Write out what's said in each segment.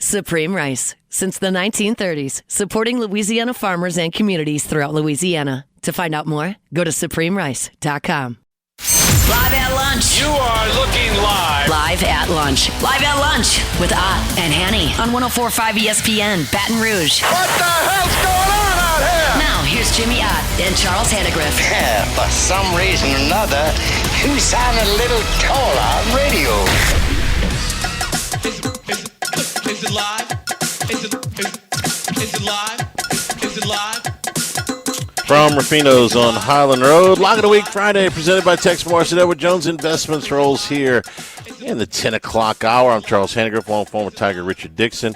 Supreme Rice. Since the 1930s, supporting Louisiana farmers and communities throughout Louisiana. To find out more, go to supremerice.com. Live at lunch. You are looking live. Live at lunch. Live at lunch with Ott and Hanny on 104.5 ESPN, Baton Rouge. What the hell's going on out here? Now, here's Jimmy Ott and Charles Handegriff. Yeah, for some reason or another, you sound a little taller on radio. Is it live? Is it live? Is it live? From Rufino's on Highland Road, Lock of the Week Friday, presented by Tex Morrison. Edward Jones Investments rolls here in the 10 o'clock hour. I'm Charles Handegriff, along with former Tiger Richard Dixon.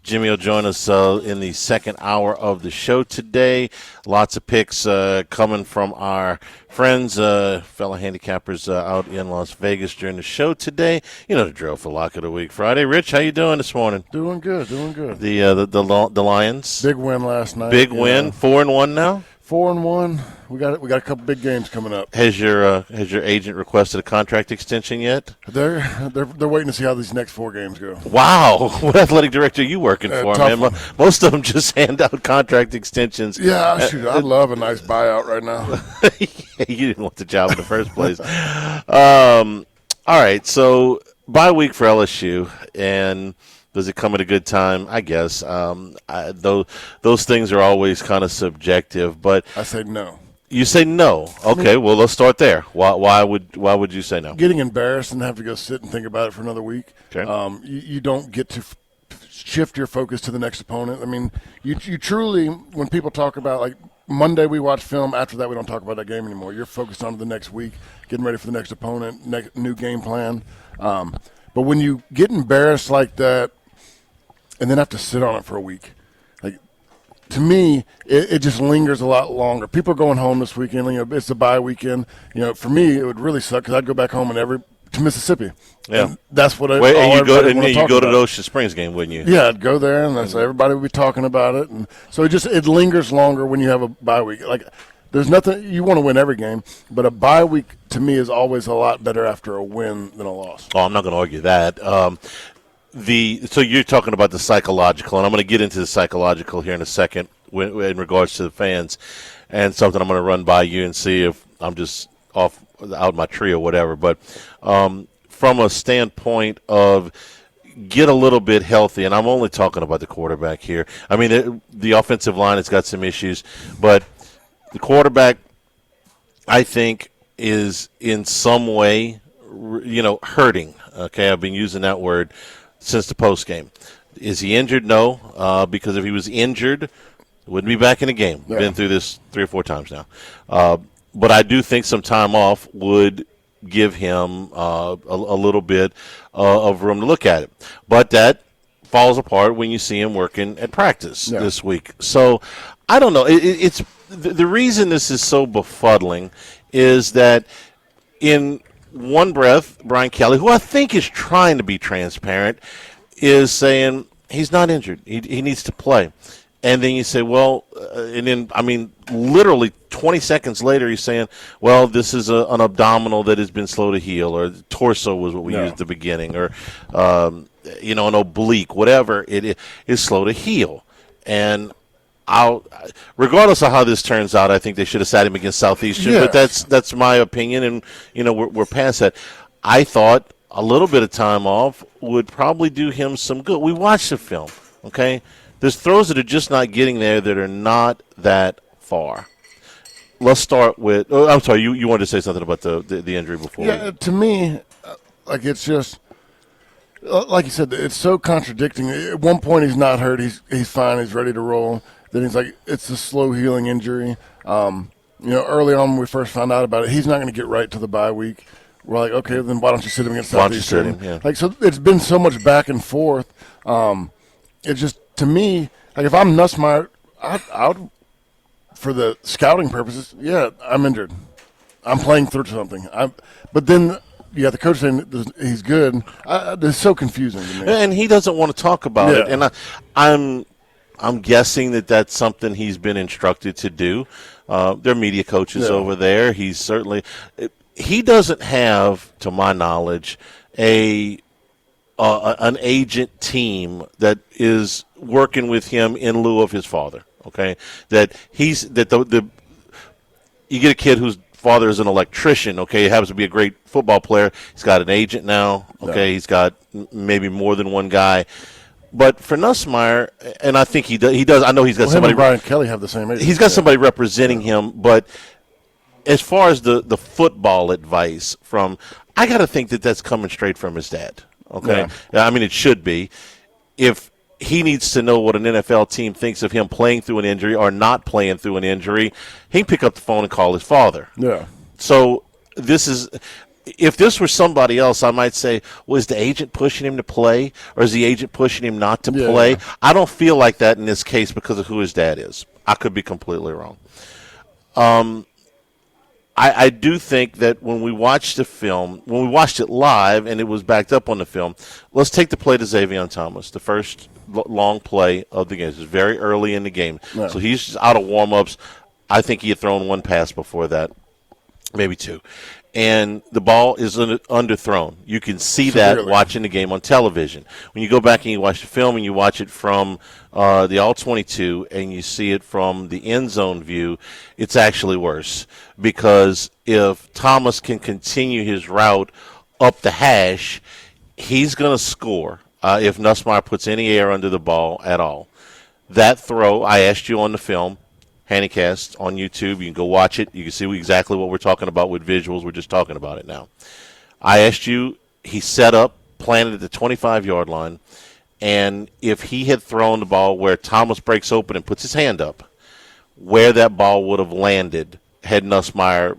Jimmy will join us in the second hour of the show today. Lots of picks coming from our friends, fellow handicappers out in Las Vegas during the show today. You know the drill for Lock of the Week Friday. Rich, how you doing this morning? Doing good, doing good. The Lions. Big win last night. Big win, 4-1 now. 4-1. We got a couple big games coming up. Has your agent requested a contract extension yet? They're waiting to see how these next 4 games go. Wow, what athletic director are you working for, man? One. Most of them just hand out contract extensions. Yeah, shoot, I'd love a nice buyout right now. You didn't want the job in the first place. All right, so bye week for LSU, and does it come at a good time? I guess. Those things are always kind of subjective, but I say no. You say no. Okay, well, let's start there. Why would you say no? Getting embarrassed and have to go sit and think about it for another week. Okay. You don't get to shift your focus to the next opponent. I mean, you truly, when people talk about, like, Monday we watch film, after that we don't talk about that game anymore. You're focused on the next week, getting ready for the next opponent, new game plan. But when you get embarrassed like that and then have to sit on it for a week, like, to me, it just lingers a lot longer. People are going home this weekend. You know, it's a bye weekend. You know, for me, it would really suck because I'd go back home to Mississippi. Yeah, and that's what. You go to the Ocean Springs game, wouldn't you? Yeah, I'd go there, and so everybody would be talking about it, and so it lingers longer when you have a bye week. Like, there's nothing you want to win every game, but a bye week to me is always a lot better after a win than a loss. Oh, I'm not going to argue that. So you're talking about the psychological, and I'm going to get into the psychological here in a second in regards to the fans, and something I'm going to run by you and see if I'm just out my tree or whatever. But from a standpoint of get a little bit healthy, and I'm only talking about the quarterback here. I mean, the offensive line has got some issues, but the quarterback, I think, is in some way, hurting. Okay, I've been using that word since the post game. Is he injured? No, because if he was injured, wouldn't be back in the game. Yeah. Been through this 3 or 4 times now. But I do think some time off would give him a little bit of room to look at it. But that falls apart when you see him working at practice this week. So I don't know. It's the reason this is so befuddling is that in one breath, Brian Kelly, who I think is trying to be transparent, is saying he's not injured. He needs to play. And then you say, well, and then, I mean, literally 20 seconds later, he's saying, well, this is an abdominal that has been slow to heal, or torso was what we used at the beginning, or, an oblique, whatever, it is slow to heal. And regardless of how this turns out, I think they should have sat him against Southeastern, but that's my opinion, and, we're past that. I thought a little bit of time off would probably do him some good. We watched the film, okay? There's throws that are just not getting there that are not that far. Let's start with I'm sorry, you wanted to say something about the injury before. Yeah, to me, it's just, like you said, it's so contradicting. At one point he's not hurt, he's fine, he's ready to roll. Then he's like, it's a slow healing injury. Early on when we first found out about it, he's not going to get right to the bye week. We're like, okay, then why don't you sit him against Southeastern? So it's been so much back and forth. It's just, to me, like, if I'm Nussmeier, I'd for the scouting purposes, I'm injured. I'm playing through something. But then you got the coach saying he's good. It's so confusing to me. And he doesn't want to talk about it. And I'm guessing that's something he's been instructed to do. There are media coaches over there. He doesn't have, to my knowledge, a an agent team that is working with him in lieu of his father. Okay, that the you get a kid whose father is an electrician. Okay, he happens to be a great football player. He's got an agent now. Okay, he's got maybe more than one guy. But for Nussmeier, and I think he does. I know he's got somebody. Him and Brian Kelly have the same agent. He's got somebody representing him. But as far as the football advice from, I got to think that's coming straight from his dad. Okay, I mean it should be. If he needs to know what an NFL team thinks of him playing through an injury or not playing through an injury, he can pick up the phone and call his father. Yeah. So if this were somebody else, I might say, was the agent pushing him to play or is the agent pushing him not to play? I don't feel like that in this case because of who his dad is. I could be completely wrong. I do think that when we watched the film, when we watched it live and it was backed up on the film, let's take the play to Xavier Thomas, the first long play of the game. It was very early in the game. Yeah. So he's just out of warm-ups. I think he had thrown one pass before that, maybe two. And the ball is underthrown. You can see that watching the game on television. When you go back and you watch the film and you watch it from the All-22 and you see it from the end zone view, it's actually worse. Because if Thomas can continue his route up the hash, he's going to score if Nussmeier puts any air under the ball at all. That throw, I asked you on the film, Handycast on YouTube. You can go watch it. You can see exactly what we're talking about with visuals. We're just talking about it now. I asked you, he set up, planted at the 25-yard line, and if he had thrown the ball where Thomas breaks open and puts his hand up, where that ball would have landed had Nussmeier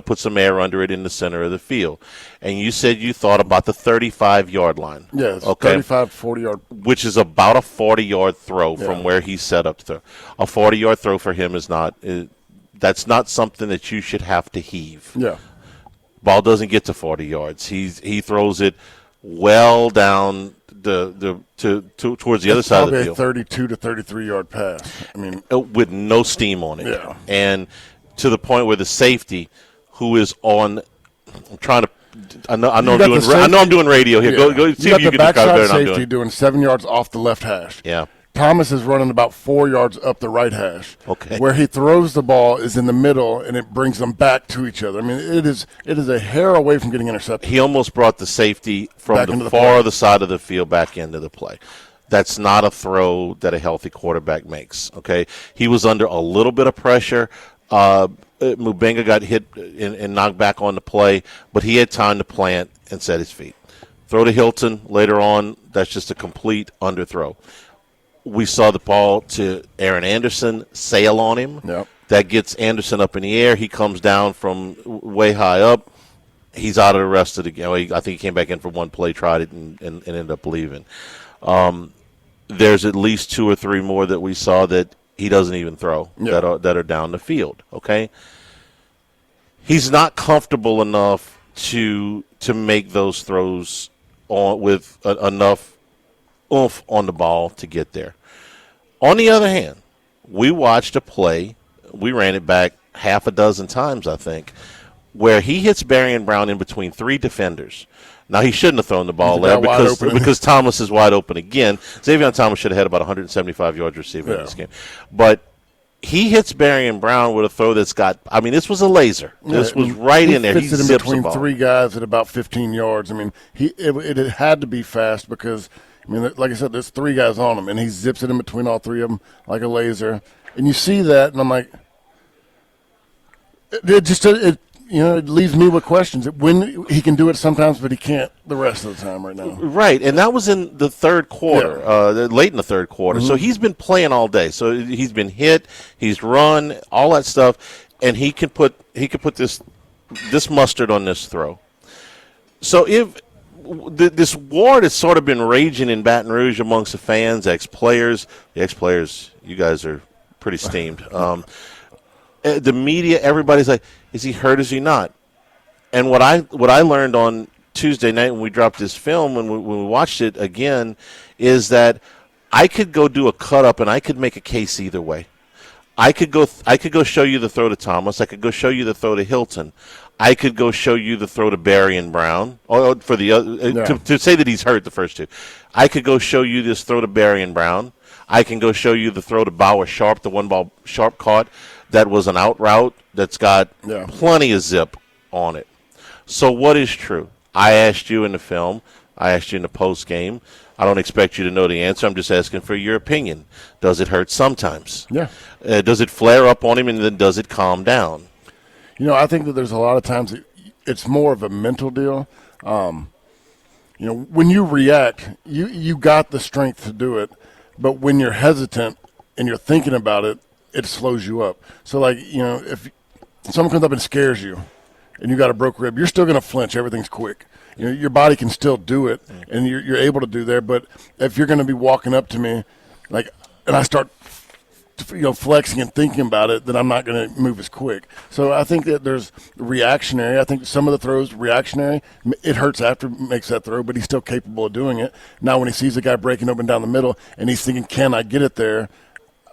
put some air under it in the center of the field. And you said you thought about the 35-yard line. Yeah, it's 35, 40-yard. Which is about a 40-yard throw from where he set up to throw. A 40-yard throw for him that's not something that you should have to heave. Yeah. Ball doesn't get to 40 yards. He throws it well down towards the other side of the field. Probably a 32 to 33-yard pass. I mean, with no steam on it. Yeah. And to the point where the safety, who is on, I'm trying to. I know I'm doing radio here. Yeah. Go see if you can describe it better than I'm doing. Safety doing 7 yards off the left hash. Yeah. Thomas is running about 4 yards up the right hash. Okay. Where he throws the ball is in the middle, and it brings them back to each other. I mean, it is a hair away from getting intercepted. He almost brought the safety from the far other side of the field back into the play. That's not a throw that a healthy quarterback makes. Okay. He was under a little bit of pressure. Mubenga got hit and knocked back on the play, but he had time to plant and set his feet. Throw to Hilton later on, that's just a complete underthrow. We saw the ball to Aaron Anderson sail on him. Yep. That gets Anderson up in the air. He comes down from way high up. He's out of the rest of the game. I think he came back in for one play, tried it, and ended up leaving. There's at least two or three more that we saw that he doesn't even throw that are down the field. Okay, he's not comfortable enough to make those throws with enough oomph on the ball to get there. On the other hand, we watched a play. We ran it back half a dozen times, I think, where he hits Barrion Brown in between three defenders. Now, he shouldn't have thrown the ball there because Thomas is wide open again. Xavier Thomas should have had about 175 yards receiving in this game. But he hits Barrion Brown with a throw that's got – I mean, this was a laser. This was right in there. He fits it in between three guys at about 15 yards. I mean, it had to be fast because, I mean, like I said, there's three guys on him, and he zips it in between all three of them like a laser. And you see that, and I'm like – it leaves me with questions. When he can do it sometimes, but he can't the rest of the time right now. Right, and that was in the third quarter, late in the third quarter. Mm-hmm. So he's been playing all day. So he's been hit, he's run, all that stuff, and he can put this mustard on this throw. So if this war has sort of been raging in Baton Rouge amongst the fans, ex-players, you guys are pretty steamed. The media, everybody's like, is he hurt? Is he not? And what I learned on Tuesday night when we dropped this film, when we watched it again, is that I could go do a cut up and I could make a case either way. I could go show you the throw to Thomas. I could go show you the throw to Hilton. I could go show you the throw to Barry and Brown. Or for the to say that he's hurt the first two. I could go show you this throw to Barry and Brown. I can go show you the throw to Bauer Sharp, the one ball Sharp caught. That was an out route that's got plenty of zip on it. So what is true? I asked you in the film. I asked you in the post game. I don't expect you to know the answer. I'm just asking for your opinion. Does it hurt sometimes? Yeah. Does it flare up on him, and then does it calm down? I think that there's a lot of times it's more of a mental deal. When you react, you got the strength to do it, but when you're hesitant and you're thinking about it, it slows you up. So, if someone comes up and scares you and you got a broke rib, you're still going to flinch. Everything's quick. Your body can still do it, and you're able to do there. But if you're going to be walking up to me, and I start, flexing and thinking about it, then I'm not going to move as quick. So I think that there's reactionary. I think some of the throws reactionary. It hurts after makes that throw, but he's still capable of doing it. Now when he sees a guy breaking open down the middle and he's thinking, can I get it there?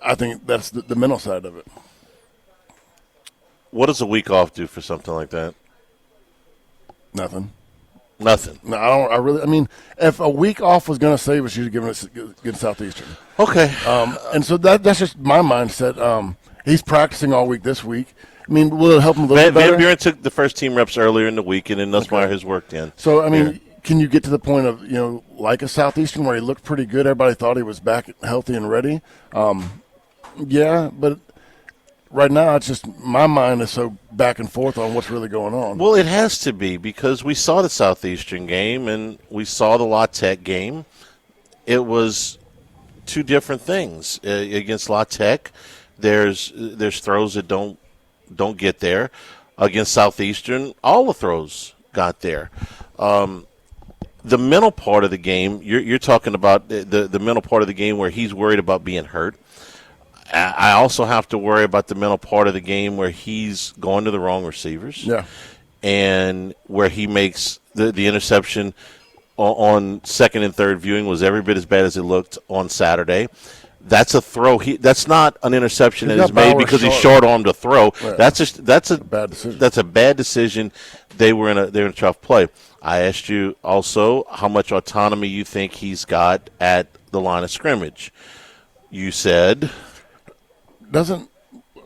I think that's the mental side of it. What does a week off do for something like that? Nothing. No, I mean, if a week off was going to save us, you'd have given us against Southeastern. Okay. And so that's just my mindset. He's practicing all week this week. I mean, will it help him a little bit better? Van Buren took the first team reps earlier in the week, and then Nussmeier has worked in. So, I mean, can you get to the point of, like a Southeastern where he looked pretty good, everybody thought he was back healthy and ready? Yeah, but right now it's just my mind is so back and forth on what's really going on. Well, it has to be because we saw the Southeastern game and we saw the La Tech game. It was two different things. Against La Tech, there's throws that don't get there. Against Southeastern, all the throws got there. The mental part of the game, you're talking about the mental part of the game where he's worried about being hurt. I also have to worry about the mental part of the game where he's going to the wrong receivers. Yeah. And where he makes the interception on second and third viewing was every bit as bad as it looked on Saturday. That's a throw. That's not an interception that is made because he's short-armed a throw. Right. That's a bad decision. That's a bad decision. They were in a tough play. I asked you also how much autonomy you think he's got at the line of scrimmage. You said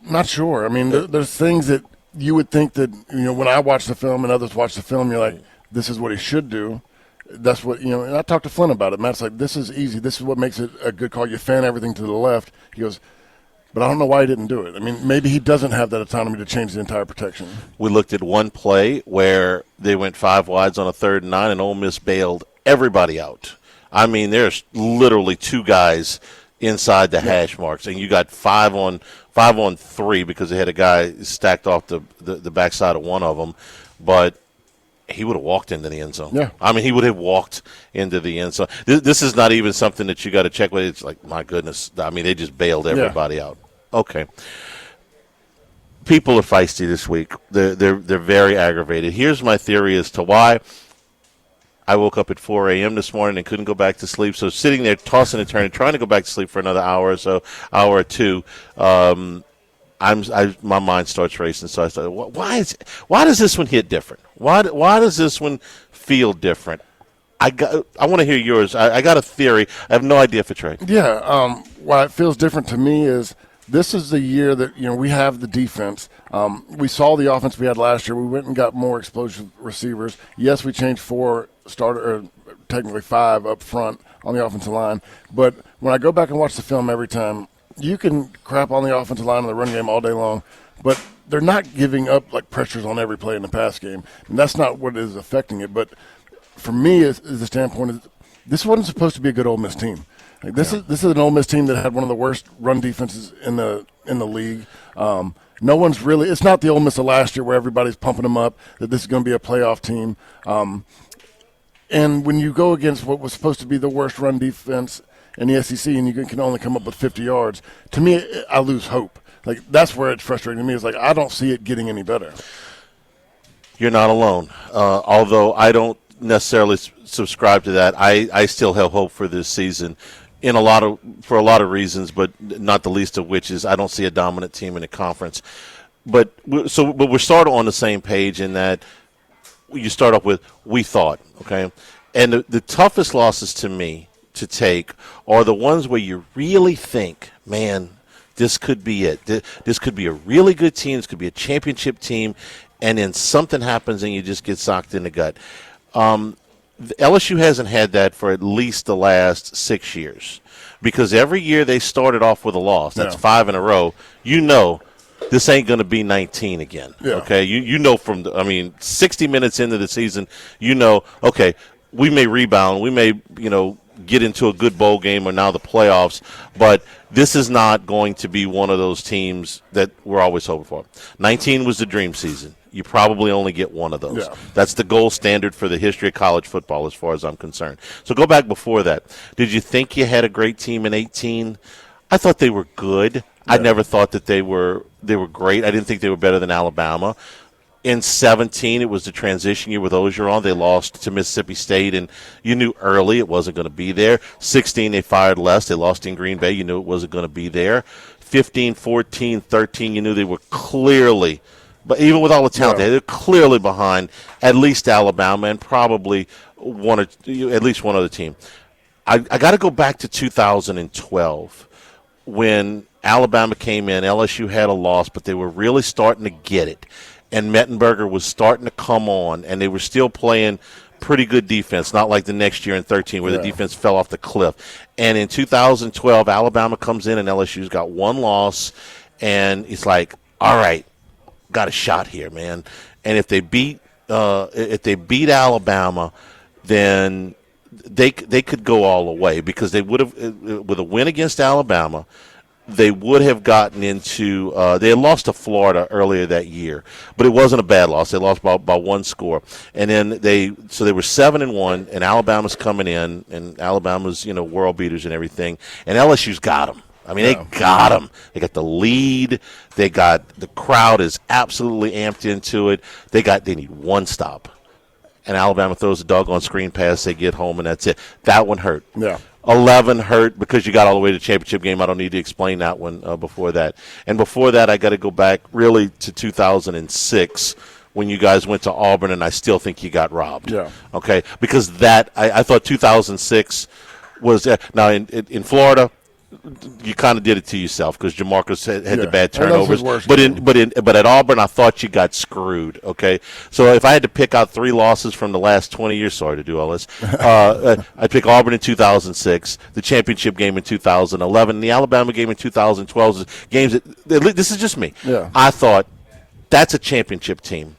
not sure. I mean, there's things that you would think that, when I watch the film and others watch the film, you're like, this is what he should do. That's what, and I talked to Flynn about it. Matt's like, this is easy. This is what makes it a good call. You fan everything to the left. He goes, but I don't know why he didn't do it. I mean, maybe he doesn't have that autonomy to change the entire protection. We looked at one play where they went 5 wides on a 3rd and 9, and Ole Miss bailed everybody out. I mean, there's literally 2 guys inside the hash marks, and you got 5 on 3 because they had a guy stacked off the backside of one of them, but he would have walked into the end zone. Yeah. I mean, he would have walked into the end zone. This is not even something that you got to check with. It's like, my goodness. I mean, they just bailed everybody out. Okay. People are feisty this week. They're very aggravated. Here's my theory as to why. I woke up at 4 a.m. this morning and couldn't go back to sleep. So sitting there tossing and turning, trying to go back to sleep for another hour or so, hour or two, my mind starts racing. So I started, why does this one hit different? Why does this one feel different? I want to hear yours. I got a theory. I have no idea if it's right. Yeah. Why it feels different to me is this is the year that we have the defense. We saw the offense we had last year. We went and got more explosive receivers. Yes, we changed 4 starter, or technically 5 up front on the offensive line. But when I go back and watch the film every time, you can crap on the offensive line in the run game all day long, but they're not giving up like pressures on every play in the pass game, and that's not what is affecting it. But for me, is the standpoint is this wasn't supposed to be a good Ole Miss team. Like this is an Ole Miss team that had one of the worst run defenses in the league. No one's really. It's not the Ole Miss of last year where everybody's pumping them up that this is going to be a playoff team. And when you go against what was supposed to be the worst run defense in the SEC and you can only come up with 50 yards, to me, I lose hope. Like, that's where it's frustrating to me. It's like, I don't see it getting any better. You're not alone. Although I don't necessarily subscribe to that, I still have hope for this season for a lot of reasons, but not the least of which is I don't see a dominant team in the conference. But we're sort of on the same page in that you start off with we thought, okay? And the toughest losses to me to take are the ones where you really think, man, this could be it. This could be a really good team. This could be a championship team. And then something happens and you just get socked in the gut. LSU hasn't had that for at least the last 6 years because every year they started off with a loss. That's 5 in a row. You know this ain't going to be 19 again, okay? You know 60 minutes into the season, you know, okay, we may rebound. We may, get into a good bowl game or now the playoffs, but this is not going to be one of those teams that we're always hoping for. 19 was the dream season. You probably only get one of those. Yeah. That's the gold standard for the history of college football as far as I'm concerned. So go back before that. Did you think you had a great team in 18? I thought they were good. Yeah. I never thought that they were great. I didn't think they were better than Alabama. In 17, it was the transition year with Ogeron. They lost to Mississippi State, and you knew early it wasn't going to be there. 16, they fired Les. They lost in Green Bay. You knew it wasn't going to be there. 15, 14, 13, you knew they were clearly, but even with all the talent, they're clearly behind at least Alabama and probably at least one other team. I got to go back to 2012 when Alabama came in. LSU had a loss, but they were really starting to get it. And Mettenberger was starting to come on, and they were still playing pretty good defense, not like the next year in 13 where the defense fell off the cliff. And in 2012, Alabama comes in, and LSU's got one loss, and it's like, all right, got a shot here, man. And if they beat Alabama, then they could go all the way because they would have, with a win against Alabama, they would have gotten into they had lost to Florida earlier that year, but it wasn't a bad loss. They lost by one score. And then they were 7-1, and Alabama's coming in, and Alabama's, world beaters and everything. And LSU's got them. I mean, they got them. They got the lead. They got the crowd is absolutely amped into it. They need one stop. And Alabama throws a doggone screen pass, they get home, and that's it. That one hurt. Yeah. 11 hurt because you got all the way to the championship game. I don't need to explain that one before that. And before that, I got to go back really to 2006 when you guys went to Auburn, and I still think you got robbed. Yeah. Okay? Because I thought 2006 was now in Florida, you kind of did it to yourself because Jamarcus had the bad turnovers. But at Auburn, I thought you got screwed. Okay, so if I had to pick out 3 losses from the last 20 years, sorry to do all this, I'd pick Auburn in 2006, the championship game in 2011, the Alabama game in 2012. Games. This is just me. Yeah. I thought that's a championship team.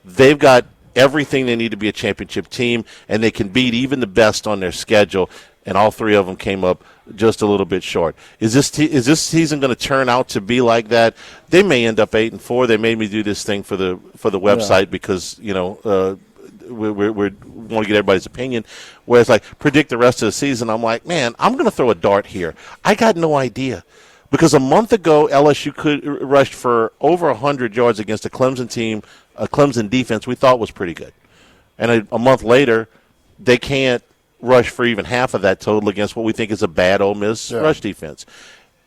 They've got everything they need to be a championship team, and they can beat even the best on their schedule. And all 3 of them came up just a little bit short. Is this season going to turn out to be like that? They may end up 8-4. They made me do this thing for the website because we want to get everybody's opinion. Whereas like predict the rest of the season, I'm like, man, I'm going to throw a dart here. I got no idea because a month ago LSU could rushed for over 100 yards against a Clemson team, a Clemson defense we thought was pretty good, and a month later they can't rush for even half of that total against what we think is a bad Ole Miss rush defense.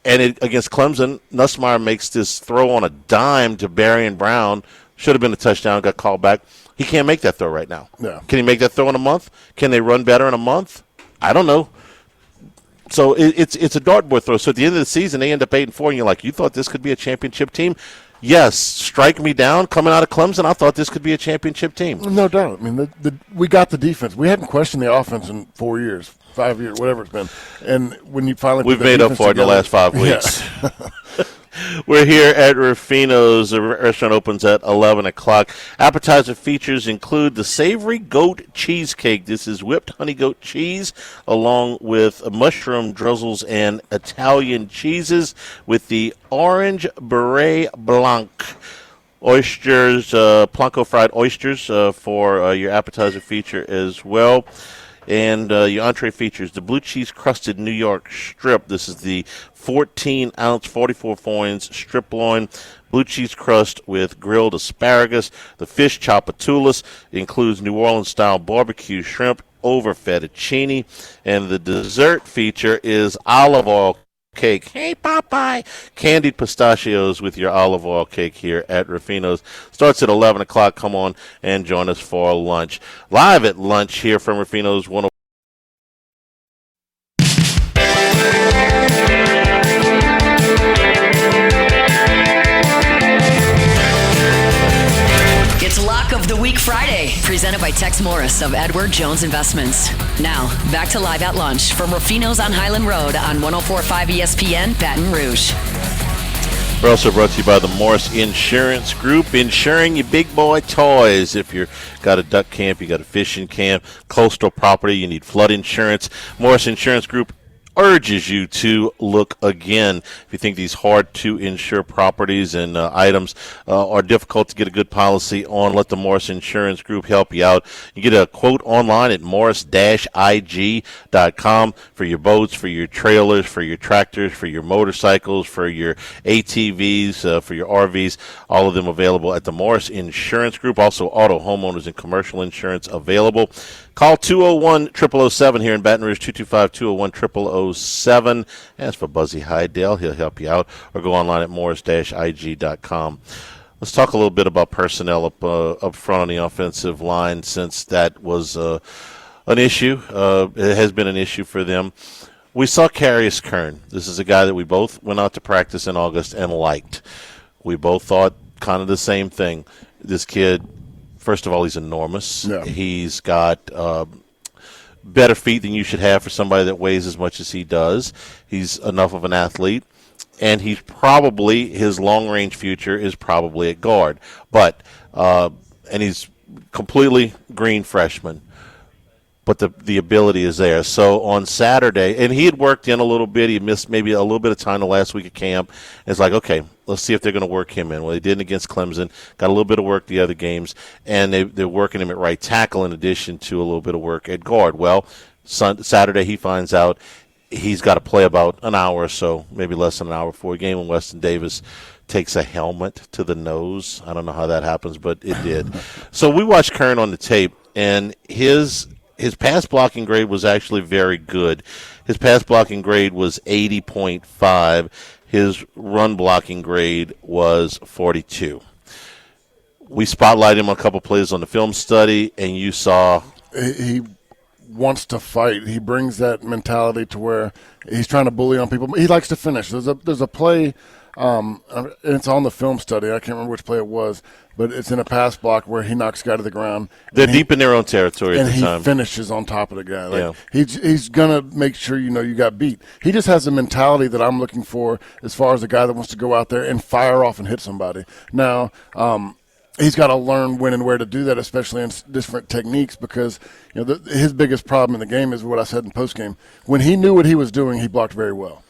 And against Clemson, Nussmeier makes this throw on a dime to Berrien Brown. Should have been a touchdown, got called back. He can't make that throw right now. Yeah. Can he make that throw in a month? Can they run better in a month? I don't know. So it's a dartboard throw. So at the end of the season, they end up 8-4, and you're like, you thought this could be a championship team? Yes, strike me down. Coming out of Clemson, I thought this could be a championship team. No doubt. I mean, we got the defense. We hadn't questioned the offense in 4 years, 5 years, whatever it's been. And when you finally we've made up for it in the last 5 weeks. Yeah. We're here at Rufino's. The restaurant opens at 11 o'clock. Appetizer features include the savory goat cheesecake. This is whipped honey goat cheese along with mushroom drizzles and Italian cheeses with the orange beret blanc. Oysters, Blanco fried oysters for your appetizer feature as well. And your entree features the blue cheese crusted New York strip. This is the 14-ounce, 44-ounce strip loin, blue cheese crust with grilled asparagus. The fish chapatulas includes New Orleans-style barbecue shrimp, over fettuccine. And the dessert feature is olive oil cake. Hey, Popeye! Candied pistachios with your olive oil cake here at Ruffino's. Starts at 11 o'clock. Come on and join us for lunch. Live at lunch here from Ruffino's 104. It's Lock of the Week Friday, presented by Tex Morris of Edward Jones Investments. Now, back to Live at Lunch from Ruffino's on Highland Road on 104.5 ESPN, Baton Rouge. We're also brought to you by the Morris Insurance Group, insuring your big boy toys. If you've got a duck camp, you got a fishing camp, coastal property, you need flood insurance, Morris Insurance Group urges you to look again. If you think these hard-to-insure properties and items are difficult to get a good policy on, let the Morris Insurance Group help you out. You get a quote online at morris-ig.com for your boats, for your trailers, for your tractors, for your motorcycles, for your ATVs, for your RVs, all of them available at the Morris Insurance Group. Also, auto, homeowners, and commercial insurance available. Call 201-0007 here in Baton Rouge, 225-201-0007. Ask for Buzzy Hydell. He'll help you out. Or go online at morris-ig.com. Let's talk a little bit about personnel up front on the offensive line, since that was an issue. It has been an issue for them. We saw Carius Kern. This is a guy that we both went out to practice in August and liked. We both thought kind of the same thing. This kid, first of all, he's enormous. Yeah. He's got better feet than you should have for somebody that weighs as much as he does. He's enough of an athlete. And he's probably, his long-range future is probably at guard. But, and he's completely green freshman. But the ability is there. So on Saturday, and he had worked in a little bit. He missed maybe a little bit of time the last week of camp. It's like, okay, let's see if they're going to work him in. Well, they didn't against Clemson. Got a little bit of work the other games. And they're working him at right tackle in addition to a little bit of work at guard. Well, Saturday he finds out he's got to play about an hour or so, maybe less than an hour before a game when Weston Davis takes a helmet to the nose. I don't know how that happens, but it did. So we watched Kern on the tape, and his pass blocking grade was actually very good. His pass blocking grade was 80.5. His run blocking grade was 42. We spotlighted him on a couple plays on the film study, and you saw he wants to fight. He brings that mentality to where he's trying to bully on people. He likes to finish. There's a play, and it's on the film study. I can't remember which play it was, but it's in a pass block where he knocks a guy to the ground. They're deep in their own territory at the time. And he finishes on top of the guy. Like, he's going to make sure you got beat. He just has the mentality that I'm looking for as far as a guy that wants to go out there and fire off and hit somebody. Now, he's got to learn when and where to do that, especially in different techniques, because his biggest problem in the game is what I said in postgame. When he knew what he was doing, he blocked very well.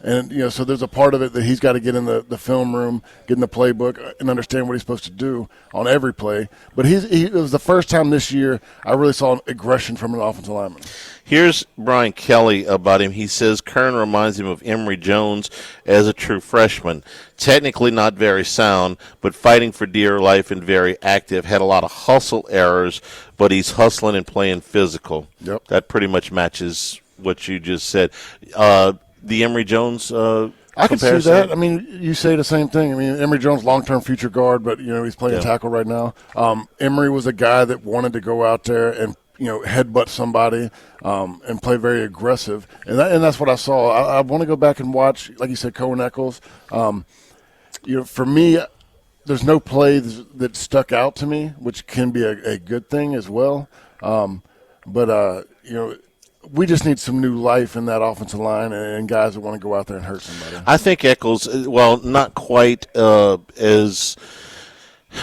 And, so there's a part of it that he's got to get in the film room, get in the playbook, and understand what he's supposed to do on every play. But it was the first time this year I really saw an aggression from an offensive lineman. Here's Brian Kelly about him. He says Kern reminds him of Emory Jones as a true freshman. Technically not very sound, but fighting for dear life and very active. Had a lot of hustle errors, but he's hustling and playing physical. Yep. That pretty much matches what you just said. The Emory Jones I can see that. I mean, you say the same thing. I mean, Emory Jones, long-term future guard, but, he's playing tackle right now. Emory was a guy that wanted to go out there and, headbutt somebody and play very aggressive. And that's what I saw. I want to go back and watch, like you said, Cohen Eccles. For me, there's no play that stuck out to me, which can be a good thing as well. We just need some new life in that offensive line and guys that want to go out there and hurt somebody. I think Eccles, not quite as –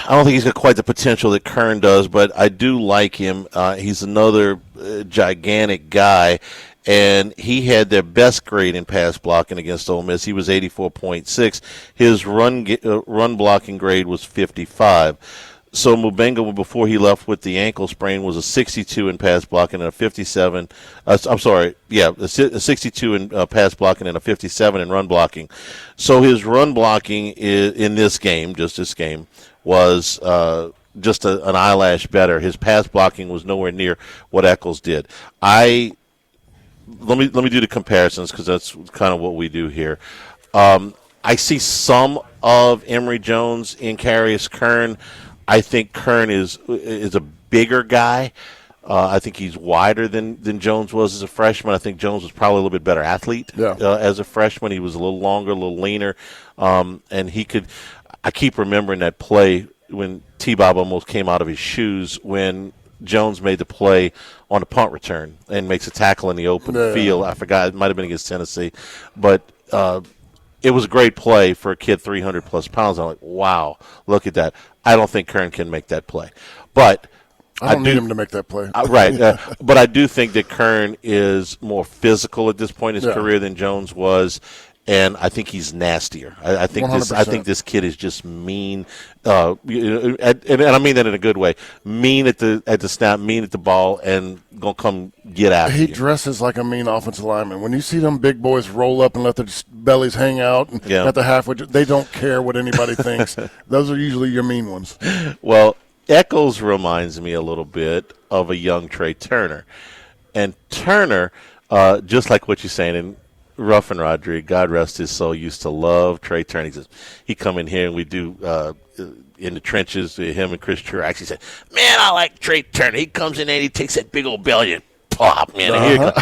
I don't think he's got quite the potential that Kern does, but I do like him. He's another gigantic guy, and he had their best grade in pass blocking against Ole Miss. He was 84.6. His run blocking grade was 55. So Mubenga, before he left with the ankle sprain, was a 62 in pass blocking and a 57. A 62 in pass blocking and a 57 in run blocking. So his run blocking in this game, was just an eyelash better. His pass blocking was nowhere near what Eccles did. Let me do the comparisons because that's kind of what we do here. I see some of Emory Jones in Carius Kern. I think Kern is a bigger guy. I think he's wider than Jones was as a freshman. I think Jones was probably a little bit better athlete as a freshman. He was a little longer, a little leaner, and he could. I keep remembering that play when T-Bob almost came out of his shoes when Jones made the play on the punt return and makes a tackle in the open field. I forgot. It might have been against Tennessee, but it was a great play for a kid 300-plus pounds. I'm like, wow, look at that. I don't think Kern can make that play, but I don't need him to make that play. Right. But I do think that Kern is more physical at this point in his career than Jones was, and I think he's nastier. I think this kid is just mean, and I mean that in a good way. Mean at the snap, mean at the ball, and gonna come get after you. He dresses like a mean offensive lineman. When you see them big boys roll up and let their bellies hang out and at the halfway, they don't care what anybody thinks. Those are usually your mean ones. Well, Eccles reminds me a little bit of a young Trey Turner. And Turner, just like what you're saying, and Ruffin Rodriguez, God rest his soul, used to love Trey Turner. He says, he come in here and we do in the trenches, him and Chris Truax. He said, man, I like Trey Turner. He comes in and he takes that big old belly and pop, man. Here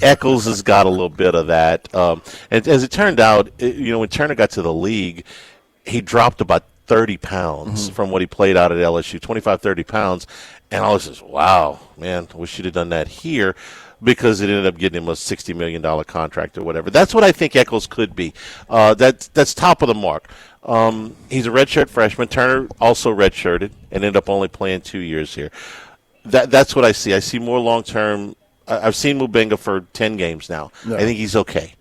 Eccles has got a little bit of that. And as it turned out, when Turner got to the league, he dropped about 30 pounds from what he played out at LSU, 25, 30 pounds. And I was just, wow, man, I wish you'd have done that here because it ended up getting him a $60 million contract or whatever. That's what I think Eccles could be. That's top of the mark. He's a redshirt freshman. Turner also redshirted and ended up only playing 2 years here. That's what I see. I see more long-term. I've seen Mubenga for 10 games now. Yeah. I think he's okay.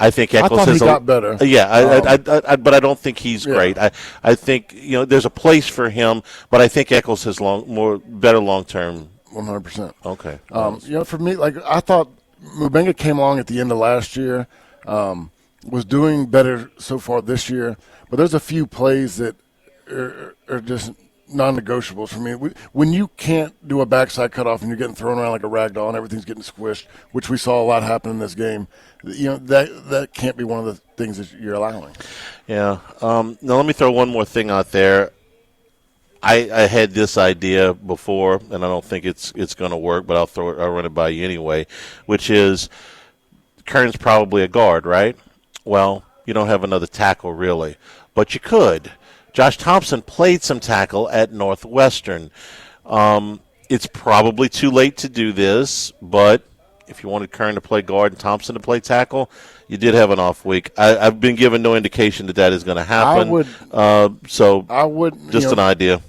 I think Eccles he got better. Yeah, but I don't think he's great. I think there's a place for him, but I think Eccles has better long term. 100%. Okay. For me, I thought Mubenga came along at the end of last year, was doing better so far this year, but there's a few plays that are just non-negotiables for me. When you can't do a backside cutoff and you're getting thrown around like a rag doll and everything's getting squished, which we saw a lot happen in this game, that can't be one of the things that you're allowing. Yeah. Now let me throw one more thing out there. I had this idea before, and I don't think it's going to work, but I'll run it by you anyway, which is Kern's probably a guard, right? Well, you don't have another tackle really, but you could. Josh Thompson played some tackle at Northwestern. It's probably too late to do this, but if you wanted Kern to play guard and Thompson to play tackle, you did have an off week. I've been given no indication that is going to happen. I would. Just an idea.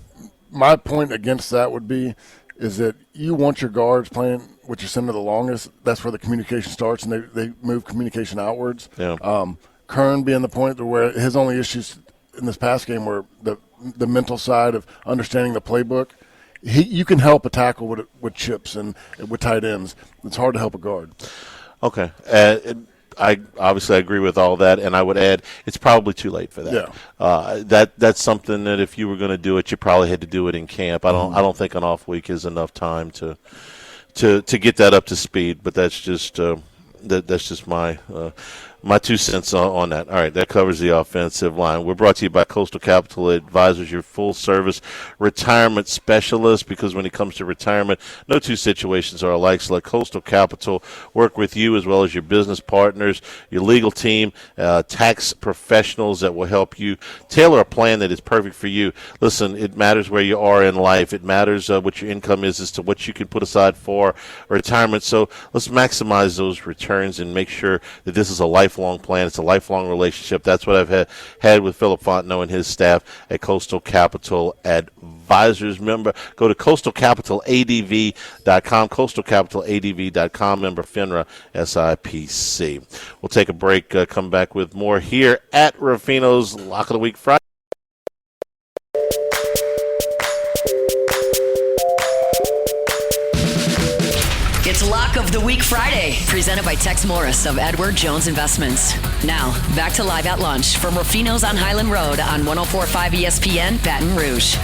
My point against that would be is that you want your guards playing with your center the longest. That's where the communication starts, and they move communication outwards. Yeah. Kern being the point where his only issues in this past game were the mental side of understanding the playbook. You can help a tackle with chips and with tight ends. It's hard to help a guard. Okay. I obviously agree with all that, and I would add it's probably too late for that. Yeah. That's something that if you were going to do it, you probably had to do it in camp. I don't think an off week is enough time to get that up to speed. But that's just my 2 cents on that. All right, that covers the offensive line. We're brought to you by Coastal Capital Advisors, your full-service retirement specialist, because when it comes to retirement, no two situations are alike. So let Coastal Capital work with you as well as your business partners, your legal team, tax professionals that will help you tailor a plan that is perfect for you. Listen, it matters where you are in life. It matters what your income is as to what you can put aside for retirement. So let's maximize those returns and make sure that this is a lifelong plan. It's a lifelong relationship. That's what I've had with Philip Fontenot and his staff at Coastal Capital Advisors. Remember, go to coastalcapitaladv.com, coastalcapitaladv.com, member FINRA SIPC. We'll take a break, come back with more here at Ruffino's Lock of the Week Friday. It's Lock of the Week Friday, presented by Tex Morris of Edward Jones Investments. Now, back to Live at Lunch from Ruffino's on Highland Road on 104.5 ESPN, Baton Rouge.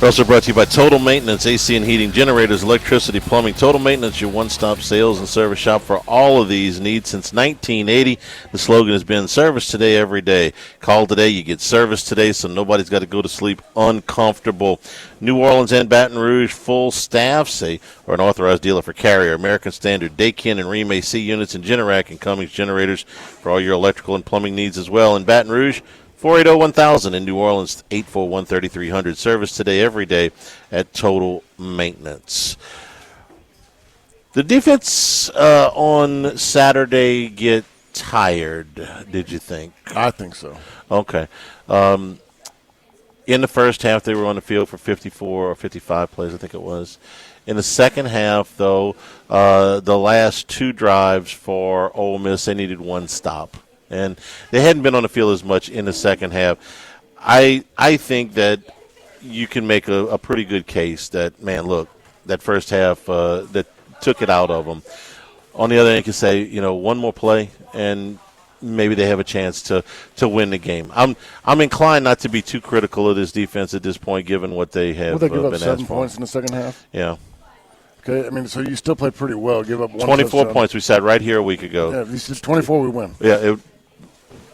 Also brought to you by Total Maintenance, AC and Heating, Generators, Electricity, Plumbing. Total Maintenance, your one-stop sales and service shop for all of these needs since 1980. The slogan has been service today, every day. Call today, you get service today, so nobody's got to go to sleep uncomfortable. New Orleans and Baton Rouge full staffs are an authorized dealer for Carrier, American Standard, Daikin, and Rheem AC units, and Generac and Cummings generators for all your electrical and plumbing needs as well. In Baton Rouge, 480-1000. In New Orleans, 841-3300. Service today, every day at Total Maintenance. The defense on Saturday get tired, did you think? I think so. Okay. In the first half, they were on the field for 54 or 55 plays, I think it was. In the second half, though, the last two drives for Ole Miss, they needed one stop. And they hadn't been on the field as much in the second half. I think that you can make a pretty good case that, man, look, that first half that took it out of them. On the other hand, you can say, one more play and maybe they have a chance to win the game. I'm inclined not to be too critical of this defense at this point, given what they have Well, they give up been 7 points in the second half? Yeah. Okay, I mean, so you still play pretty well. Give up 24 touchdown. points. We sat right here a week ago. Yeah, if you said 24, we win. Yeah,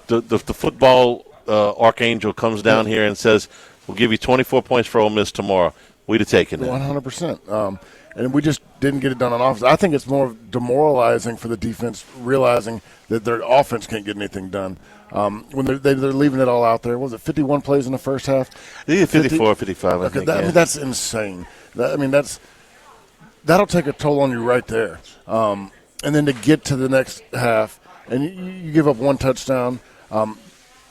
the football archangel comes down here and says, we'll give you 24 points for Ole Miss tomorrow. We'd have taken that. 100%. And we just didn't get it done on offense. I think it's more demoralizing for the defense, realizing that their offense can't get anything done. When they're leaving it all out there. Was it 51 plays in the first half? I think 54 or 55, I think. I mean, that's insane. That'll take a toll on you right there. And then to get to the next half, and you give up one touchdown,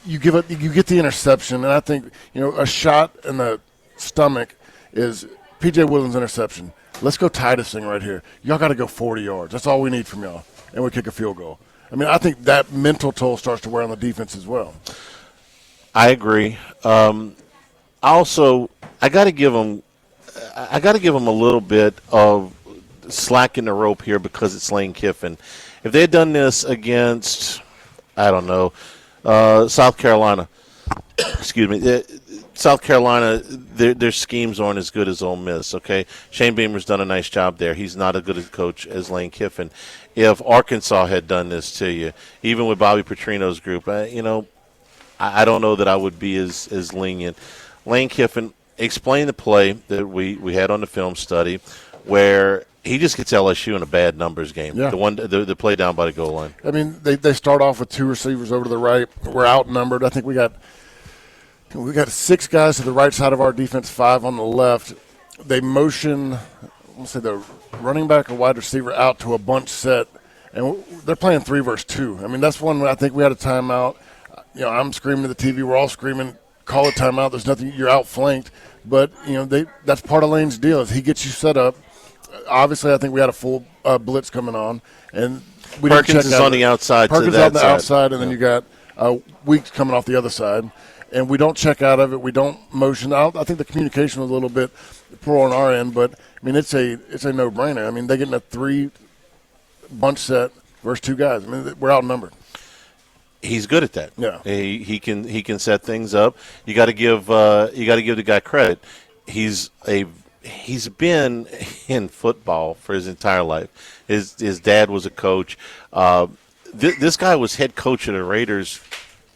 you get the interception, and I think a shot in the stomach is P.J. Williams' interception. Let's go tie this thing right here. Y'all got to go 40 yards. That's all we need from y'all, and we kick a field goal. I mean, I think that mental toll starts to wear on the defense as well. I agree. I got to give them a little bit of slack in the rope here because it's Lane Kiffin. If they had done this against, I don't know, South Carolina, excuse me, South Carolina, their schemes aren't as good as Ole Miss, okay? Shane Beamer's done a nice job there. He's not as good a coach as Lane Kiffin. If Arkansas had done this to you, even with Bobby Petrino's group, I don't know that I would be as lenient. Lane Kiffin explained the play that we had on the film study where he just gets LSU in a bad numbers game. Yeah. The play down by the goal line. I mean, they start off with 2 receivers over to the right. We're outnumbered. I think we got 6 guys to the right side of our defense, 5 on the left. They motion, let's say the running back or wide receiver out to a bunch set, and they're playing 3 versus 2. I mean, that's one I think we had a timeout. I'm screaming at the TV. We're all screaming, call a timeout. There's nothing. You're outflanked. But, that's part of Lane's deal is he gets you set up. Obviously, I think we had a full blitz coming on, and we Perkins is on the outside. Perkins on the outside, and then you got Weeks coming off the other side. And we don't check out of it. We don't motion. I think the communication was a little bit poor on our end, but I mean it's a no-brainer. I mean they're getting a 3 bunch set versus 2 guys. I mean we're outnumbered. He's good at that. Yeah, he can set things up. You got to give the guy credit. He's been in football for his entire life. His dad was a coach. This guy was head coach of the Raiders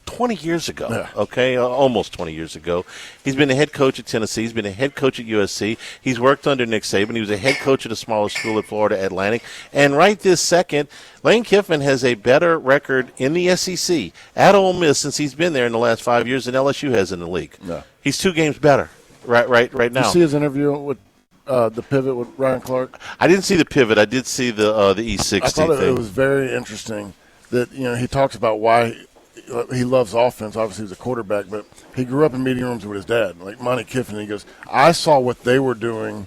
20 years ago, yeah. Okay, almost 20 years ago. He's been a head coach at Tennessee. He's been a head coach at USC. He's worked under Nick Saban. He was a head coach at a smaller school at Florida Atlantic. And right this second, Lane Kiffin has a better record in the SEC at Ole Miss since he's been there in the last 5 years than LSU has in the league. Yeah. He's 2 games better right now. You see his interview with the pivot with Ryan Clark? I didn't see the pivot. I did see the E60 I thought thing. it was very interesting that he talks about why he loves offense. Obviously, he was a quarterback, but he grew up in meeting rooms with his dad, like Monty Kiffin. He goes, I saw what they were doing,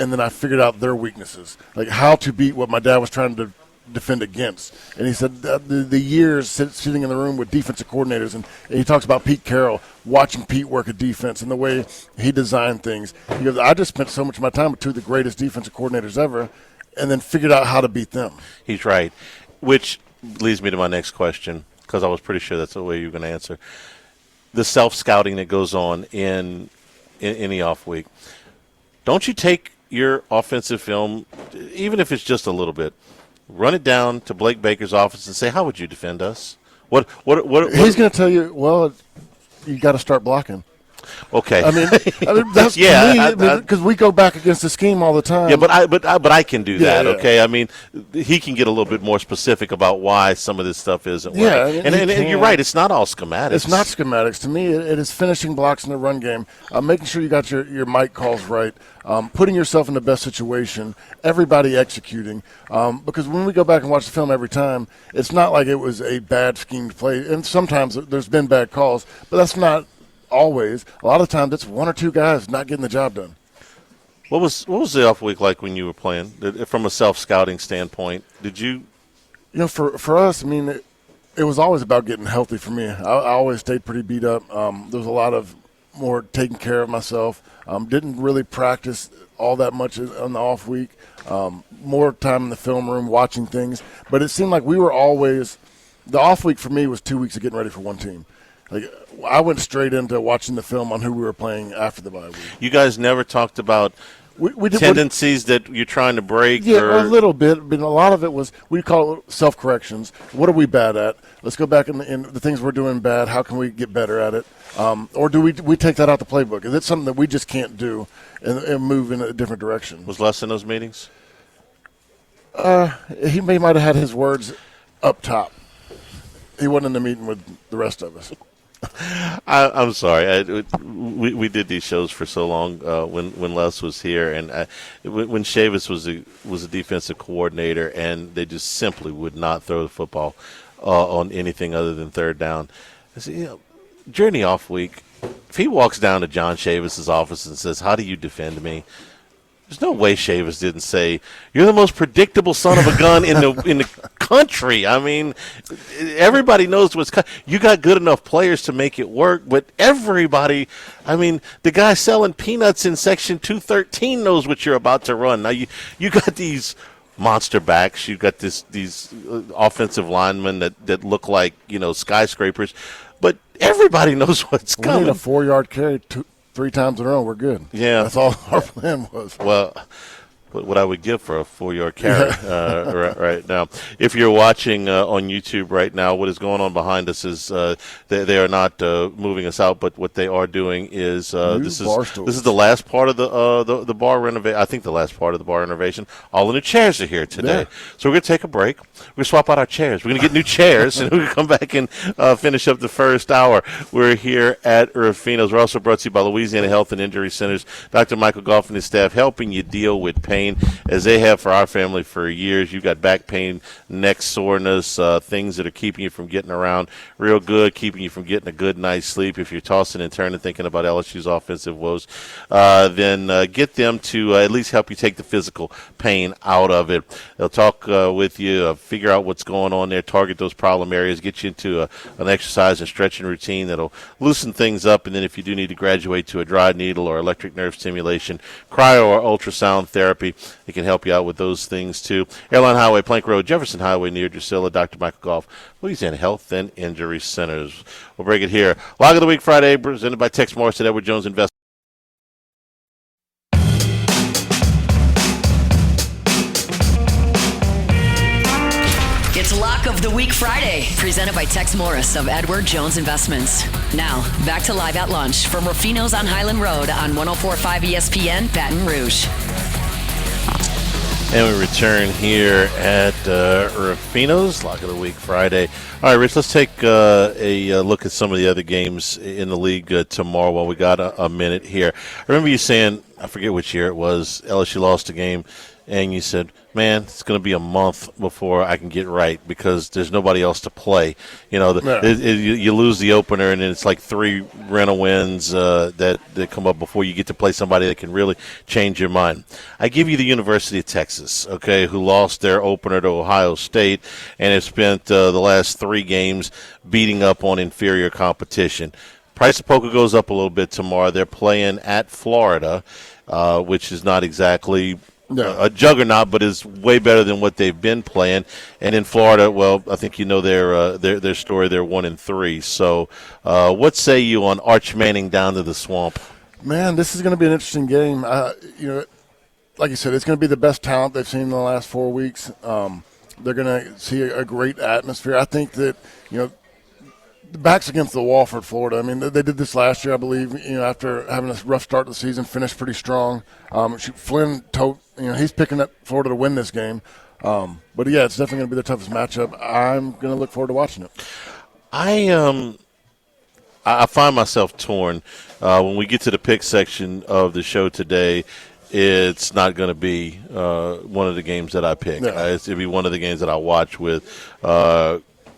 and then I figured out their weaknesses, like how to beat what my dad was trying to defend against. And he said the years sitting in the room with defensive coordinators, and he talks about Pete Carroll, watching Pete work a defense and the way he designed things. He goes, I just spent so much of my time with 2 of the greatest defensive coordinators ever, and then figured out how to beat them. He's right, which leads me to my next question, because I was pretty sure that's the way you were going to answer. The self-scouting that goes on in in the off week, don't you take your offensive film, even if it's just a little bit, run it down to Blake Baker's office and say, how would you defend us? What He's going to tell you, well, you got to start blocking. Okay. I mean that's because we go back against the scheme all the time. Yeah, but I can do that. Yeah. Okay. I mean, he can get a little bit more specific about why some of this stuff isn't working. Yeah, and you're right. It's not all schematics. It's not schematics. To me, it is finishing blocks in the run game, making sure you got your mic calls right, putting yourself in the best situation, everybody executing. Because when we go back and watch the film every time, it's not like it was a bad schemed play. And sometimes there's been bad calls, but that's not always. A lot of times it's one or two guys not getting the job done. What was the off week like when you were playing? From a self-scouting standpoint, did you? For us, I mean, it was always about getting healthy for me. I always stayed pretty beat up. There was a lot of more taking care of myself. Didn't really practice all that much on the off week. More time in the film room watching things. But it seemed like we were always – the off week for me was 2 weeks of getting ready for one team. Like, I went straight into watching the film on who we were playing after the bye week. You guys never talked about tendencies that you're trying to break? Yeah, a little bit. But a lot of it was, we call it self-corrections. What are we bad at? Let's go back in the things we're doing bad. How can we get better at it? Or do we take that out the playbook? Is it something that we just can't do and move in a different direction? Was Les in those meetings? He might have had his words up top. He wasn't in the meeting with the rest of us. I'm sorry. We did these shows for so long when Les was here, and when Chavis was a defensive coordinator, and they just simply would not throw the football on anything other than third down. I said, during the off week, if he walks down to John Chavis's office and says, "How do you defend me?" There's no way Chavis didn't say, "You're the most predictable son of a gun in the country." I mean, everybody knows what's coming. You got good enough players to make it work, but everybody, I mean, the guy selling peanuts in Section 213 knows what you're about to run. Now, you got these monster backs. You got these offensive linemen that look like, skyscrapers, but everybody knows what's coming. We need a 4-yard carry 3 times in a row, we're good. Yeah. That's all our plan was. Well, what I would give for a 4-yard carry right now. If you're watching on YouTube right now, what is going on behind us is they are not moving us out, but what they are doing is this is the last part of the bar renovation. I think the last part of the bar renovation. All the new chairs are here today. Yeah. So we're going to take a break. We're going to swap out our chairs. We're going to get new chairs, and we're going to come back and finish up the first hour. We're here at Ruffino's. We're also brought to you by Louisiana Health and Injury Centers. Dr. Michael Goff and his staff helping you deal with pain, as they have for our family for years. You've got back pain, neck soreness, things that are keeping you from getting around real good, keeping you from getting a good night's sleep. If you're tossing and turning thinking about LSU's offensive woes, then get them to at least help you take the physical pain out of it. They'll talk with you, figure out what's going on there, target those problem areas, get you into an exercise and stretching routine that'll loosen things up, and then if you do need to graduate to a dry needle or electric nerve stimulation, cryo or ultrasound therapy, it can help you out with those things too. Airline Highway, Plank Road, Jefferson Highway near Drusilla, Dr. Michael Goff, Louisiana Health and Injury Centers. We'll break it here. Log of the Week Friday, presented by Tex Morris at Edward Jones Investment. It's Lock of the Week Friday, presented by Tex Morris of Edward Jones Investments. Now, back to Live at Lunch from Ruffino's on Highland Road on 104.5 ESPN, Baton Rouge. And we return here at Ruffino's, Lock of the Week Friday. All right, Rich, let's take a look at some of the other games in the league tomorrow while we got a minute here. I remember you saying, I forget which year it was, LSU lost a game, and you said, man, it's going to be a month before I can get right because there's nobody else to play. You lose the opener, and then it's like 3 rental wins that come up before you get to play somebody that can really change your mind. I give you the University of Texas, okay, who lost their opener to Ohio State and have spent the last 3 games beating up on inferior competition. Price of poker goes up a little bit tomorrow. They're playing at Florida, which is not exactly – a juggernaut, but is way better than what they've been playing. And in Florida, well, I think you know their story. They're 1-3. So, what say you on Arch Manning down to the swamp? Man, this is going to be an interesting game. Like you said, it's going to be the best talent they've seen in the last 4 weeks. They're going to see a great atmosphere. I think that, the back's against the wall for Florida. I mean, they did this last year, I believe, after having a rough start to the season, finished pretty strong. Flynn he's picking up Florida to win this game. But, yeah, it's definitely going to be the toughest matchup. I'm going to look forward to watching it. I find myself torn. When we get to the pick section of the show today, it's not going to be one of the games that I pick. No. It'll be one of the games that I watch with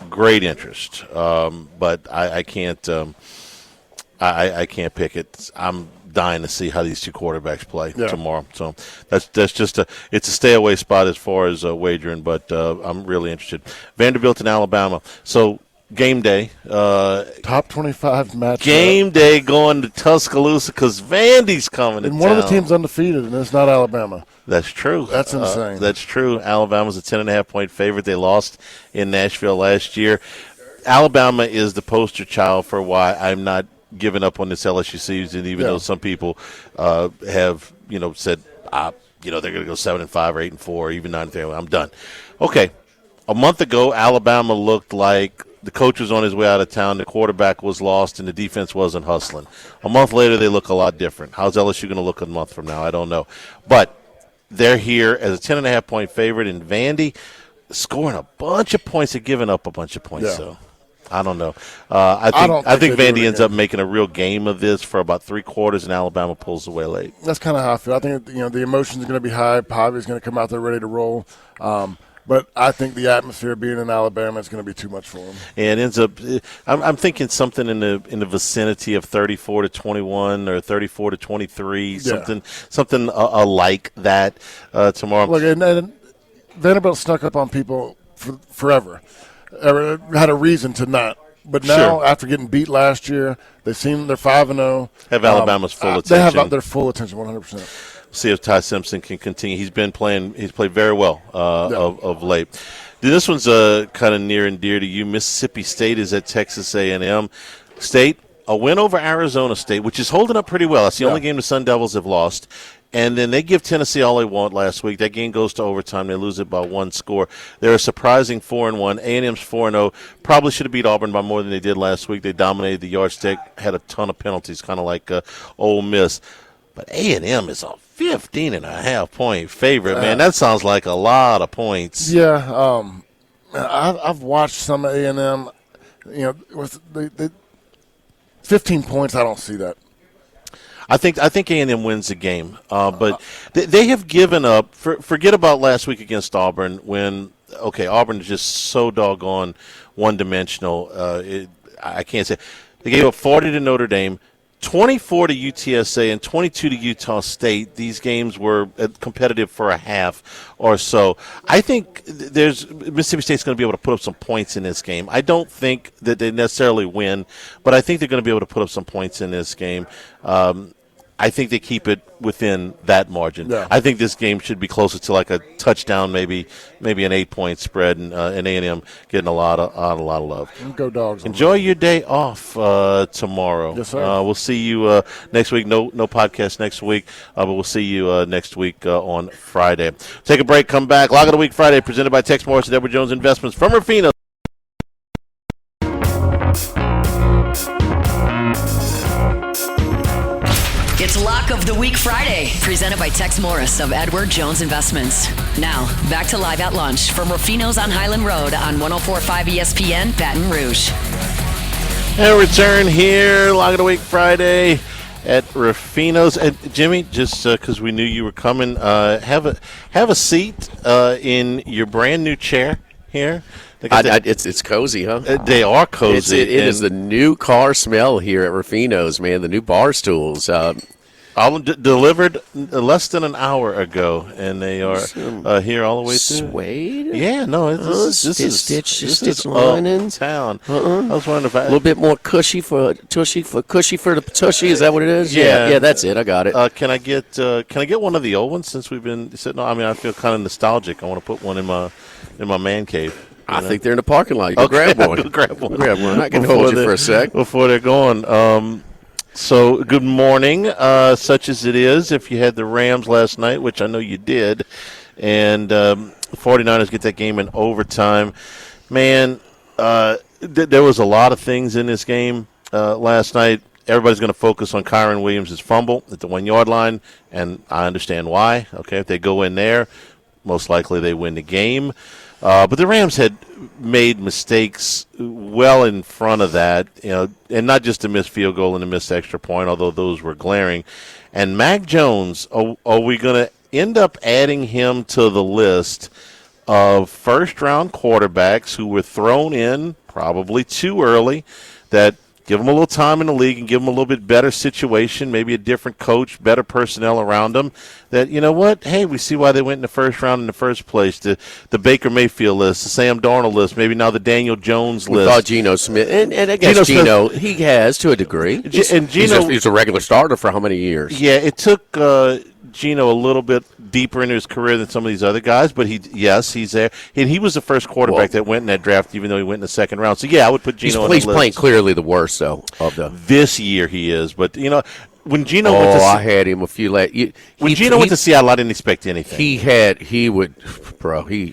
great interest. But I can't I can't pick it. I'm dying to see how these two quarterbacks play tomorrow. So that's just it's a stay away spot as far as wagering, but I'm really interested. Vanderbilt and Alabama. So game day. Top 25 match. Game day going to Tuscaloosa because Vandy's coming to and town. one of the teams undefeated, and it's not Alabama. That's true. That's insane. That's true. Alabama's a 10.5-point favorite. They lost in Nashville last year. Alabama is the poster child for why I'm not giving up on this LSU season, even though some people have, said, they're going to go 7-5 or 8-4, or even 9-3. I'm done. Okay. A month ago, Alabama looked like the coach was on his way out of town, the quarterback was lost, and the defense wasn't hustling. A month later, they look a lot different. How's LSU going to look a month from now? I don't know. But they're here as a 10.5-point favorite in Vandy, scoring a bunch of points and giving up a bunch of points. Yeah. So I don't know. I think Vandy ends up making a real game of this for about 3 quarters, and Alabama pulls away late. That's kind of how I feel. I think the emotions are going to be high. Pavi's going to come out there ready to roll. But I think the atmosphere being in Alabama is going to be too much for them. And it ends up, I'm thinking something in the vicinity of 34-21 or 34-23, something like that tomorrow. Look, and Vanderbilt snuck up on people forever. Had a reason to not. But now, after getting beat last year, they're 5-0. Have Alabama's full attention. They have their full attention, 100%. See if Ty Simpson can continue. He's played very well of late. This one's kind of near and dear to you. Mississippi State is at Texas A&M. State, a win over Arizona State, which is holding up pretty well. That's the only game the Sun Devils have lost. And then they give Tennessee all they want last week. That game goes to overtime. They lose it by 1 score. They're a surprising 4-1. A&M's 4-0. Probably should have beat Auburn by more than they did last week. They dominated the yardstick, had a ton of penalties, kind of like Ole Miss. But A&M is a 15.5-point favorite, man. That sounds like a lot of points. Yeah, I've watched some A&M. With the 15 points, I don't see that. I think A&M wins the game, but they have given up. Forget about last week against Auburn when Auburn is just so doggone one-dimensional. I can't say they gave up 40 to Notre Dame. 24 to UTSA and 22 to Utah State. These games were competitive for a half or so. I think Mississippi State's going to be able to put up some points in this game. I don't think that they necessarily win, but I think they're going to be able to put up some points in this game. I think they keep it within that margin. Yeah. I think this game should be closer to like a touchdown, maybe an 8-point spread, and A&M getting a lot of love. Go Dogs! Enjoy your day off tomorrow. Yes, sir. We'll see you next week. No podcast next week, but we'll see you next week on Friday. Take a break. Come back. Lock of the Week Friday, presented by Tex Morris and Edward Jones Investments from Rufino. It's Lock of the Week Friday, presented by Tex Morris of Edward Jones Investments. Now, back to Live at Lunch from Rufino's on Highland Road on 104.5 ESPN, Baton Rouge. And return here, Lock of the Week Friday at Rufino's. And Jimmy, just because we knew you were coming, have a seat in your brand new chair here. It's cozy, huh? They are cozy. It is the new car smell here at Rufino's, man. The new bar stools. All delivered less than an hour ago, and they are here all the way through. Suede? Yeah, no, this is linens. Town. I was wondering if a little bit more cushy for the tushy. Is that what it is? Yeah, that's it. I got it. Can I get one of the old ones since we've been sitting on? I mean, I feel kind of nostalgic. I want to put one in my man cave. I think they're in the parking lot. You can grab one. Grab one. I can hold you for a sec before they're going. So, good morning, such as it is. If you had the Rams last night, which I know you did, and the 49ers get that game in overtime, man, there was a lot of things in this game last night. Everybody's going to focus on Kyron Williams' fumble at the 1-yard line, and I understand why. Okay, if they go in there, most likely they win the game. But the Rams had made mistakes well in front of that, and not just the missed field goal and the missed extra point, although those were glaring. And Mac Jones, are we going to end up adding him to the list of first-round quarterbacks who were thrown in probably too early, that give them a little time in the league and give them a little bit better situation, maybe a different coach, better personnel around them, that, you know what, hey, we see why they went in the first round in the first place. The Baker Mayfield list, the Sam Darnold list, maybe now the Daniel Jones list. We thought Geno Smith, and I guess Geno, he has to a degree. And Geno, he's a regular starter for how many years? Yeah, it took Geno a little bit deeper into his career than some of these other guys, but he's there. And he was the first quarterback that went in that draft, even though he went in the second round. So, yeah, I would put Geno on the list. He's playing clearly the worst, though, of the. This year he is. But, when Geno went to I had him a few late. When Geno went to Seattle, I didn't expect anything. He would throw in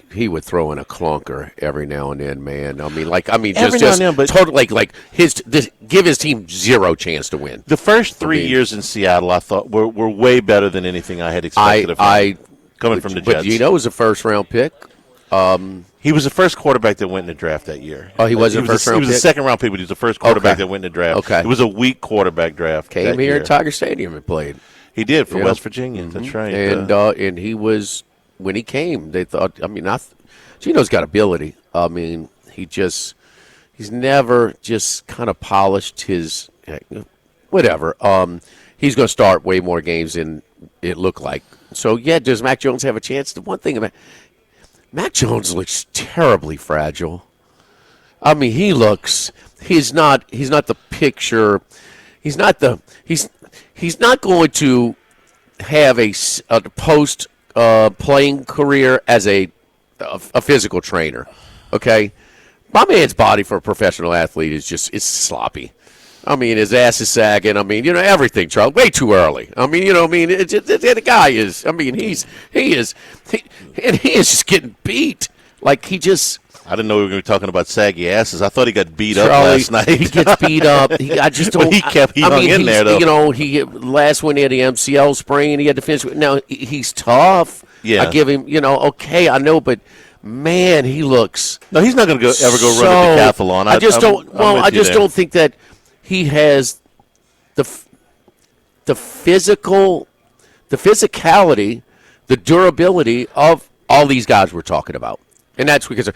a clunker every now and then, man. Give his team zero chance to win. The first 3 years in Seattle, I thought were way better than anything I had expected of him. Coming from the Jets. But Geno was a first round pick. He was the first quarterback that went in the draft that year. Oh, he was a first-round pick? He was a second-round pick, but he was the first quarterback that went in the draft. Okay. It was a weak quarterback draft. Came here at Tiger Stadium and played. He did for West Virginia. Mm-hmm. That's right. And he was, when he came, they thought, Geno's got ability. He's never just kind of polished his, whatever. He's going to start way more games than it looked like. So, yeah, does Mac Jones have a chance? The one thing about Mac Jones looks terribly fragile. He's not the picture. He's not going to have a post playing career as a physical trainer. Okay, my man's body for a professional athlete is sloppy. His ass is sagging. Everything, Charles. Way too early. The guy is. He is just getting beat. I didn't know we were going to be talking about saggy asses. I thought he got beat up last night. He gets beat up. I just don't. He hung in there though. Last one he had the MCL sprain. He had to finish. Now he's tough. Yeah. I give him. Okay, I know, but. Man, he looks. No, he's not going to ever go run a decathlon. I just don't think that he has the physicality, the durability of all these guys we're talking about, and that's because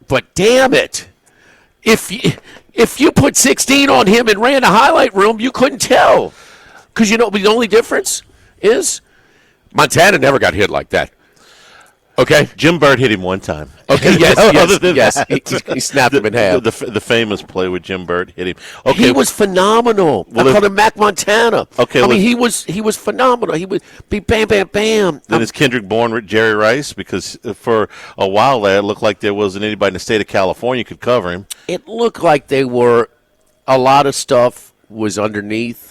but damn it, if you put 16 on him and ran a highlight room, you couldn't tell, because the only difference is Montana never got hit like that. Okay, Jim Burt hit him one time. Okay, yes. He snapped him in half. The famous play with Jim Burt hit him. Okay, he was phenomenal. I called him Mac Montana. Okay, he was phenomenal. He would be bam, bam, bam. Then is Kendrick born with Jerry Rice? Because for a while there, it looked like there wasn't anybody in the state of California could cover him. It looked like they were. A lot of stuff was underneath.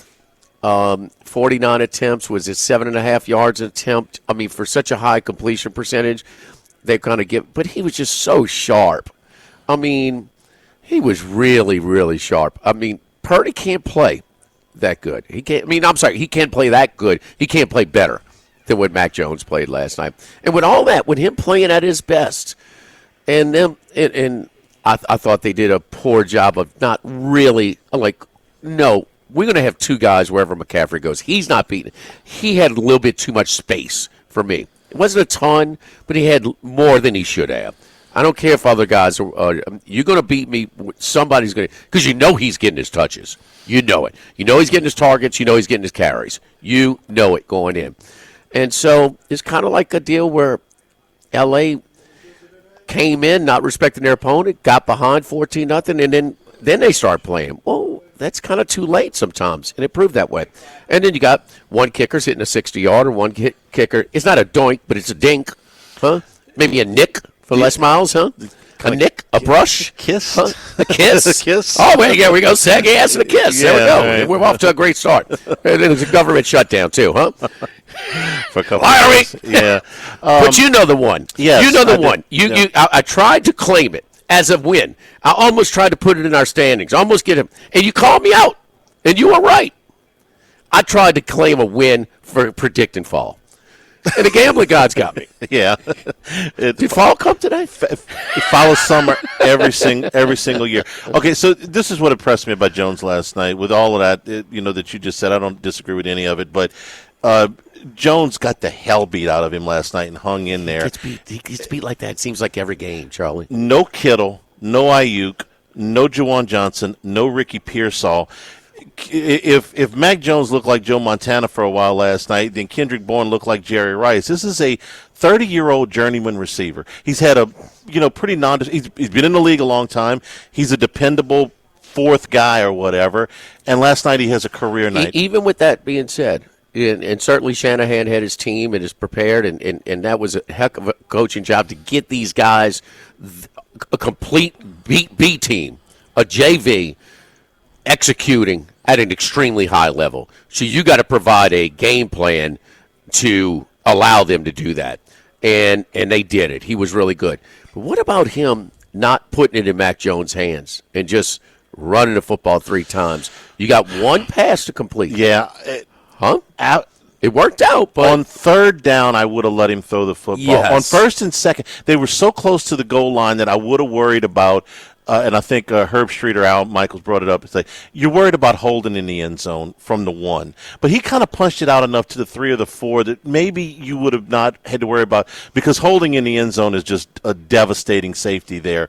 49 attempts, was it 7.5 yards an attempt? For such a high completion percentage, they kind of but he was just so sharp. He was really, really sharp. Purdy can't play that good. He can't. He can't play that good. He can't play better than what Mac Jones played last night. And with all that, with him playing at his best, and them, and I thought they did a poor job of not really no. We're going to have two guys wherever McCaffrey goes. He's not beating. He had a little bit too much space for me. It wasn't a ton, but he had more than he should have. I don't care if other guys are you're going to beat me. Somebody's going to, because he's getting his touches. You know it. He's getting his targets. He's getting his carries. You know it going in. And so it's kind of like a deal where L.A. came in not respecting their opponent, got behind 14-0, and then they start playing. Well, that's kind of too late sometimes, and it proved that way. And then you got one kicker's hitting a 60-yarder, one kicker. It's not a doink, but it's a dink, huh? Maybe a nick for Les Miles, huh? A nick? A brush? Kiss? Huh? A kiss? A kiss? Oh, wait, yeah, we go. Saggy ass and a kiss. Yeah, there we go. right. We're off to a great start. And it was a government shutdown, too, huh? For a couple Larry! of days. Yeah. But you know the one. Yes, you know the I one. did. I tried to claim it as a win. I almost tried to put it in our standings. Almost get him. And you called me out. And you were right. I tried to claim a win for predicting fall. And the gambling gods got me. Yeah. Did fall come today? It follows summer every single year. Okay, so this is what impressed me about Jones last night. With all of that, that you just said, I don't disagree with any of it. But Jones got the hell beat out of him last night and hung in there. He gets beat like that. It seems like every game, Charlie. No Kittle, no Ayuk, no Juwan Johnson, no Ricky Pearsall. If Mac Jones looked like Joe Montana for a while last night, then Kendrick Bourne looked like Jerry Rice. This is a 30-year-old journeyman receiver. He's had a pretty he's been in the league a long time. He's a dependable fourth guy or whatever. And last night he has a career night. Even with that being said, and certainly Shanahan had his team and is prepared, and that was a heck of a coaching job to get these guys a complete B team, a JV, executing at an extremely high level. So you got to provide a game plan to allow them to do that. And they did it. He was really good. But what about him not putting it in Mac Jones' hands and just running the football 3 times? You got one pass to complete. Yeah. It worked out, but on third down, I would have let him throw the football. Yes. On first and second, they were so close to the goal line that I would have worried about. And I think Herb Street or Al Michaels brought it up. It's like, you're worried about holding in the end zone from the 1. But he kind of punched it out enough to the 3 or the 4 that maybe you would have not had to worry about, because holding in the end zone is just a devastating safety there.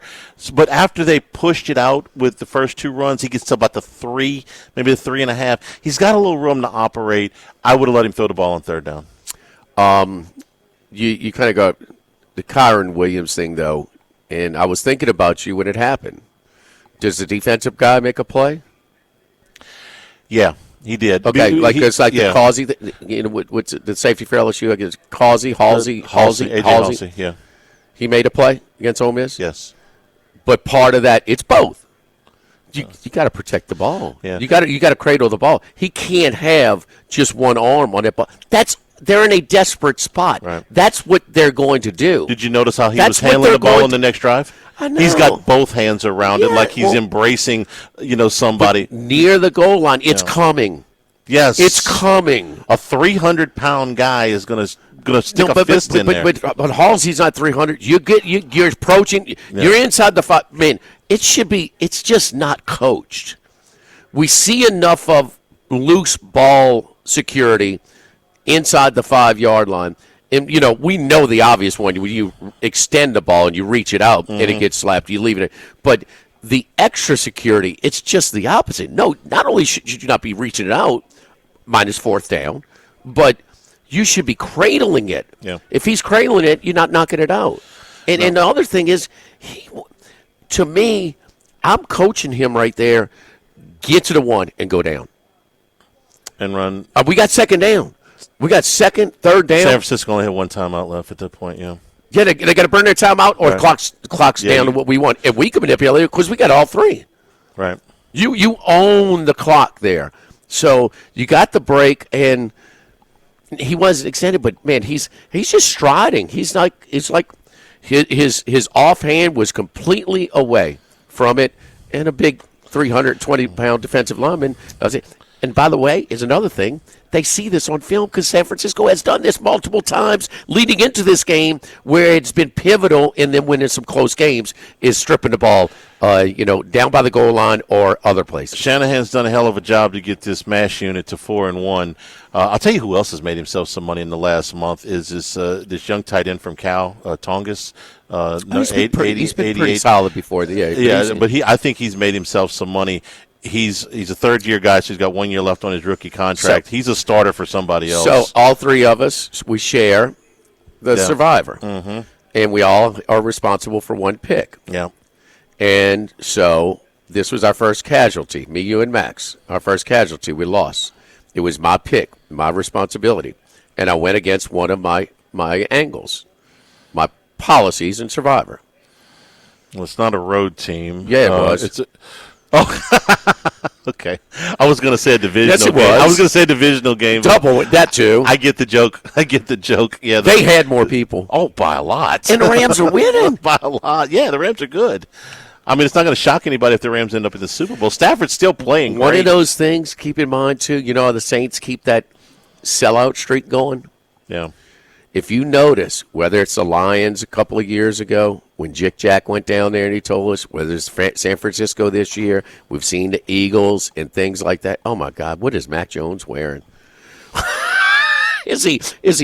But after they pushed it out with the first 2 runs, he gets to about the 3, maybe the 3.5. He's got a little room to operate. I would have let him throw the ball on third down. You kind of got the Kyron Williams thing, though. And I was thinking about you when it happened. Does the defensive guy make a play? Yeah, he did. Okay, the Causey, what's the safety for LSU? I guess Halsey. AJ Halsey, yeah. He made a play against Ole Miss? Yes. But part of that, it's both. You got to protect the ball. Yeah. You got to cradle the ball. He can't have just one arm on that ball. They're in a desperate spot. Right. That's what they're going to do. Did you notice how he was handling the ball on the next drive? I know. He's got both hands around it like he's embracing, somebody. Near the goal line, it's coming. Yes. It's coming. A 300-pound guy is going to stick a fist in there. But Halsey's not 300. You're approaching. Yeah. You're inside the 5. Man, it's just not coached. We see enough of loose ball security inside the 5-yard line. And, we know the obvious one. When you extend the ball and you reach it out and it gets slapped, you leave it. But the extra security, it's just the opposite. No, not only should you not be reaching it out, minus 4th down, but you should be cradling it. Yeah. If he's cradling it, you're not knocking it out. And the other thing is, to me, I'm coaching him right there. Get to the 1 and go down. And run. We got 2nd down. We got 2nd, 3rd down. San Francisco only had 1 timeout left at that point, yeah. Yeah, they got to burn their timeout, or the clock's down to what we want. And we can manipulate it because we got all 3. Right. You own the clock there. So you got the break, and he wasn't extended, but, man, he's just striding. It's like his offhand was completely away from it, and a big 320-pound defensive lineman does it. And by the way, is another thing. They see this on film because San Francisco has done this multiple times leading into this game, where it's been pivotal in them winning some close games, is stripping the ball, down by the goal line or other places. Shanahan's done a hell of a job to get this MASH unit to 4-1. I'll tell you who else has made himself some money in the last month is this young tight end from Cal, Tongas. He's been pretty solid before. But I think he's made himself some money. He's a third-year guy, so he's got 1 year left on his rookie contract. He's a starter for somebody else. So all 3 of us, we share the survivor. Mm-hmm. And we all are responsible for 1 pick. Yeah. And so this was our first casualty, me, you, and Max. Our first casualty, we lost. It was my pick, my responsibility. And I went against one of my angles, my policies in survivor. Well, it's not a road team. Yeah, it was. Okay. I was going to say a divisional Yes, it game. was. I was going to say a divisional game. Double that too. I get the joke. Yeah, They had more people. Oh, by a lot. And the Rams are winning. By a lot. Yeah, the Rams are good. I mean, it's not going to shock anybody if the Rams end up in the Super Bowl. Stafford's still playing One great. of those things, keep in mind, too, you know how the Saints keep that sellout streak going? Yeah. If you notice, whether it's the Lions a couple of years ago, when Jick Jack went down there and he told us, whether it's San Francisco this year, we've seen the Eagles and things like that. Oh, my God, what is Mac Jones wearing? Is he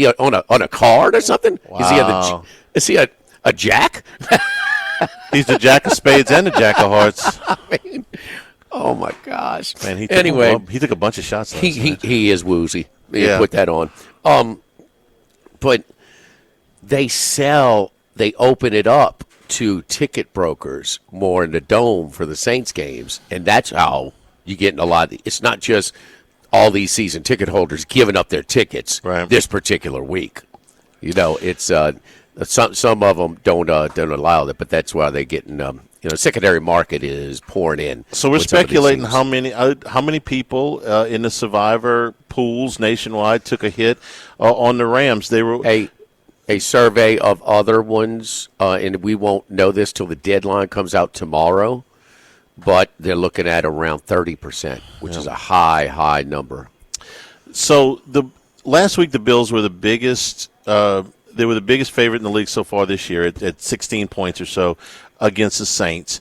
on a card or something? Wow. Is he a jack? He's the jack of spades and the jack of hearts. I mean, oh, my gosh. Man, he took a bunch of shots last night. He is woozy. Yeah. Put that on. But they open it up to ticket brokers more in the dome for the Saints games, and that's how you get in a lot. It's not just all these season ticket holders giving up their tickets this particular week. You know, it's some of them don't allow that, but that's why they getting secondary market is pouring in. So we're speculating how many people in the survivor pools nationwide took a hit on the Rams. They were a survey of other ones, and we won't know this till the deadline comes out tomorrow. But they're looking at around 30%, which is a high number. So last week the Bills were the biggest. They were the biggest favorite in the league so far this year at 16 points or so against the Saints.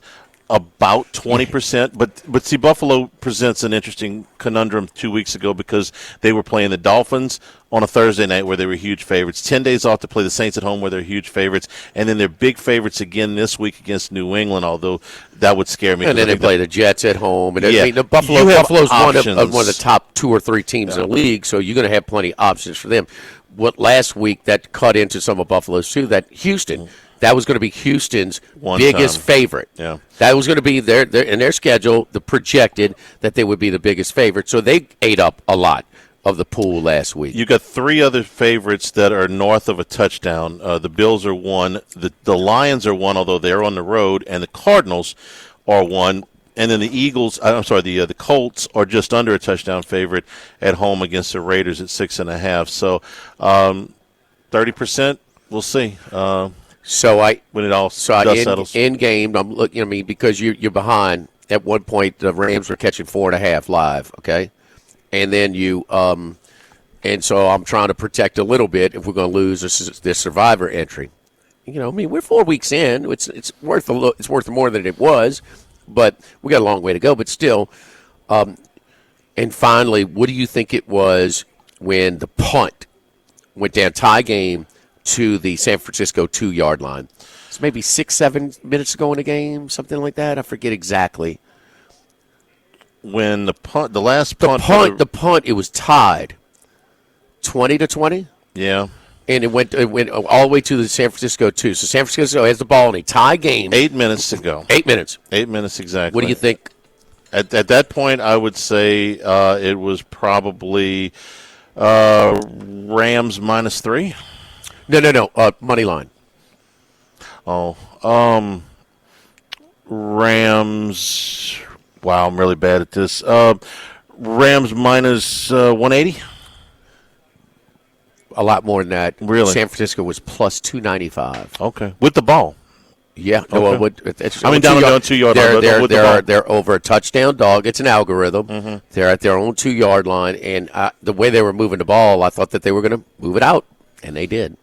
About 20%, but see, Buffalo presents an interesting conundrum 2 weeks ago because they were playing the Dolphins on a Thursday night where they were huge favorites. 10 days off to play the Saints at home where they're huge favorites, and then they're big favorites again this week against New England, although that would scare me. And then they play the Jets at home. And yeah, I mean, Buffalo's one of the top 2 or 3 teams in the league, so you're going to have plenty of options for them. What last week that cut into some of Buffalo's too, that Houston. That was going to be Houston's biggest favorite. Yeah. That was going to be their in their schedule, the projected that they would be the biggest favorite. So they ate up a lot of the pool last week. You got 3 other favorites that are north of a touchdown. The Bills are 1. The Lions are 1, although they're on the road, and the Cardinals are 1. And then the Colts are just under a touchdown favorite at home against the Raiders at 6.5. So 30%, we'll see. When it all settles. In game, I'm looking. I mean, because you're behind. At one point, the Rams were catching 4.5 live. Okay, and then and so I'm trying to protect a little bit if we're going to lose this survivor entry. You know, I mean, we're 4 weeks in. It's worth it's worth more than it was, but we got a long way to go. But still, and finally, what do you think it was when the punt went down, tie game, to the San Francisco 2-yard line? It's maybe 6-7 minutes ago in the game, something like that. I forget exactly. When the punt, it was tied 20-20. Yeah. And it went all the way to the San Francisco 2. So San Francisco has the ball in a tie game. 8 minutes to go. 8 minutes. 8 minutes exactly. What do you think? At that point, I would say it was probably Rams -3. No. Money line. Rams. Wow, I'm really bad at this. Rams -180. A lot more than that. Really? San Francisco was +295. Okay, with the ball. Yeah. Okay. Well, down on 2-yard line. They're over a touchdown dog. It's an algorithm. Mm-hmm. They're at their own 2-yard line, and the way they were moving the ball, I thought that they were going to move it out, and they did.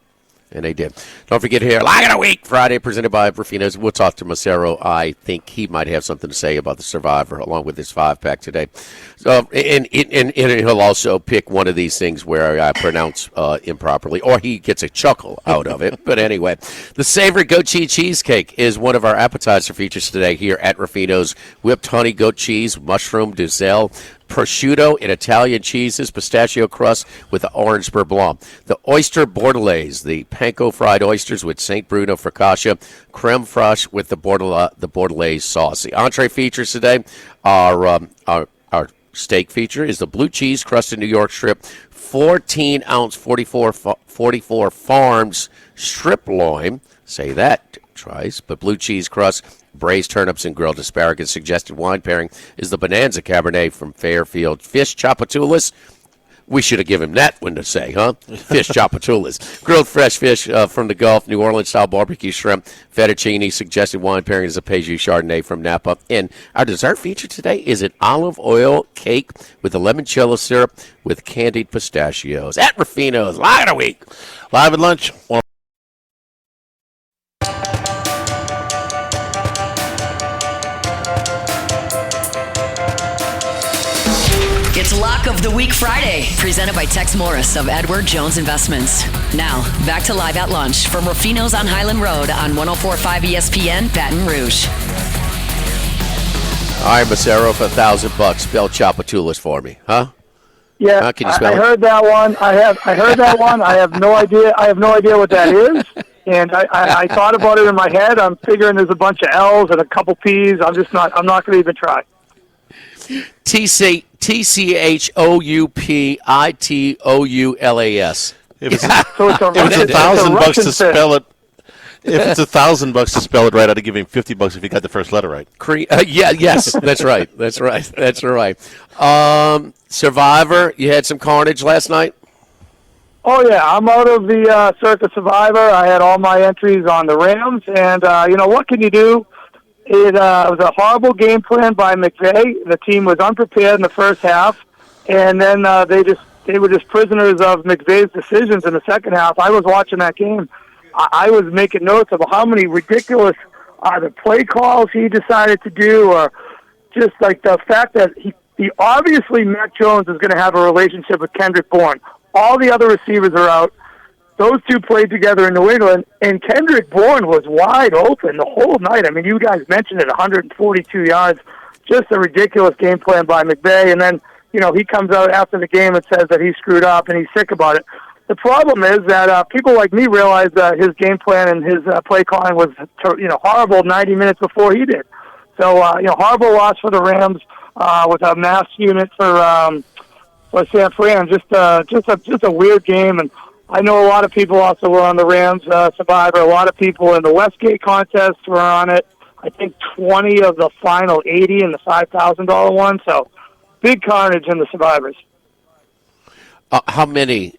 Don't forget here, Lock of the Week, Friday, presented by Rufino's. We'll talk to Macero. I think he might have something to say about the Survivor along with his 5-pack today. So, and he'll also pick one of these things where I pronounce improperly, or he gets a chuckle out of it. But anyway, the Savory Goat Cheese Cheesecake is one of our appetizer features today here at Rufino's. Whipped honey goat cheese, mushroom, duzzelle, prosciutto and Italian cheeses, pistachio crust with the orange beurre blanc. The oyster bordelaise, the panko fried oysters with St. Bruno focaccia, creme fraiche with the bordelaise sauce. The entree features today are our steak feature is the blue cheese crusted New York strip, 14-ounce 44 Farms strip loin, Say that twice. But blue cheese crust, braised turnips, and grilled asparagus. Suggested wine pairing is the Bonanza Cabernet from Fairfield. Fish chapatulas. We should have given him that one to say, huh? Fish chapatulas. Grilled fresh fish from the Gulf, New Orleans-style barbecue shrimp, fettuccine. Suggested wine pairing is a Pejus Chardonnay from Napa. And our dessert feature today is an olive oil cake with a limoncello syrup with candied pistachios. At Ruffino's, live of the week. Live at lunch. It's Lock of the Week Friday, presented by Tex Morris of Edward Jones Investments. Now, back to Live at Lunch from Ruffino's on Highland Road on 104.5 ESPN, Baton Rouge. All right, Macero, for $1,000, spell chapatulas for me, huh? Yeah, can you spell I it? heard that one. I heard that one. I have no idea. I have no idea what that is. And I thought about it in my head. I'm figuring there's a bunch of L's and a couple P's. I'm not going to even try. TCHOUPITOULAS. If it's So it's a $1,000 to Russian spell it, if it's $1,000 to spell it right, I'd give him $50 if he got the first letter right. Yes, that's right. That's right. Survivor, you had some carnage last night? Oh, yeah. I'm out of the Circus Survivor. I had all my entries on the Rams. And, what can you do? It was a horrible game plan by McVay. The team was unprepared in the first half. And then they were just prisoners of McVay's decisions in the second half. I was watching that game. I was making notes of how many ridiculous either play calls he decided to do, or just like the fact that he obviously Mac Jones is going to have a relationship with Kendrick Bourne. All the other receivers are out. Those two played together in New England, and Kendrick Bourne was wide open the whole night. I mean, you guys mentioned it, 142 yards. Just a ridiculous game plan by McVay. And then, he comes out after the game and says that he screwed up and he's sick about it. The problem is that people like me realize that his game plan and his play calling was, horrible 90 minutes before he did. So, horrible loss for the Rams with a mass unit for San Fran. Just a weird game. And I know a lot of people also were on the Rams Survivor. A lot of people in the Westgate contest were on it. I think 20 of the final 80 in the $5,000 one. So big carnage in the Survivors. How many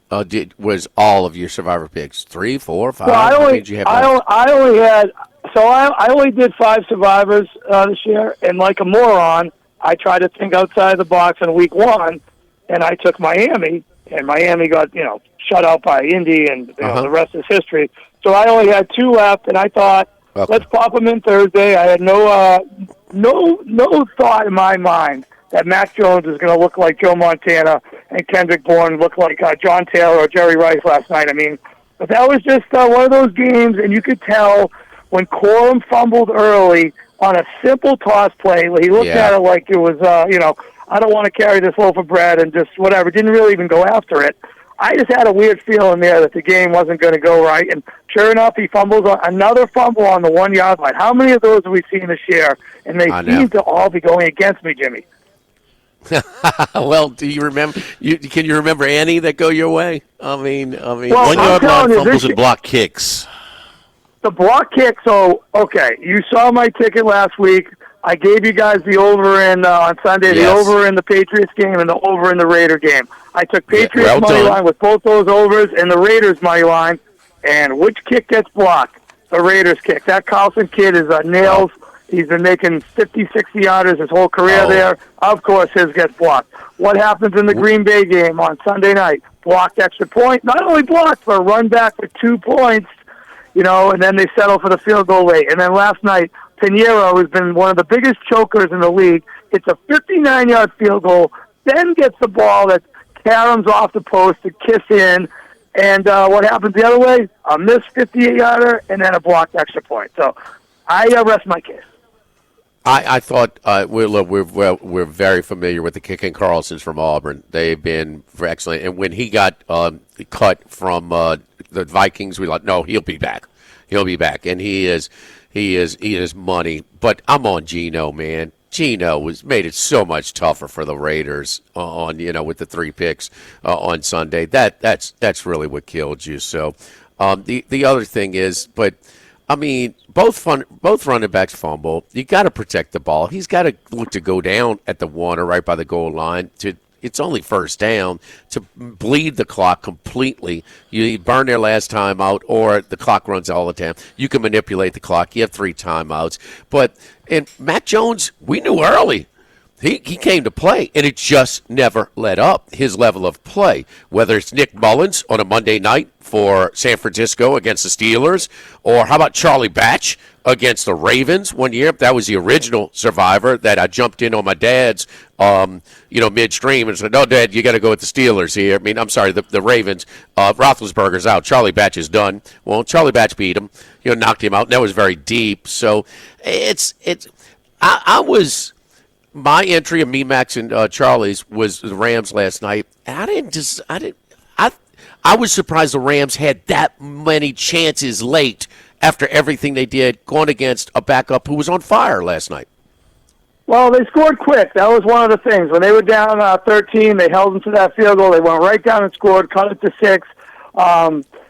was all of your Survivor picks? 3, 4, 5? Well, I only did 5 Survivors this year, and like a moron, I tried to think outside the box in week 1, and I took Miami, and Miami got shut out by Indy, and the rest is history. So I only had 2 left, and I thought, let's pop them in Thursday. I had no thought in my mind that Mac Jones is going to look like Joe Montana and Kendrick Bourne look like John Taylor or Jerry Rice last night. I mean, but that was just one of those games, and you could tell when Corum fumbled early on a simple toss play, he looked at it like it was, I don't want to carry this loaf of bread and just whatever. Didn't really even go after it. I just had a weird feeling there that the game wasn't going to go right. And sure enough, he fumbles another fumble on the 1-yard line. How many of those have we seen this year? And they seem to all be going against me, Jimmy. Well, do you remember? Can you remember any that go your way? I mean, well, 1-yard line fumbles and block kicks. The block kick. So, okay, you saw my ticket last week. I gave you guys the over on Sunday, the over in the Patriots game and the over in the Raider game. I took Patriots money line with both those overs and the Raiders money line. And which kick gets blocked? The Raiders kick. That Carlson kid is nails. He's been making 50, 60-yarders his whole career there. Of course, his gets blocked. What happens in the Green Bay game on Sunday night? Blocked extra point. Not only blocked, but run back for 2 points, and then they settle for the field goal late. And then last night, Pinheiro, who's been one of the biggest chokers in the league, hits a 59-yard field goal, then gets the ball that caroms off the post to kiss in. And what happens the other way? A missed 58-yarder and then a blocked extra point. So I rest my case. I thought we're very familiar with the kicking Carlsons from Auburn. They've been excellent, and when he got cut from the Vikings, we thought, no, he'll be back. He'll be back, and he is money. But I'm on Geno, man. Geno made it so much tougher for the Raiders with the 3 picks on Sunday. That's really what killed you. So the other thing is, but I mean, both running backs fumble. You got to protect the ball. He's got to look to go down at the 1 or right by the goal line. It's only first down to bleed the clock completely. You burn their last time out, or the clock runs all the time. You can manipulate the clock. You have 3 timeouts. And Mac Jones, we knew early. He came to play, and it just never let up his level of play. Whether it's Nick Mullins on a Monday night for San Francisco against the Steelers, or how about Charlie Batch against the Ravens one year? That was the original survivor that I jumped in on my dad's, midstream and said, "No, Dad, you got to go with the Steelers here." I mean, I'm sorry, the Ravens. Roethlisberger's out. Charlie Batch is done. Well, Charlie Batch beat him. Knocked him out. And that was very deep. So my entry of me, Max, and Charlie's was the Rams last night. I was surprised the Rams had that many chances late after everything they did going against a backup who was on fire last night. Well, they scored quick. That was one of the things. When they were down 13, they held them to that field goal. They went right down and scored, cut it to 6.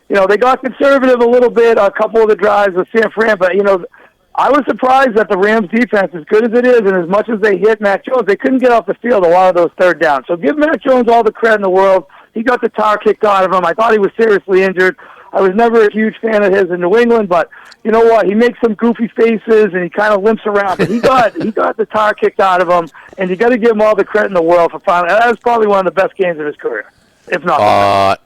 They got conservative a little bit, a couple of the drives with San Fran, but, I was surprised that the Rams defense, as good as it is, and as much as they hit Mac Jones, they couldn't get off the field a lot of those third downs. So give Mac Jones all the credit in the world. He got the tar kicked out of him. I thought he was seriously injured. I was never a huge fan of his in New England, but you know what? He makes some goofy faces and he kind of limps around. But he got the tar kicked out of him, and you got to give him all the credit in the world for finally. That was probably one of the best games of his career, if not.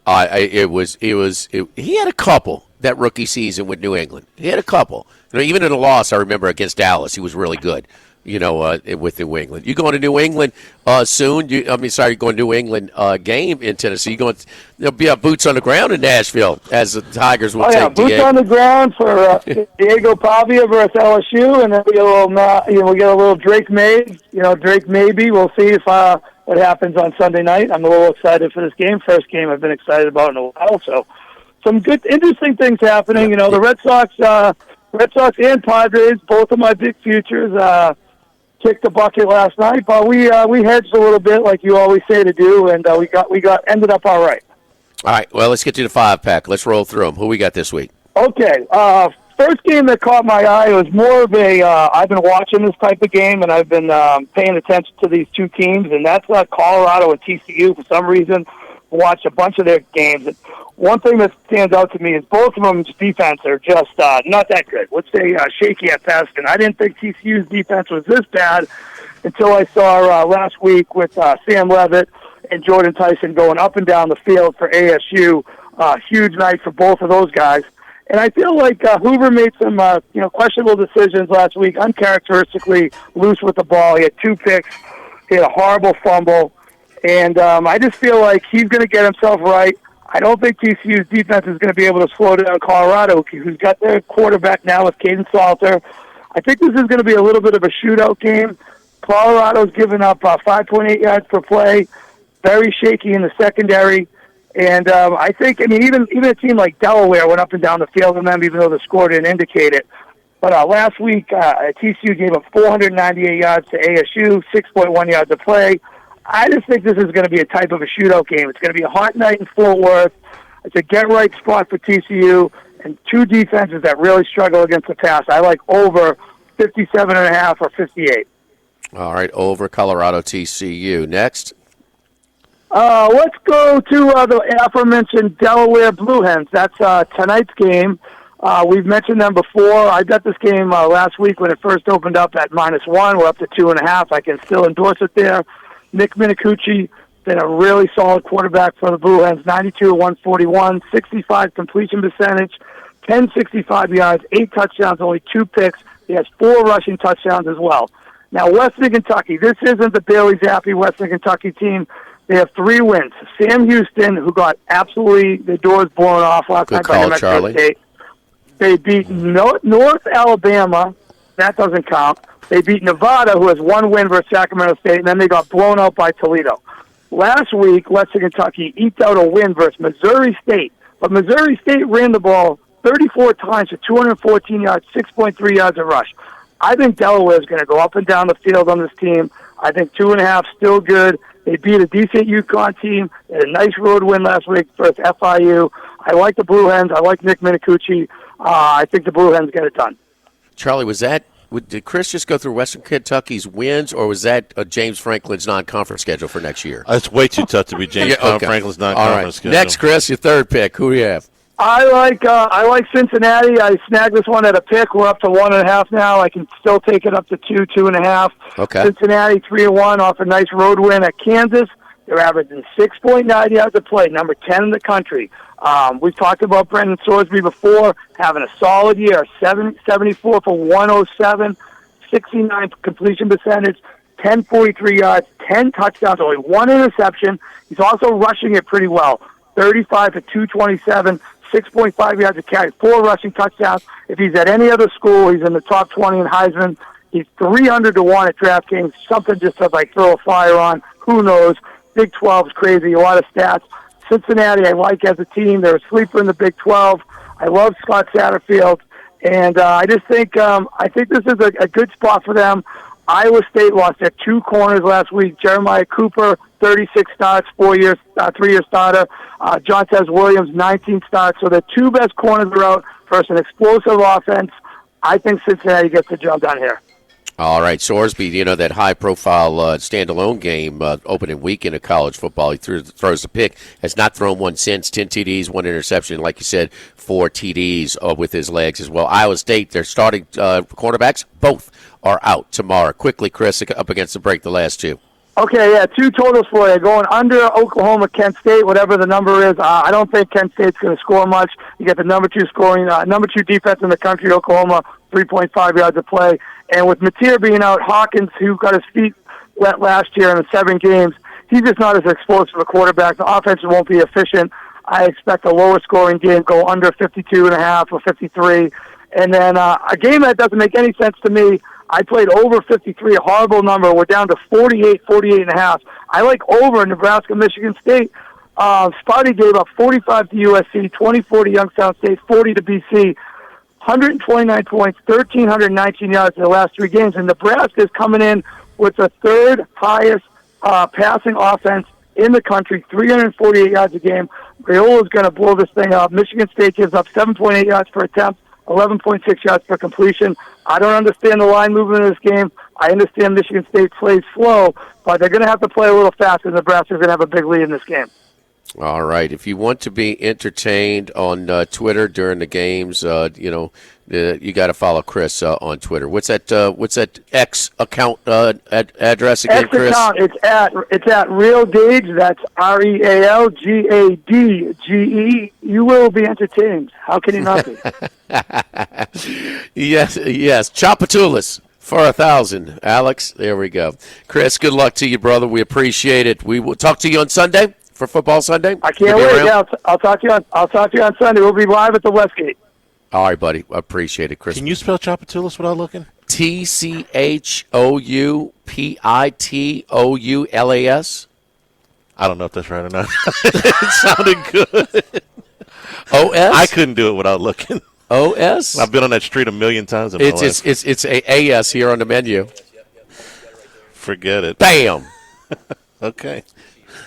He had a couple that rookie season with New England. He had a couple. Even in a loss, I remember against Dallas, he was really good. With New England. You going to New England soon? You're going to New England game in Tennessee. There'll be boots on the ground in Nashville as the Tigers will take boots Diego. on the ground for Diego Pavia versus LSU, and then we get a little Drake May. Drake maybe. We'll see if what happens on Sunday night. I'm a little excited for this game. First game I've been excited about in a while. So some good, interesting things happening. The Red Sox and Padres, both of my big futures, kicked the bucket last night, but we hedged a little bit, like you always say to do, and we ended up all right. All right, well, let's get to the 5-pack. Let's roll through them. Who we got this week? Okay, first game that caught my eye was more of a. I've been watching this type of game, and I've been paying attention to these two teams, and that's Colorado and TCU. For some reason, watched a bunch of their games. And one thing that stands out to me is both of them's defense are just not that good. Let's say shaky at best. And I didn't think TCU's defense was this bad until I saw last week with Sam Leavitt and Jordan Tyson going up and down the field for ASU. Huge night for both of those guys. And I feel like Hoover made some questionable decisions last week, uncharacteristically loose with the ball. He had 2 picks. He had a horrible fumble. And I just feel like he's going to get himself right. I don't think TCU's defense is going to be able to slow down Colorado, who's got their quarterback now with Caden Salter. I think this is going to be a little bit of a shootout game. Colorado's given up 5.8 yards per play, very shaky in the secondary. And I think, even a team like Delaware went up and down the field on them, even though the score didn't indicate it. But last week, TCU gave up 498 yards to ASU, 6.1 yards of play. I just think this is going to be a type of a shootout game. It's going to be a hot night in Fort Worth. It's a get-right spot for TCU, and 2 defenses that really struggle against the pass. I like over 57.5 or 58. All right, over Colorado TCU. Next? Let's go to the aforementioned Delaware Blue Hens. That's tonight's game. We've mentioned them before. I bet this game last week when it first opened up at -1. We're up to 2.5. I can still endorse it there. Nick Minicucci, been a really solid quarterback for the Blue Hens, 92 141, 65 completion percentage, 1065 yards, 8 touchdowns, only 2 picks. He has 4 rushing touchdowns as well. Now, Western Kentucky, this isn't the Bailey Zappi Western Kentucky team. They have 3 wins. Sam Houston, who got absolutely the doors blown off last night by New Mexico State. They beat North Alabama. That doesn't count. They beat Nevada, who has 1 win versus Sacramento State, and then they got blown out by Toledo. Last week, Western Kentucky eked out a win versus Missouri State, but Missouri State ran the ball 34 times for 214 yards, 6.3 yards of rush. I think Delaware is going to go up and down the field on this team. I think 2.5 still good. They beat a decent UConn team. They had a nice road win last week versus FIU. I like the Blue Hens. I like Nick Minicucci. I think the Blue Hens get it done. Charlie, did Chris just go through Western Kentucky's wins, or was that James Franklin's non-conference schedule for next year? It's way too tough to be James Franklin's non-conference schedule. Next, Chris, your third pick. Who do you have? I like Cincinnati. I snagged this one at a pick. We're up to 1.5 now. I can still take it up to 2.5. Okay. Cincinnati 3-1 off a nice road win at Kansas. They're averaging 6.9 yards a play, number 10 in the country. We've talked about Brendan Sorsby before, having a solid year, 74 for 107, 69 completion percentage, 1043 yards, 10 touchdowns, only one interception. He's also rushing it pretty well, 35 for 227, 6.5 yards a carry, 4 rushing touchdowns. If he's at any other school, he's in the top 20 in Heisman. He's 300 to 1 at DraftKings, something just to throw a flyer on. Who knows? Big 12 is crazy, a lot of stats. Cincinnati, I like as a team. They're a sleeper in the Big 12. I love Scott Satterfield, and I just think this is a good spot for them. Iowa State lost their 2 corners last week. Jeremiah Cooper, 36 starts, 3-year starter. Jontez Williams, 19 starts. So the 2 best corners are out versus an explosive offense. I think Cincinnati gets the job done here. All right, Sorsby, that high-profile standalone game opening weekend of college football. He throws the pick. Has not thrown one since. 10 TDs, 1 interception. Like you said, 4 TDs with his legs as well. Iowa State, their starting cornerbacks, both are out tomorrow. Quickly, Chris, up against the break, the last 2. Okay, yeah, 2 totals for you. Going under Oklahoma, Kent State, whatever the number is. I don't think Kent State's going to score much. You get the number 2 defense in the country, Oklahoma, 3.5 yards a play. And with Mateer being out, Hawkins, who got his feet wet last year in the 7 games, he's just not as explosive a quarterback. The offense won't be efficient. I expect a lower scoring game, go under 52.5 or 53. And then a game that doesn't make any sense to me, I played over 53, a horrible number. We're down to 48.5. I like over Nebraska, Michigan State. Sparty gave up 45 to USC, 24 to Youngstown State, 40 to BC. 129 points, 1,319 yards in the last 3 games. And Nebraska is coming in with the 3rd highest passing offense in the country, 348 yards a game. Raiola is going to blow this thing up. Michigan State gives up 7.8 yards per attempt, 11.6 yards per completion. I don't understand the line movement of this game. I understand Michigan State plays slow, but they're going to have to play a little faster. Nebraska's going to have a big lead in this game. All right. If you want to be entertained on Twitter during the games, you got to follow Chris on Twitter. What's that X account address again, X Chris? Account. It's at Real Gage. That's RealGadge. You will be entertained. How can you not be? Yes. Chapatulas for 1,000. Alex, there we go. Chris, good luck to you, brother. We appreciate it. We will talk to you on Sunday. For Football Sunday? I can't wait. Yeah, I'll talk to you on Sunday. We'll be live at the Westgate. All right, buddy. I appreciate it, Chris. Can you spell Chapatulas without looking? TCHOUPITOULAS. I don't know if that's right or not. It sounded good. OS? I couldn't do it without looking. OS? I've been on that street a million times in my life. It's a AS here on the menu. Forget it. Bam. Okay.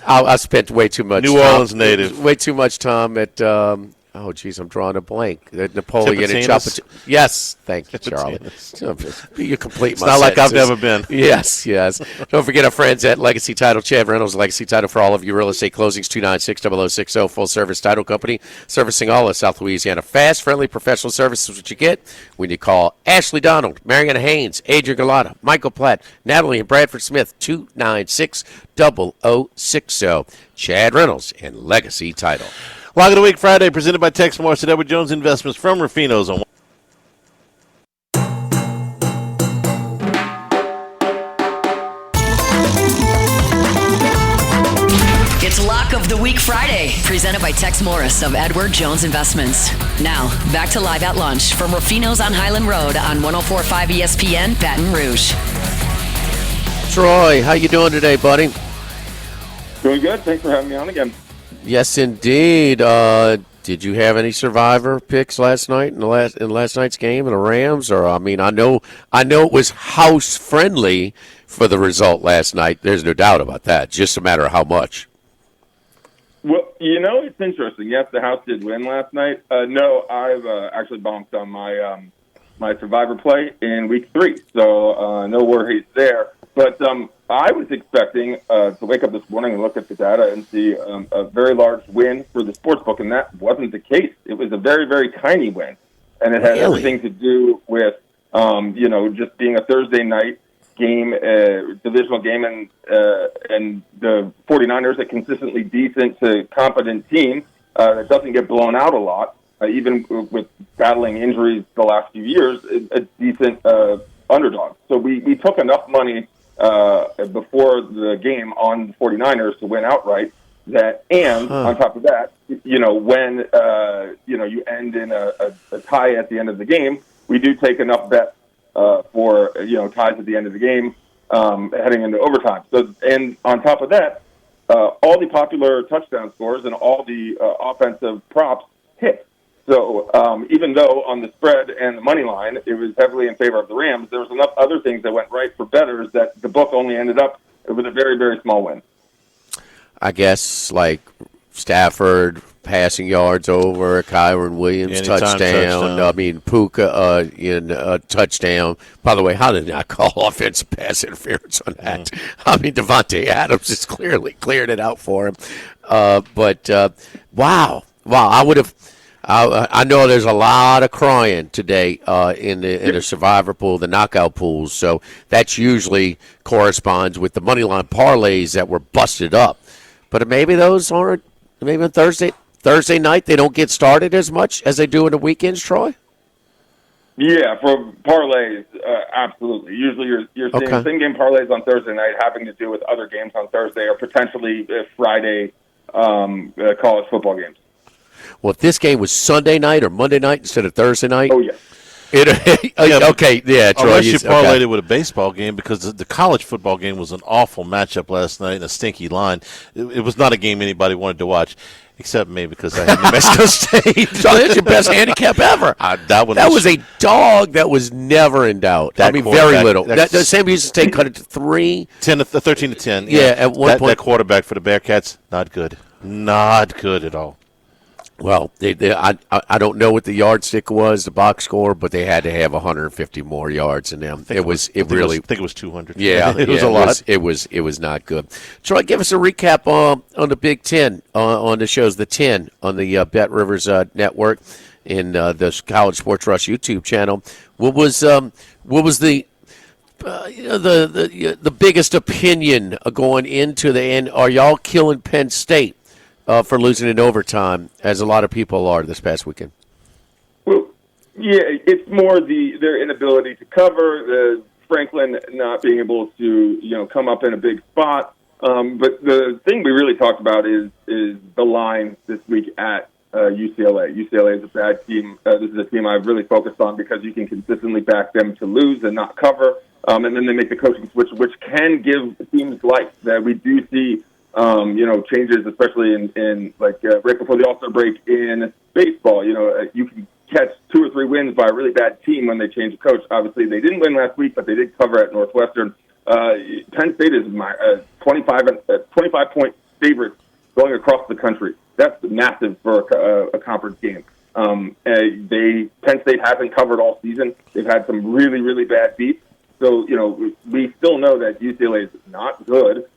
I spent way too much New Orleans native. Way too much time at I'm drawing a blank. Napoleon and Chapatinas? Yes, thank you, Charlie. You complete my It's not like I've sentences. never been. Yes. Don't forget our friends at Legacy Title. Chad Reynolds, Legacy Title for all of you real estate closings, 296-0060, full-service title company, servicing all of South Louisiana. Fast, friendly, professional service is what you get when you call Ashley Donald, Mariana Haynes, Adrian Galata, Michael Platt, Natalie and Bradford Smith, 296-0060. Chad Reynolds and Legacy Title. Log of the Week Friday, presented by Tex Morris at Edward Jones Investments from Rufino's on. It's Lock of the Week Friday, presented by Tex Morris of Edward Jones Investments. Now, back to Live at Lunch from Rufino's on Highland Road on 104.5 ESPN, Baton Rouge. Troy, how you doing today, buddy? Doing good. Thanks for having me on again. Yes, indeed. Did you have any Survivor picks last night in last night's game in the Rams? Or I know it was house friendly for the result last night. There's no doubt about that. Just a matter of how much. Well, it's interesting. Yes, the House did win last night. No, I've actually bonked on my my Survivor play in week 3, so no worries there. But I was expecting to wake up this morning and look at the data and see a very large win for the sportsbook, and that wasn't the case. It was a very, very tiny win, and it had everything to do with just being a Thursday night game, divisional game, and the 49ers, a consistently decent to competent team that doesn't get blown out a lot, even with battling injuries the last few years, a decent underdog. So we took enough money before the game on the 49ers to win outright. On top of that, when you end in a tie at the end of the game, we do take enough bets for ties at the end of the game, heading into overtime. So, and on top of that, all the popular touchdown scores and all the offensive props hit. So even though on the spread and the money line it was heavily in favor of the Rams, there was enough other things that went right for bettors that the book only ended up with a very, very small win. I guess like Stafford passing yards over, Kyron Williams touchdown. I mean, Puka in a touchdown. By the way, how did I call offensive pass interference on that? I mean, Devontae Adams has clearly cleared it out for him. But wow, I would have. I know there's a lot of crying today in the survivor pool, the knockout pools. So that usually corresponds with the money line parlays that were busted up. But maybe those aren't. Maybe on Thursday night they don't get started as much as they do in the weekends, Troy? Yeah, for parlays, absolutely. Usually you're seeing same-game parlays on Thursday night having to do with other games on Thursday or potentially Friday college football games. Well, if this game was Sunday night or Monday night instead of Thursday night. Oh, yeah. Okay, yeah, Troy. Unless you parlayed it with a baseball game, because the college football game was an awful matchup last night and a stinky line. It was not a game anybody wanted to watch, except maybe because I had New Mexico State. So that's your best handicap ever. That was a dog that was never in doubt. I mean, very little. The Sam Houston State cut it to 13 to 10. Yeah, at one point. That quarterback for the Bearcats, not good. Not good at all. Well, I don't know what the yardstick was, the box score, but they had to have 150 more yards in them. I think it was 200. Yeah, it was a lot. It was not good. Troy, give us a recap on the Big Ten on the shows, the 10 on the Bet Rivers Network in the College Sports Rush YouTube channel. What was the biggest opinion going into the end? Are y'all killing Penn State for losing in overtime, as a lot of people are this past weekend? Well, yeah, it's more their inability to cover, Franklin not being able to come up in a big spot. But the thing we really talked about is the line this week at UCLA. UCLA is a bad team. This is a team I've really focused on because you can consistently back them to lose and not cover, and then they make the coaching switch, which can give teams life. That we do see. Changes, especially in right before the All-Star break in baseball. You can catch 2 or 3 wins by a really bad team when they change a coach. Obviously, they didn't win last week, but they did cover at Northwestern. Penn State is my 25-point favorite going across the country. That's massive for a conference game. Penn State hasn't covered all season. They've had some really, really bad beats. So, we still know that UCLA is not good.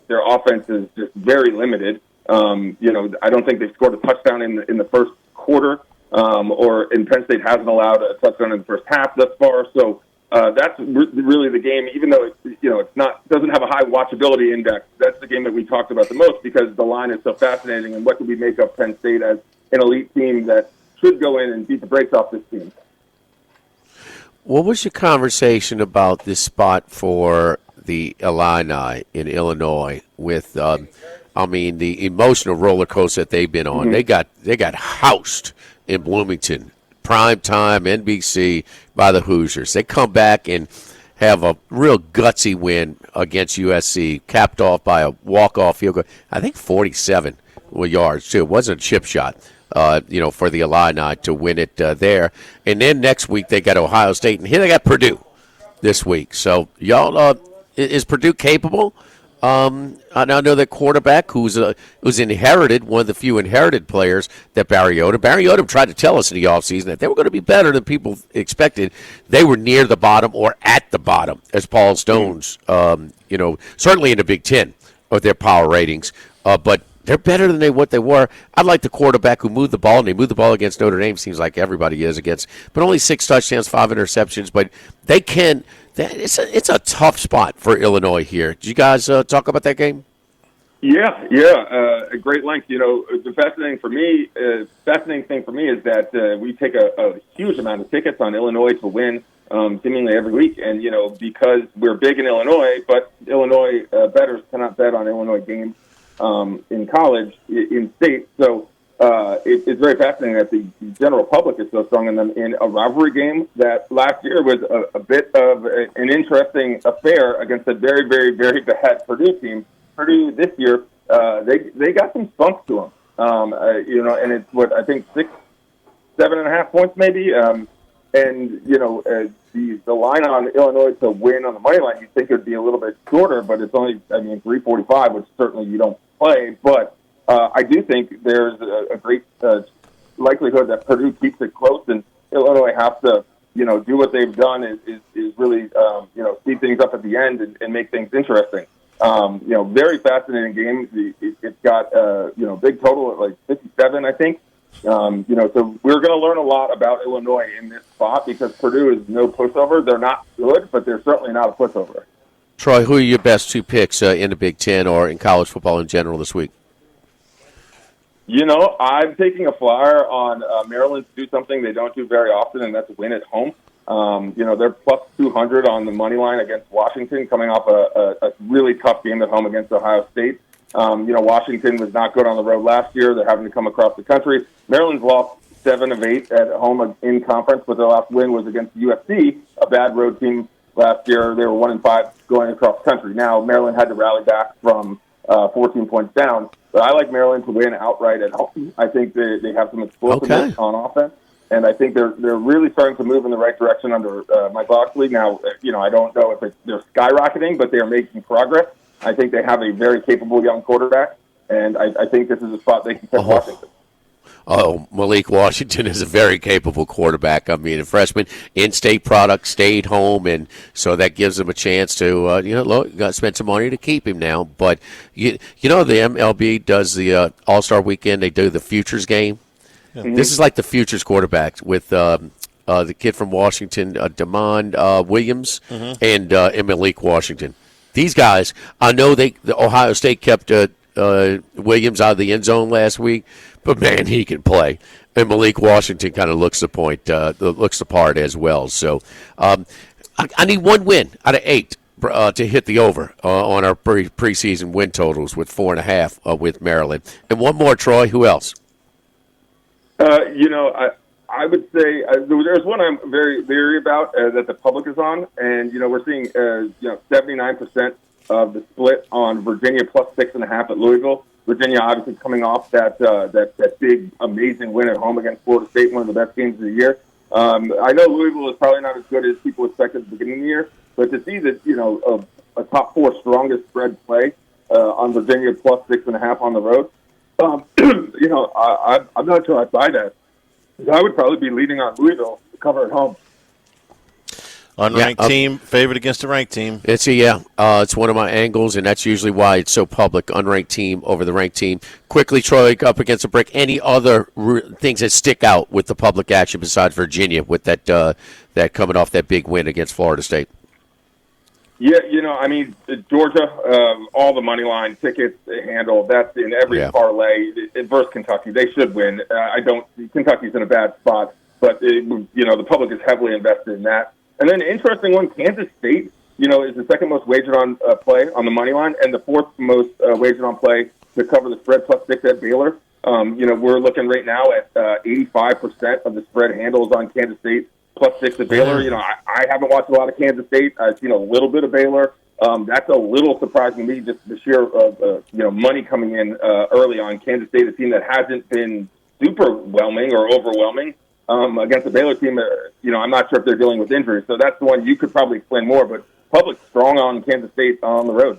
Their offense is just very limited. I don't think they've scored a touchdown in the first quarter, and Penn State hasn't allowed a touchdown in the first half thus far. So that's really the game. Even though doesn't have a high watchability index, that's the game that we talked about the most because the line is so fascinating. And what do we make of Penn State as an elite team that should go in and beat the brakes off this team? What was your conversation about this spot for the Illini in Illinois with, the emotional roller coaster that they've been on? Mm-hmm. They got housed in Bloomington, prime time NBC by the Hoosiers. They come back and have a real gutsy win against USC, capped off by a walk-off field goal. I think 47 yards too. It wasn't a chip shot. For the Illini to win it there. And then next week they got Ohio State, and here they got Purdue this week. So y'all. Is Purdue capable I now know that quarterback who's inherited, one of the few inherited players that Barry Odom tried to tell us in the offseason that they were going to be better than people expected. They were near the bottom or at the bottom, as Paul Stone's, certainly in the Big Ten with their power ratings. But they're better than what they were. I'd like the quarterback who moved the ball, and they moved the ball against Notre Dame. Seems like everybody is against, but only 6 touchdowns, 5 interceptions. But they can. It's a tough spot for Illinois here. Did you guys talk about that game? Yeah, at great length. The fascinating thing for me is that we take a huge amount of tickets on Illinois to win seemingly every week, and because we're big in Illinois, but Illinois bettors cannot bet on Illinois games in college, in state. So it's very fascinating that the general public is so strong in them in a rivalry game that last year was a bit of an interesting affair against a very, very, very bad Purdue team. Purdue this year, they got some spunk to them, and it's what I think 7.5 points maybe, and the line on Illinois to win on the money line, you'd think it would be a little bit shorter, but it's only 345, which certainly you don't play, but I do think there's a great likelihood that Purdue keeps it close, and Illinois has to, do what they've done is really, speed things up at the end and make things interesting. Very fascinating game. It's got, big total at like 57, I think. So we're going to learn a lot about Illinois in this spot because Purdue is no pushover. They're not good, but they're certainly not a pushover. Troy, who are your best 2 picks in the Big Ten or in college football in general this week? I'm taking a flyer on Maryland to do something they don't do very often, and that's win at home. They're plus 200 on the money line against Washington, coming off a really tough game at home against Ohio State. Washington was not good on the road last year. They're having to come across the country. Maryland's lost 7 of 8 at home in conference, but their last win was against USC, a bad road team last year. They were 1-5 going across the country. Now, Maryland had to rally back from 14 points down. But I like Maryland to win outright at home. I think they have some explosiveness on offense, and I think they're really starting to move in the right direction under Mike Locksley. Now, I don't know if they're skyrocketing, but they are making progress. I think they have a very capable young quarterback, and I think this is a spot they can pick Washington. Oh, Malik Washington is a very capable quarterback. I mean, a freshman, in-state product, stayed home, and so that gives them a chance to, look, you got to spend some money to keep him now. But, the MLB does the All-Star Weekend. They do the Futures game. Mm-hmm. This is like the Futures quarterbacks with the kid from Washington, Damon Williams, and Malik Washington. These guys, I know the Ohio State kept Williams out of the end zone last week, but man, he can play. And Malik Washington kind of looks the part as well. So I need 1 win out of 8 to hit the over on our preseason win totals with 4.5 with Maryland. And one more, Troy. Who else? I would say there's one I'm very leery about that the public is on, and we're seeing 79% of the split on Virginia plus 6.5 at Louisville. Virginia obviously coming off that big amazing win at home against Florida State, one of the best games of the year. I know Louisville is probably not as good as people expected at the beginning of the year, but to see that a top 4 strongest spread play on Virginia plus 6.5 on the road, I'm not sure I buy that. I would probably be leading on Louisville to cover at home. Unranked team, favored against a ranked team. It's one of my angles, and that's usually why it's so public. Unranked team over the ranked team. Quickly, Troy, up against the brick. Any other things that stick out with the public action besides Virginia with that coming off that big win against Florida State? Yeah, Georgia, all the money line tickets handle. That's in every parlay. Versus Kentucky, they should win. Kentucky's in a bad spot, but the public is heavily invested in that. And then an interesting one, Kansas State, is the second most wagered on play on the money line, and the 4th most wagered on play to cover the spread plus 6 at Baylor. We're looking right now at 85% of the spread handles on Kansas State plus 6 at Baylor. I haven't watched a lot of Kansas State. I've seen a little bit of Baylor. That's a little surprising to me, just the sheer money coming in early on Kansas State, a team that hasn't been super whelming or overwhelming. Against the Baylor team, I'm not sure if they're dealing with injuries. So that's the one you could probably explain more, but public strong on Kansas State on the road.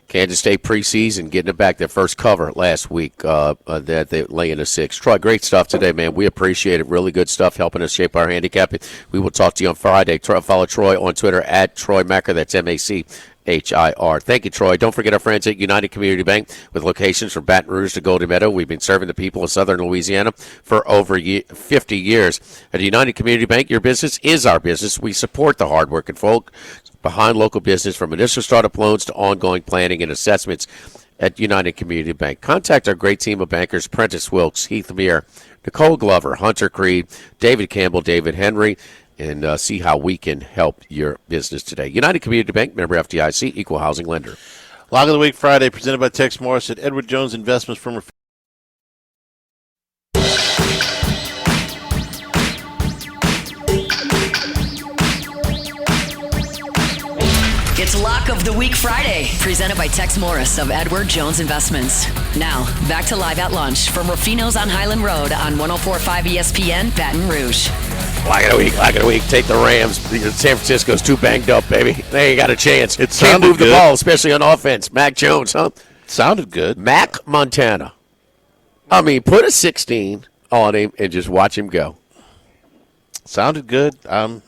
Kansas State preseason, getting it back, their first cover last week that they lay in a 6. Troy, great stuff today, man. We appreciate it. Really good stuff, helping us shape our handicap. We will talk to you on Friday. Follow Troy on Twitter at Troy Macker. That's MACHIR. Thank you, Troy. Don't forget our friends at United Community Bank with locations from Baton Rouge to Golden Meadow. We've been serving the people of southern Louisiana for over 50 years. At United Community Bank, your business is our business. We support the hardworking folk behind local business, from initial startup loans to ongoing planning and assessments at United Community Bank. Contact our great team of bankers, Prentice Wilkes, Heath Meir, Nicole Glover, Hunter Creed, David Campbell, David Henry, and see how we can help your business today. United Community Bank, member FDIC, equal housing lender. Lock of the Week Friday, presented by Tex Morris at Edward Jones Investments from It's Lock of the Week Friday, presented by Tex Morris of Edward Jones Investments. Now, back to Live at Lunch from Rufino's on Highland Road on 104.5 ESPN, Baton Rouge. Lock of the week. Take the Rams. San Francisco's too banged up, baby. They ain't got a chance. It can't move the ball, especially on offense. Mac Jones, huh? Sounded good. Mac Montana. I mean, put a 16 on him and just watch him go. Sounded good. I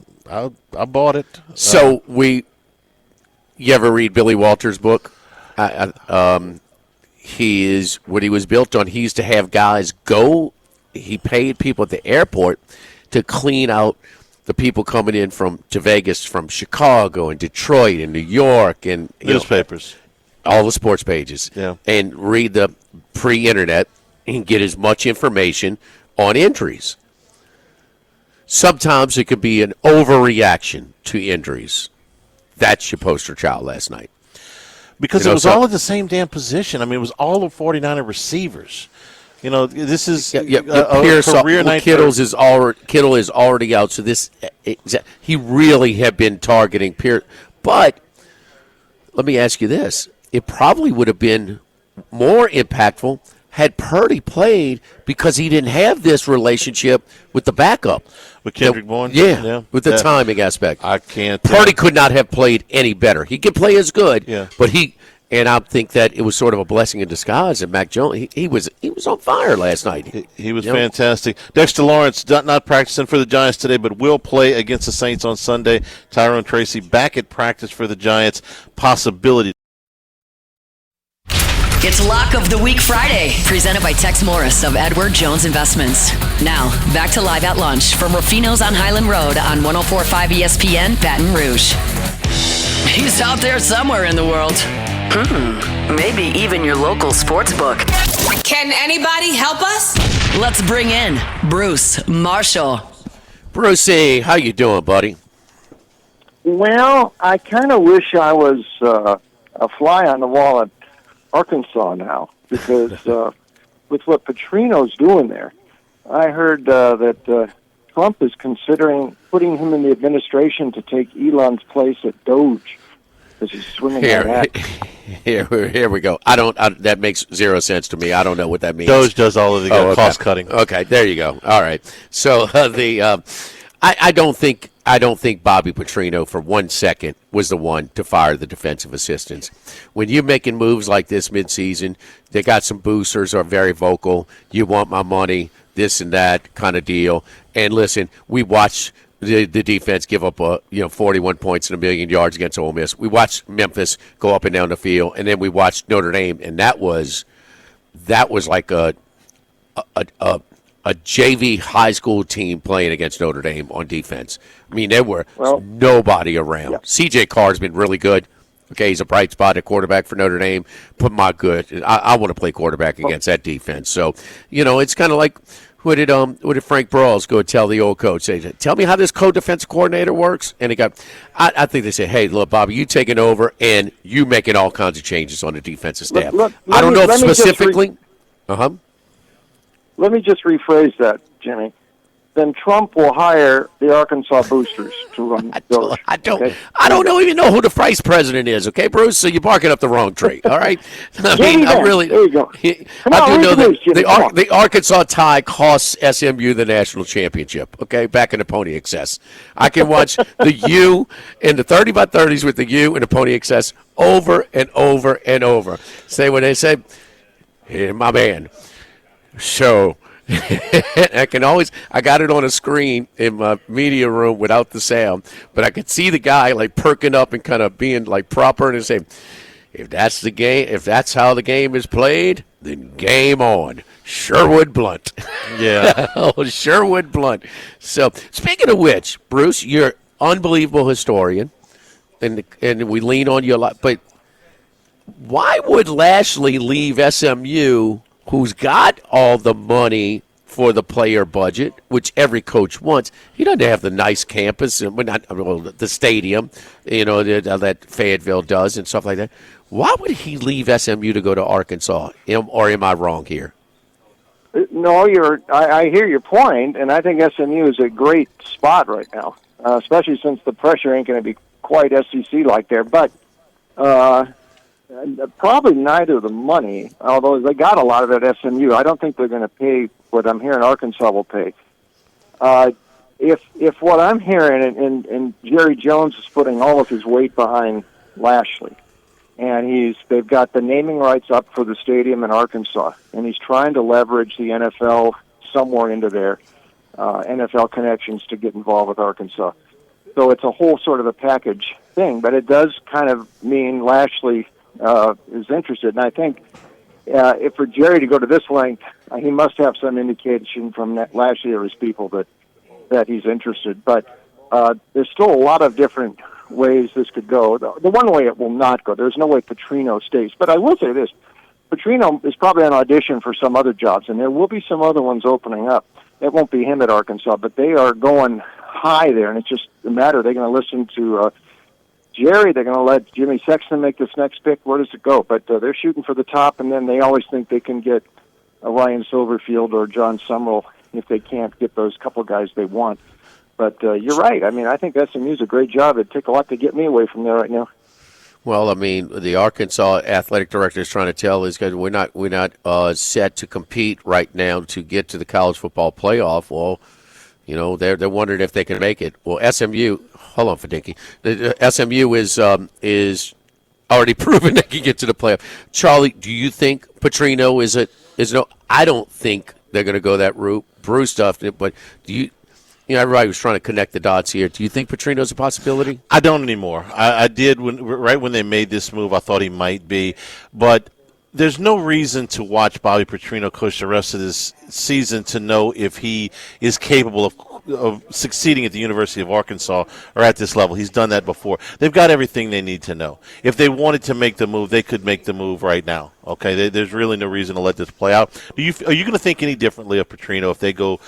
bought it. So you ever read Billy Walters' book? He is what he was built on. He used to have guys go. He paid people at the airport to clean out the people coming in to Vegas from Chicago and Detroit and New York and newspapers, all the sports pages, and read the pre-internet and get as much information on injuries. Sometimes it could be an overreaction to injuries. That's your poster child last night. Because it was all in the same damn position. I mean, it was all of 49er receivers. You know, this is a career night. Kittle is already out, so he really had been targeting Pierce. But let me ask you this. It probably would have been more impactful had Purdy played, because he didn't have this relationship with the backup. With Kendrick Bourne? Yeah, with the timing aspect. I can't. Purdy could not have played any better. He could play as good, but and I think that it was sort of a blessing in disguise. And Mac Jones, he was on fire last night. He was fantastic. Dexter Lawrence not practicing for the Giants today, but will play against the Saints on Sunday. Tyrone Tracy back at practice for the Giants. Possibility. It's Lock of the Week Friday, presented by Tex Morris of Edward Jones Investments. Now, back to Live at Lunch from Rufino's on Highland Road on 104.5 ESPN, Baton Rouge. He's out there somewhere in the world. Maybe even your local sports book. Can anybody help us? Let's bring in Bruce Marshall. Brucey, how you doing, buddy? Well, I kind of wish I was a fly on the wall at Arkansas now, because with what Petrino's doing there, I heard that Trump is considering putting him in the administration to take Elon's place at Doge, because he's swinging that hat. Here we go. That makes zero sense to me. I don't know what that means. Doge does all of the cost cutting. Okay, there you go. All right. So I don't think Bobby Petrino for 1 second was the one to fire the defensive assistants. When you're making moves like this midseason, they got some boosters who are very vocal. You want my money, this and that kind of deal. And listen, we watched the defense give up 41 points and 1 million yards against Ole Miss. We watched Memphis go up and down the field, and then we watched Notre Dame, and that was like a JV high school team playing against Notre Dame on defense. I mean, there were nobody around. Yeah. C.J. Carr's been really good. Okay, he's a bright spot at quarterback for Notre Dame. But my good, I want to play quarterback against that defense. So, it's kind of like what did Frank Brawls go tell the old coach? Say, tell me how this co-defensive coordinator works. And I think they say, hey, look, Bobby, you taking over and you making all kinds of changes on the defensive staff. I don't know if specifically. Let me just rephrase that, Jimmy. then Trump will hire the Arkansas boosters to run the village. I don't even know who the vice president is. Okay, Bruce. So you're barking up the wrong tree. All right. I really. There you go. I do know that the Arkansas tie costs SMU the national championship. Okay, back in the Pony Excess. I can watch the U and the 30 by 30s with the U and the Pony Excess over and over and over. Say what they say. Hey, my man. So. I got it on a screen in my media room without the sound, but I could see the guy like perking up and kind of being like proper and saying, if that's the game, if that's how the game is played, then game on. Sherwood Blunt. Yeah. Oh, Sherwood Blunt. So speaking of which, Bruce, you're an unbelievable historian, and we lean on you a lot, but why would Lashley leave SMU, who's got all the money for the player budget, which every coach wants? He doesn't have the nice campus, the stadium, that Fayetteville does and stuff like that. Why would he leave SMU to go to Arkansas? Or am I wrong here? No, I hear your point, and I think SMU is a great spot right now, especially since the pressure ain't going to be quite SEC-like there. But probably neither the money, although they got a lot of it at SMU. I don't think they're going to pay what I'm hearing Arkansas will pay. If what I'm hearing, and Jerry Jones is putting all of his weight behind Lashley, and they've got the naming rights up for the stadium in Arkansas, and he's trying to leverage the NFL somewhere into their NFL connections to get involved with Arkansas. So it's a whole sort of a package thing, but it does kind of mean Lashley is interested, and I think if for Jerry to go to this length, he must have some indication from last year his people that he's interested. But there's still a lot of different ways this could go. The one way it will not go, there's no way Petrino stays. But I will say this, Petrino is probably on audition for some other jobs, and there will be some other ones opening up. It won't be him at Arkansas, but they are going high there, and it's just a matter. They're going to listen to Jerry. They're going to let Jimmy Sexton make this next pick. Where does it go? But they're shooting for the top, and then they always think they can get a Ryan Silverfield or John Summerall if they can't get those couple guys they want. But you're right. I mean, I think SMU's a great job. It'd take a lot to get me away from there right now. Well, I mean, the Arkansas athletic director is trying to tell us that we're not set to compete right now to get to the college football playoff. Well, they're wondering if they can make it. Well, SMU, hold on, Fadinky. SMU is already proven they can get to the playoff. Charlie, do you think Petrino is no? I don't think they're going to go that route. Bruce stuff, but do you? Everybody was trying to connect the dots here. Do you think Petrino's a possibility? I don't anymore. I did right when they made this move. I thought he might be, but there's no reason to watch Bobby Petrino coach the rest of this season to know if he is capable of succeeding at the University of Arkansas or at this level. He's done that before. They've got everything they need to know. If they wanted to make the move, they could make the move right now. Okay, there's really no reason to let this play out. Are you going to think any differently of Petrino if they go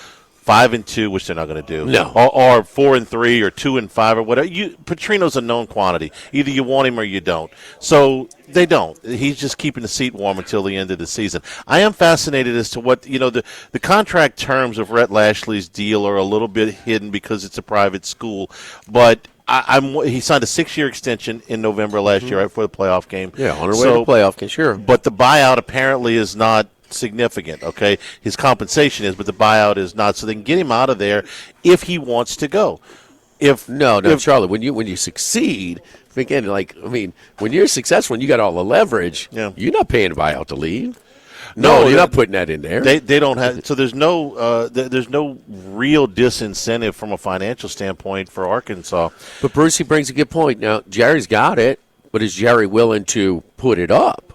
5-2, which they're not going to do, no, or 4-3, or 2-5, or whatever? Petrino's a known quantity. Either you want him or you don't. So they don't. He's just keeping the seat warm until the end of the season. I am fascinated as to what the contract terms of Rhett Lashley's deal are a little bit hidden because it's a private school, but he signed a 6-year extension in November last year, right before the playoff game. Yeah, on our way to the playoff game, sure. But the buyout apparently is not significant. Okay, his compensation is, but the buyout is not. So they can get him out of there if he wants to go. Charlie, when you succeed, again, when you're successful and you got all the leverage, you're not paying a buyout to leave. No, you're not putting that in there. They don't have. So there's no real disincentive from a financial standpoint for Arkansas. But Brucey brings a good point. Now Jerry's got it, but is Jerry willing to put it up?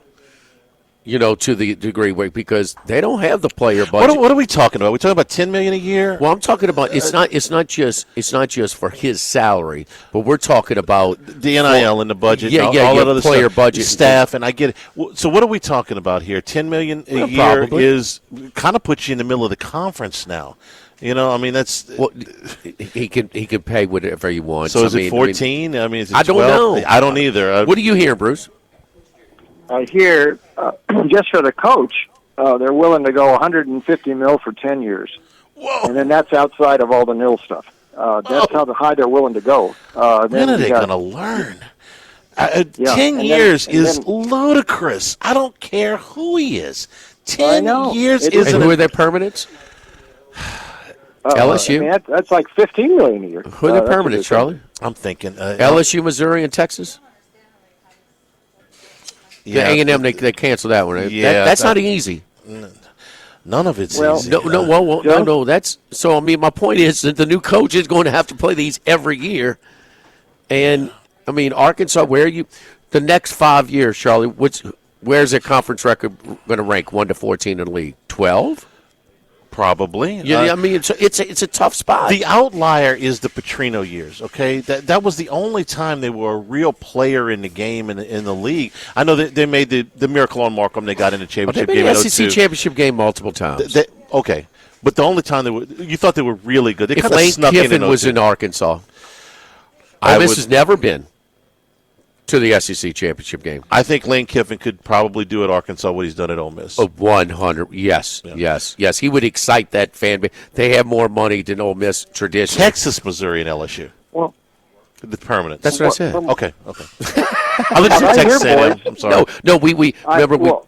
To the degree where, because they don't have the player budget. What are we talking about? We're talking about $10 million a year. Well, I'm talking about it's not just for his salary, but we're talking about the NIL and the budget. All that other player stuff, budget, staff, and I get it. So what are we talking about here? $10 million a year probably is kind of puts you in the middle of the conference now. That's he can pay whatever he wants. So is it 14? Is it 12? I don't know. I don't either. What do you hear, Bruce? I hear just for the coach, they're willing to go $150 million for 10 years. And then that's outside of all the nil stuff. That's how high they're willing to go. When are they going to learn? 10 years is ludicrous. I don't care who he is. 10 years is. And who are their permanents? LSU. I mean, that's like $15 million a year. Who are the permanents, Charlie? I'm thinking LSU, Missouri, and Texas. Yeah, the A&M, they canceled that one. Yeah, that's not easy. None of it's easy. No. That's so. I mean, my point is that the new coach is going to have to play these every year. And I mean, Arkansas, the next 5 years, Charlie? Where's their conference record going to rank 1 to 14 in the league? 12. Probably. Yeah, I mean, it's a tough spot. The outlier is the Petrino years, okay? That was the only time they were a real player in the game in the league. I know that they made the miracle on Markham. They got in the championship game. They made the SEC championship game multiple times. Okay. But the only time you thought they were really good. They if kind of Lane snuck Kiffin in was in Arkansas, Ole Miss has never been to the SEC championship game. I think Lane Kiffin could probably do at Arkansas what he's done at Ole Miss. 100, yes. He would excite that fan base. They have more money than Ole Miss traditionally. Texas, Missouri, and LSU. Well, the permanent. That's what I said. Okay. I listened to Texas A&M. I'm sorry. No. We remember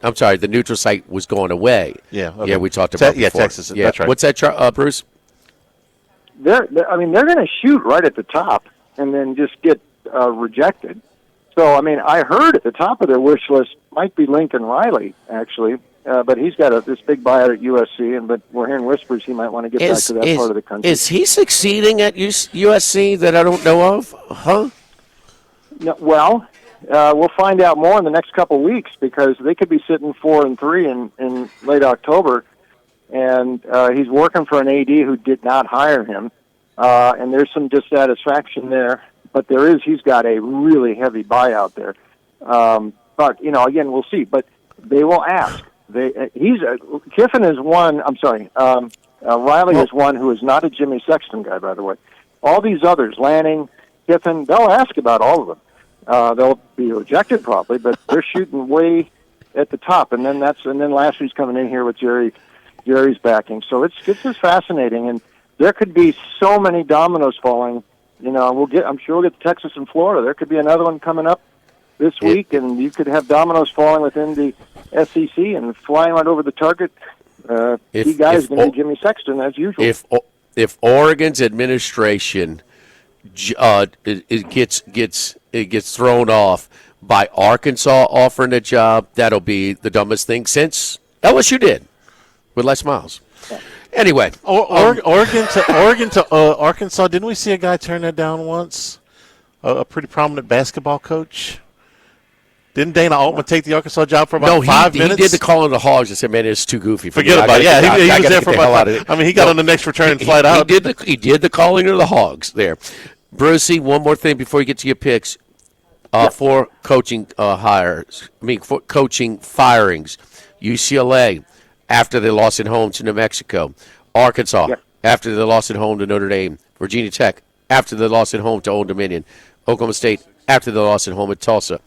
I'm sorry. The neutral site was going away. Yeah. Okay. Yeah, we talked about. Texas. Yeah. That's right. What's that, Bruce? They're going to shoot right at the top and then just get rejected. So, I mean, I heard at the top of their wish list might be Lincoln Riley, actually, but he's got this big buyout at USC, but we're hearing whispers he might want to get back to that part of the country. Is he succeeding at USC that I don't know of? Huh? No, well, we'll find out more in the next couple of weeks because they could be sitting 4-3 in late October, and he's working for an AD who did not hire him, and there's some dissatisfaction there. But he's got a really heavy buyout there. But, again, we'll see. But they will ask. Kiffin is one, Riley is one who is not a Jimmy Sexton guy, by the way. All these others, Lanning, Kiffin, they'll ask about all of them. They'll be rejected probably, but they're shooting way at the top. And then Lashley's coming in here with Jerry's backing. So it's just fascinating. And there could be so many dominoes falling. I'm sure we'll get to Texas and Florida. There could be another one coming up this week, and you could have dominoes falling within the SEC and flying right over the target. Key guy is going to be Jimmy Sexton, as usual. If Oregon's administration it gets thrown off by Arkansas offering a job, that'll be the dumbest thing since LSU did with Les Miles. Yeah. Anyway, Oregon to Arkansas. Didn't we see a guy turn that down once? A pretty prominent basketball coach. Didn't Dana Altman take the Arkansas job for about 5 minutes? He did the call on the Hogs and said, "Man, it's too goofy for Forget me." about it. Yeah, he was there for about. He got on the next return flight out. He did the calling of the Hogs there. Brucey, one more thing before you get to your picks. For coaching for coaching firings, UCLA. After they lost at home to New Mexico. Arkansas, after they lost at home to Notre Dame. Virginia Tech, after they lost at home to Old Dominion. Oklahoma State, after they lost at home at Tulsa.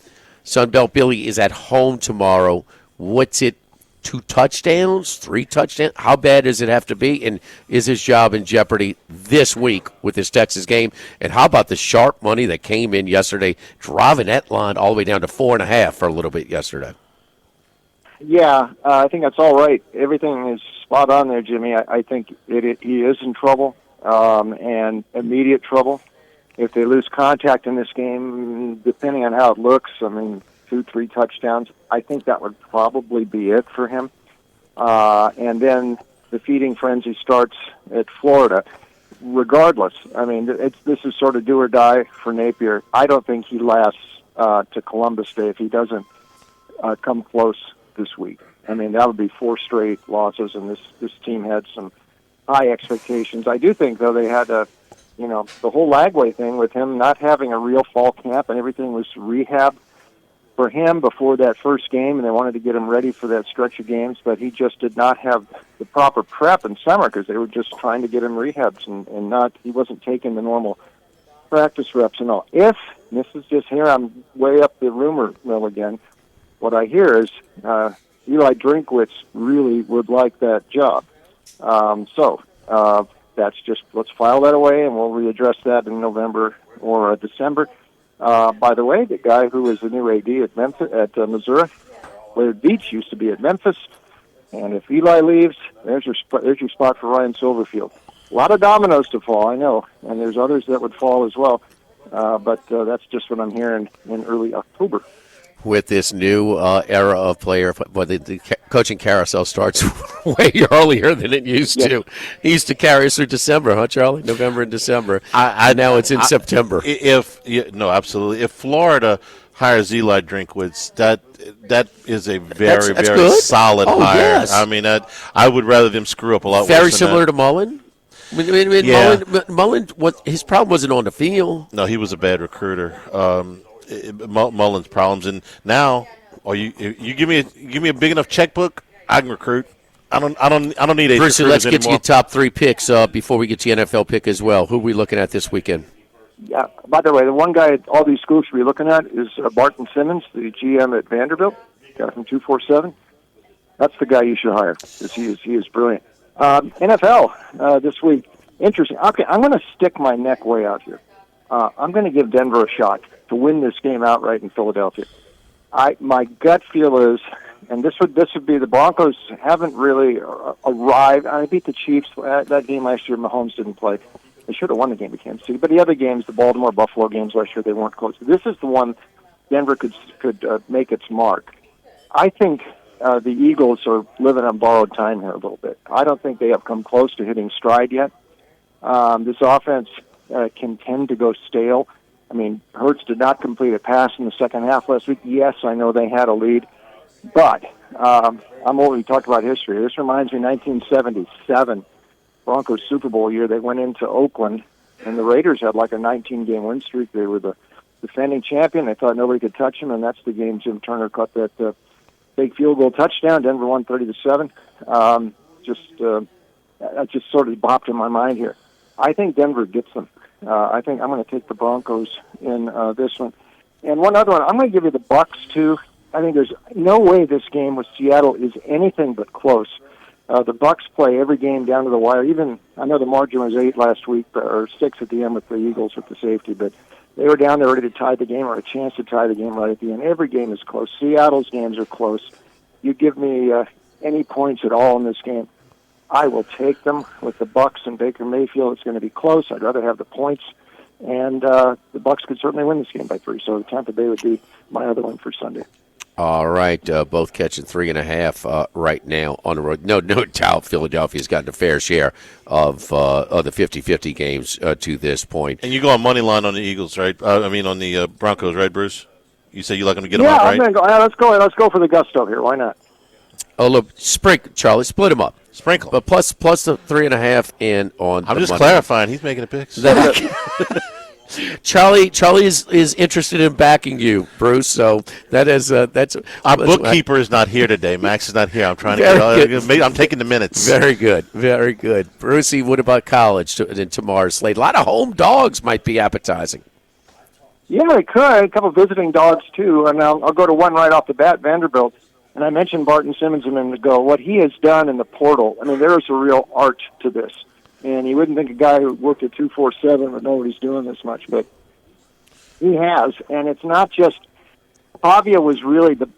Sunbelt Billy is at home tomorrow. What's it, 2 touchdowns, 3 touchdowns? How bad does it have to be? And is his job in jeopardy this week with this Texas game? And how about the sharp money that came in yesterday, driving that line all the way down to 4.5 for a little bit yesterday? Yeah, I think that's all right. Everything is spot on there, Jimmy. I think he is in trouble, and immediate trouble. If they lose contact in this game, depending on how it looks, 2-3 touchdowns, I think that would probably be it for him. And then the feeding frenzy starts at Florida. Regardless, this is sort of do or die for Napier. I don't think he lasts to Columbus Day if he doesn't come close this week. That would be 4 straight losses, and this team had some high expectations. I do think, though, they had the whole Lagway thing with him not having a real fall camp, and everything was rehab for him before that first game, and they wanted to get him ready for that stretch of games, but he just did not have the proper prep in summer because they were just trying to get him rehabs and he wasn't taking the normal practice reps and all. This is just here, I'm way up the rumor mill again. What I hear is Eli Drinkwitz really would like that job. That's just, let's file that away, and we'll readdress that in November or December. By the way, the guy who is the new AD at Memphis, at Missouri, Laird Beach, used to be at Memphis. And if Eli leaves, there's your spot for Ryan Silverfield. A lot of dominoes to fall, I know, and there's others that would fall as well. But that's just what I'm hearing in early October. With this new era of player, but the coaching carousel starts way earlier than it used to. It used to carry us through December, huh, Charlie? November and December. Now it's in September. No, absolutely. If Florida hires Eli Drinkwitz, that is a very good. solid hire. Yes. I mean, I would rather them screw up a lot. Very worse similar than to Mullen. Yeah. Mullen, his problem wasn't on the field. No, he was a bad recruiter. Mullen's problems, and now, you give me a big enough checkbook, I can recruit. I don't need 8 Bruce, let's get anymore. to your top 3 picks before we get to your NFL pick as well. Who are we looking at this weekend? Yeah. By the way, the one guy all these schools should be looking at is Barton Simmons, the GM at Vanderbilt, guy from 247. That's the guy you should hire because he is brilliant. NFL this week, interesting. Okay, I'm going to stick my neck way out here. I'm going to give Denver a shot to win this game outright in Philadelphia. My gut feel is, and this would be the Broncos haven't really arrived. I beat the Chiefs that game last year. Mahomes didn't play. They should have won the game at Kansas City. But the other games, the Baltimore Buffalo games last year, they weren't close. This is the one Denver could make its mark. I think the Eagles are living on borrowed time here a little bit. I don't think they have come close to hitting stride yet. This offense can tend to go stale. I mean, Hurts did not complete a pass in the second half last week. Yes, I know they had a lead, but I'm already talked about history. This reminds me of 1977, Broncos Super Bowl year. They went into Oakland, and the Raiders had like a 19-game win streak. They were the defending champion. They thought nobody could touch them, and that's the game Jim Turner caught that big field goal touchdown. Denver won 30-7. That just sort of bopped in my mind here. I think Denver gets them. I think I'm going to take the Broncos in this one. And one other one, I'm going to give you the Bucks too. I think there's no way this game with Seattle is anything but close. The Bucks play every game down to the wire. Even I know the margin was 8 last week, or 6 at the end with the Eagles with the safety, but they were down there ready to tie the game or a chance to tie the game right at the end. Every game is close. Seattle's games are close. You give me any points at all in this game, I will take them. With the Bucks and Baker Mayfield, it's going to be close. I'd rather have the points, and the Bucks could certainly win this game by 3. So Tampa Bay would be my other one for Sunday. All right, both catching 3.5 right now on the road. No doubt Philadelphia's gotten a fair share of the 50-50 games to this point. And you go on money line on the Eagles, right? On the Broncos, right, Bruce? You say you like them to get them out, right? Yeah, I'm going to go. Let's go for the gusto here. Why not? Oh, look, Charlie, split them up. Sprinkle. But plus the 3.5 and on. I'm just clarifying. He's making the picks. Charlie is interested in backing you, Bruce. So that's our bookkeeper is not here today. Max is not here. I'm trying I'm taking the minutes. Very good, very good. Brucey, what about college in tomorrow's slate? A lot of home dogs might be appetizing. Yeah, they could. A couple visiting dogs too, and I'll go to one right off the bat, Vanderbilt. And I mentioned Barton Simmons a minute ago. What he has done in the portal, I mean, there is a real art to this. And you wouldn't think a guy who worked at 247 would know what he's doing this much, but he has. And it's not just Pavia was really the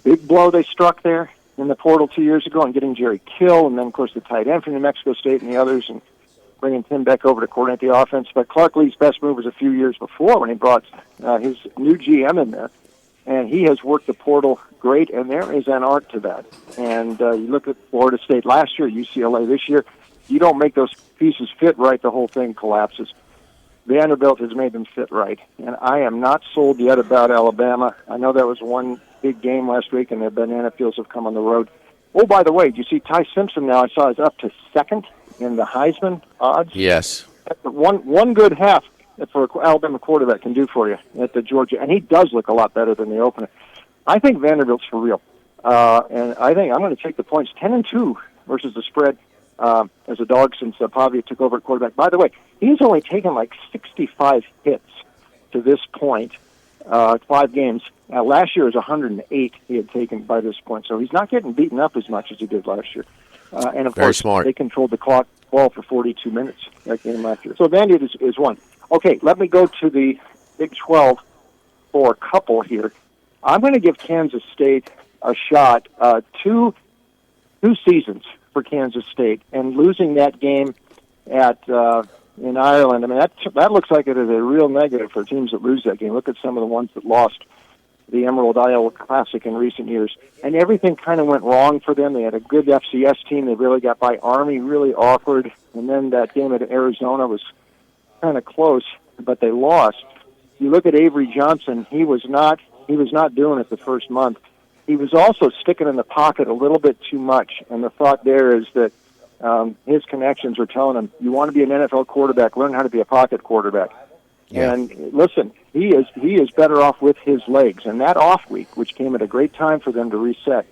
big blow they struck there in the portal 2 years ago, and getting Jerry Kill, and then of course the tight end from New Mexico State and the others, and bringing Tim Beck over to coordinate the offense. But Clark Lee's best move was a few years before when he brought his new GM in there, and he has worked the portal great. And there is an art to that. And you look at Florida State last year, UCLA this year. You don't make those pieces fit right, the whole thing collapses. Vanderbilt has made them fit right. And I am not sold yet about Alabama. I know that was one big game last week, and the banana peels have come on the road. Oh, by the way, did you see Ty Simpson now? I saw is up to second in the Heisman odds. Yes. One good half for an Alabama quarterback can do for you at the Georgia. And he does look a lot better than the opener. I think Vanderbilt's for real. And I think I'm going to take the points 10-2 versus the spread. As a dog since Pavia took over at quarterback. By the way, he's only taken like 65 hits to this point, 5 games. Last year was 108 he had taken by this point, so he's not getting beaten up as much as he did last year. And, of Very course, smart. they controlled the clock ball for 42 minutes that game last year. So Vandy is one. Okay, let me go to the Big 12 for a couple here. I'm going to give Kansas State a shot. Two seasons for Kansas State, and losing that game at in Ireland. I mean, that looks like it is a real negative for teams that lose that game. Look at some of the ones that lost the Emerald Isle Classic in recent years, and everything kind of went wrong for them. They had a good FCS team. They really got by Army, really awkward, and then that game at Arizona was kind of close, but they lost. You look at Avery Johnson; he was not doing it the first month. He was also sticking in the pocket a little bit too much, and the thought there is that his connections were telling him, you want to be an NFL quarterback, learn how to be a pocket quarterback. Yeah. And listen, he is better off with his legs. And that off week, which came at a great time for them to reset,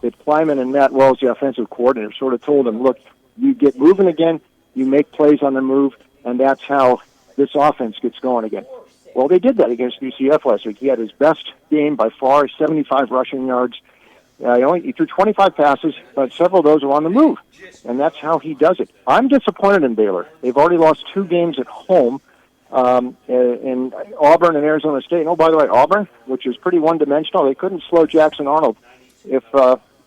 that Kleiman and Matt Wells, the offensive coordinator, sort of told him, look, you get moving again, you make plays on the move, and that's how this offense gets going again. Well, they did that against UCF last week. He had his best game by far, 75 rushing yards. He threw 25 passes, but several of those were on the move, and that's how he does it. I'm disappointed in Baylor. They've already lost 2 games at home in Auburn and Arizona State. And, oh, by the way, Auburn, which is pretty one-dimensional, they couldn't slow Jackson Arnold. If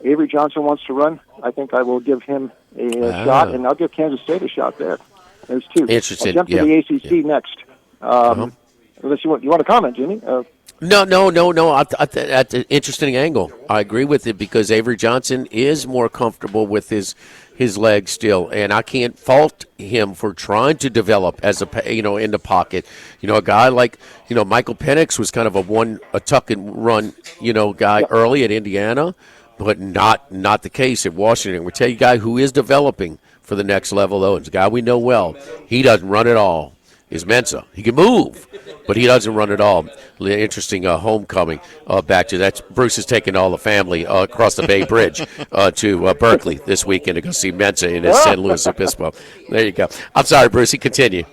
Avery Johnson wants to run, I think I will give him a shot, and I'll give Kansas State a shot there. There's 2. Interesting. I'll jump to the ACC next. Unless you want to comment, Jimmy? No. That's an interesting angle. I agree with it because Avery Johnson is more comfortable with his legs still, and I can't fault him for trying to develop as in the pocket. A guy like Michael Penix was kind of a tuck and run guy early at Indiana, but not the case at Washington. We tell you, a guy who is developing for the next level though, it's a guy we know well. He doesn't run at all. Is Mensa. He can move, but he doesn't run at all. Interesting homecoming back to that. Bruce is taking all the family across the Bay Bridge to Berkeley this weekend to go see Mensa in his San Luis Obispo. There you go. I'm sorry, Brucey. Continue.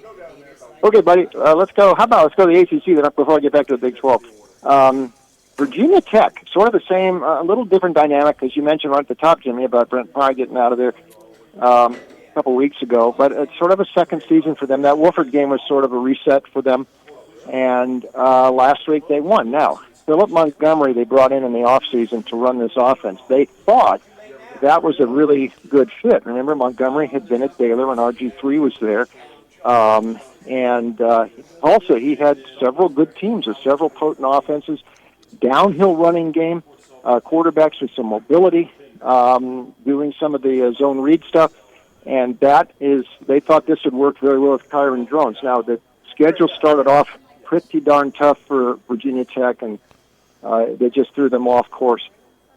Okay, buddy. Let's go. Let's go to the ACC then before I get back to the Big 12. Virginia Tech, sort of the same, a little different dynamic, as you mentioned right at the top, Jimmy, about Brent Pry getting out of there. A couple weeks ago, but it's sort of a second season for them. That Wolford game was sort of a reset for them, and last week they won. Now, Philip Montgomery they brought in the offseason to run this offense. They thought that was a really good fit. Remember, Montgomery had been at Baylor when RG3 was there, and also he had several good teams with several potent offenses, downhill running game, quarterbacks with some mobility, doing some of the zone read stuff. And they thought this would work very well with Kyron Drones. Now, the schedule started off pretty darn tough for Virginia Tech, and they just threw them off course.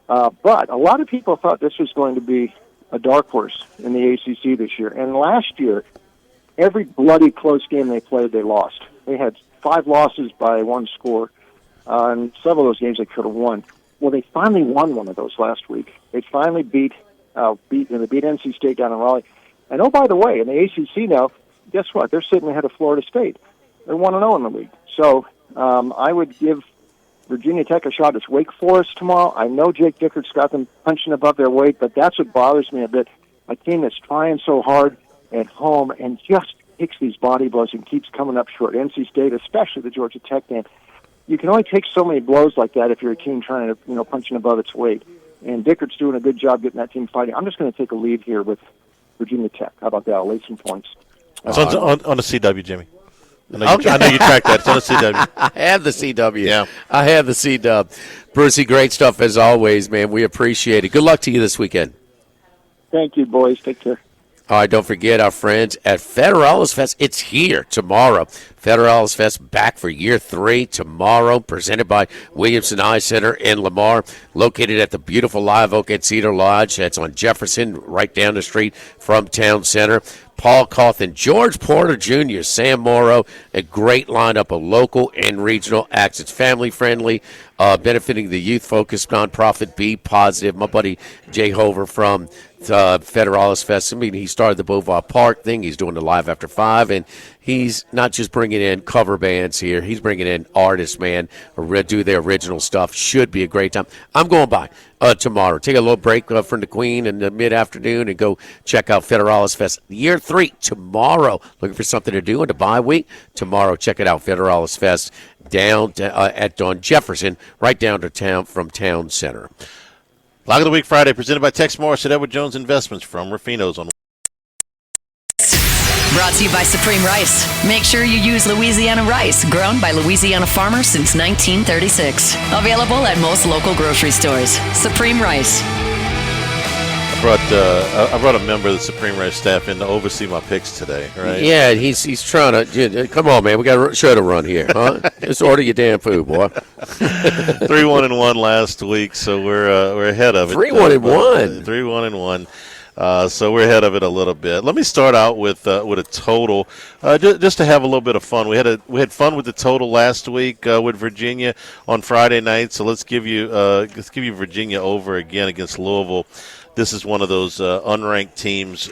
But a lot of people thought this was going to be a dark horse in the ACC this year. And last year, every bloody close game they played, they lost. They had 5 losses by 1 score, and several of those games they could have won. Well, they finally won one of those last week. They finally beat NC State down in Raleigh. And, oh, by the way, in the ACC now, guess what? They're sitting ahead of Florida State. They're 1-0 in the league. So I would give Virginia Tech a shot. It's Wake Forest tomorrow. I know Jake Dickert's got them punching above their weight, but that's what bothers me a bit. A team that's trying so hard at home and just takes these body blows and keeps coming up short. NC State, especially the Georgia Tech game. You can only take so many blows like that if you're a team trying to, punching above its weight. And Dickert's doing a good job getting that team fighting. I'm just going to take a lead here with Virginia Tech. How about that? I'll lay some points. It's on the CW, Jimmy. I know you track that. It's on the CW. I have the CW. Yeah. I have the CW. Brucey, great stuff as always, man. We appreciate it. Good luck to you this weekend. Thank you, boys. Take care. All right, don't forget our friends at Federalis Fest. It's here tomorrow. Federalis Fest back for year 3 tomorrow, presented by Williamson Eye Center in Lamar, located at the beautiful Live Oak at Cedar Lodge. That's on Jefferson, right down the street from Town Center. Paul Cawthon, George Porter Jr., Sam Morrow, a great lineup of local and regional acts. It's family-friendly, benefiting the youth-focused nonprofit Be Positive. My buddy Jay Hover from Federalis Fest. I mean, he started the Beauvoir Park thing. He's doing the Live After 5, and he's not just bringing in cover bands here. He's bringing in artists, man, do their original stuff. Should be a great time. I'm going by tomorrow. Take a little break from the Queen in the mid-afternoon and go check out Federalis Fest. Year 3, tomorrow. Looking for something to do in the bye week? Tomorrow, check it out, Federalis Fest down on Jefferson, right down to town from Town Center. Lock of the Week Friday, presented by Tex Morris at Edward Jones Investments from Rufino's on. Brought to you by Supreme Rice. Make sure you use Louisiana rice, grown by Louisiana farmers since 1936. Available at most local grocery stores. Supreme Rice. I brought a member of the Supreme Rice staff in to oversee my picks today, right? Yeah, he's trying to. Come on, man. We got a show to run here, huh? Just order your damn food, boy. 3-1-1 last week, so we're ahead of it. 3-1-1. 3-1-1. So we're ahead of it a little bit. Let me start out with a total, just to have a little bit of fun. We had fun with the total last week with Virginia on Friday night. So let's give you Virginia over again against Louisville. This is one of those unranked teams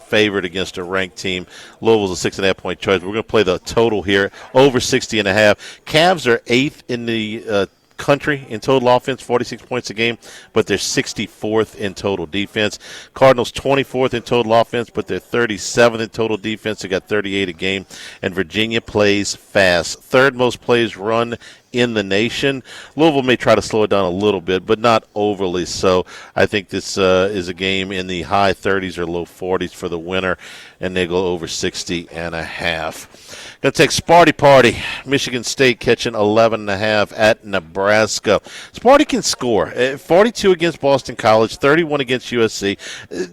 favored against a ranked team. Louisville's a 6.5-point choice. We're going to play the total here over 60.5. Cavs are 8th in the country in total offense, 46 points a game, but they're 64th in total defense. Cardinals 24th in total offense, but they're 37th in total defense. They got 38 a game, and Virginia plays fast. Third most plays run in the nation. Louisville may try to slow it down a little bit, but not overly so. I think this is a game in the high 30s or low 40s for the winner, and they go over 60.5. Going to take Sparty Party. Michigan State catching 11.5 at Nebraska. Sparty can score. 42 against Boston College, 31 against USC.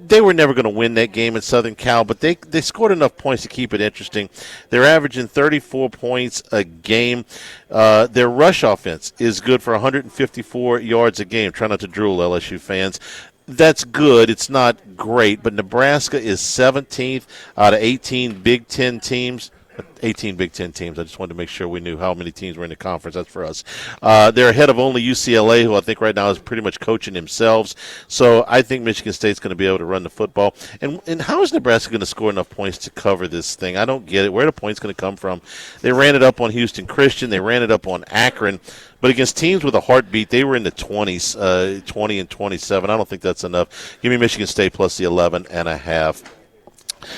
They were never going to win that game in Southern Cal, but they scored enough points to keep it interesting. They're averaging 34 points a game. Their rush offense is good for 154 yards a game. Try not to drool, LSU fans. That's good. It's not great, but Nebraska is 17th out of 18 Big Ten teams. 18 Big Ten teams. I just wanted to make sure we knew how many teams were in the conference. That's for us. They're ahead of only UCLA, who I think right now is pretty much coaching themselves. So I think Michigan State's going to be able to run the football. And how is Nebraska going to score enough points to cover this thing? I don't get it. Where are the points going to come from? They ran it up on Houston Christian. They ran it up on Akron. But against teams with a heartbeat, they were in the 20s, 20 and 27. I don't think that's enough. Give me Michigan State plus the 11.5.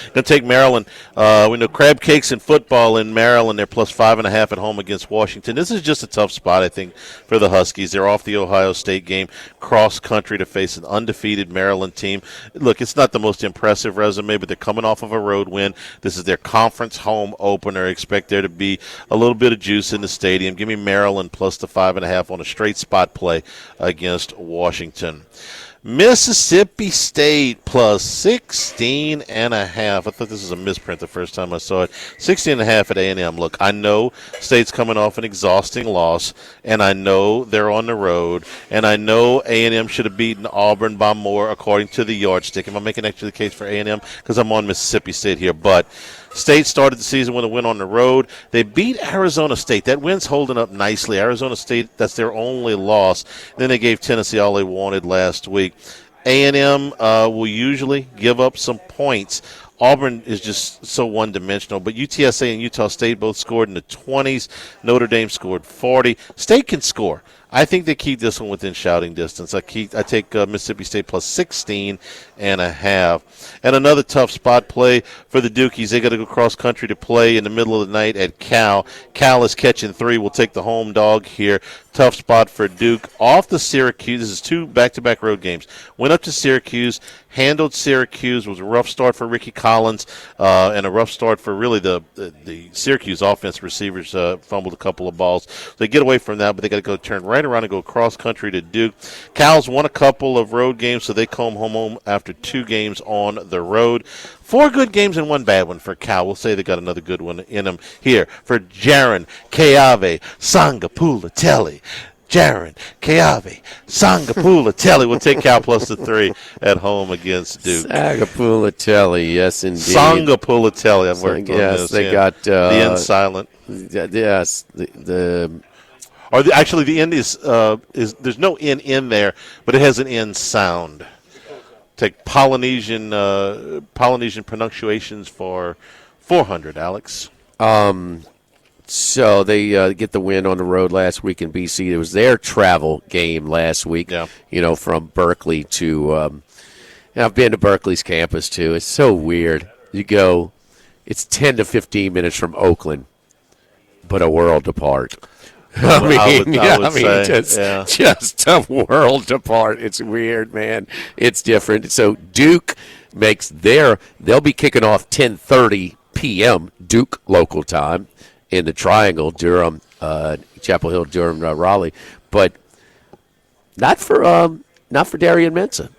Going to take Maryland. We know crab cakes in football in Maryland. They're plus 5.5 at home against Washington. This is just a tough spot, I think, for the Huskies. They're off the Ohio State game, cross country to face an undefeated Maryland team. Look, it's not the most impressive resume, but they're coming off of a road win. This is their conference home opener. Expect there to be a little bit of juice in the stadium. Give me Maryland plus the 5.5 on a straight spot play against Washington. Mississippi State plus 16.5. I thought this was a misprint the first time I saw it. 16.5 at A&M. Look, I know State's coming off an exhausting loss, and I know they're on the road, and I know A&M should have beaten Auburn by more according to the yardstick. Am I making actually the case for A&M? Because I'm on Mississippi State here, but State started the season with a win on the road. They beat Arizona State. That win's holding up nicely. Arizona State, that's their only loss. Then they gave Tennessee all they wanted last week. A&M will usually give up some points. Auburn is just so one-dimensional, but UTSA and Utah State both scored in the 20s. Notre Dame scored 40. State can score. I think they keep this one within shouting distance. I take Mississippi State plus 16.5. And another tough spot play for the Dukies. They got to go cross-country to play in the middle of the night at Cal. Cal is catching 3. We'll take the home dog here. Tough spot for Duke. Off to Syracuse. This is 2 back-to-back road games. Went up to Syracuse, handled Syracuse. It was a rough start for Ricky Collins and a rough start for really the Syracuse offense. Receivers fumbled a couple of balls. So they get away from that, but they got to go turn right around and go cross-country to Duke. Cal's won a couple of road games, so they come home after 2 games on the road. 4 good games and 1 bad one for Cal. We'll say they got another good one in them here for Jaron Keave Sangapulatelli. Jaron Keave Sangapulatelli. We'll take Cal plus the 3 at home against Duke. Sangapulatelli, yes, indeed. Sangapulatelli. I've worked on this. Yes, they got the end silent. Yes, Actually, the end is there's no N in there, but it has an N sound. Take Polynesian pronunciations for 400, Alex. So they get the win on the road last week in BC. It was their travel game last week, from Berkeley to I've been to Berkeley's campus, too. It's so weird. You go, it's 10 to 15 minutes from Oakland, but a world apart. I mean, just a world apart. It's weird, man. It's different. So Duke makes they'll be kicking off 10:30 p.m. Duke local time in the Triangle, Durham, Chapel Hill, Durham, Raleigh, but not for Darian Mensah.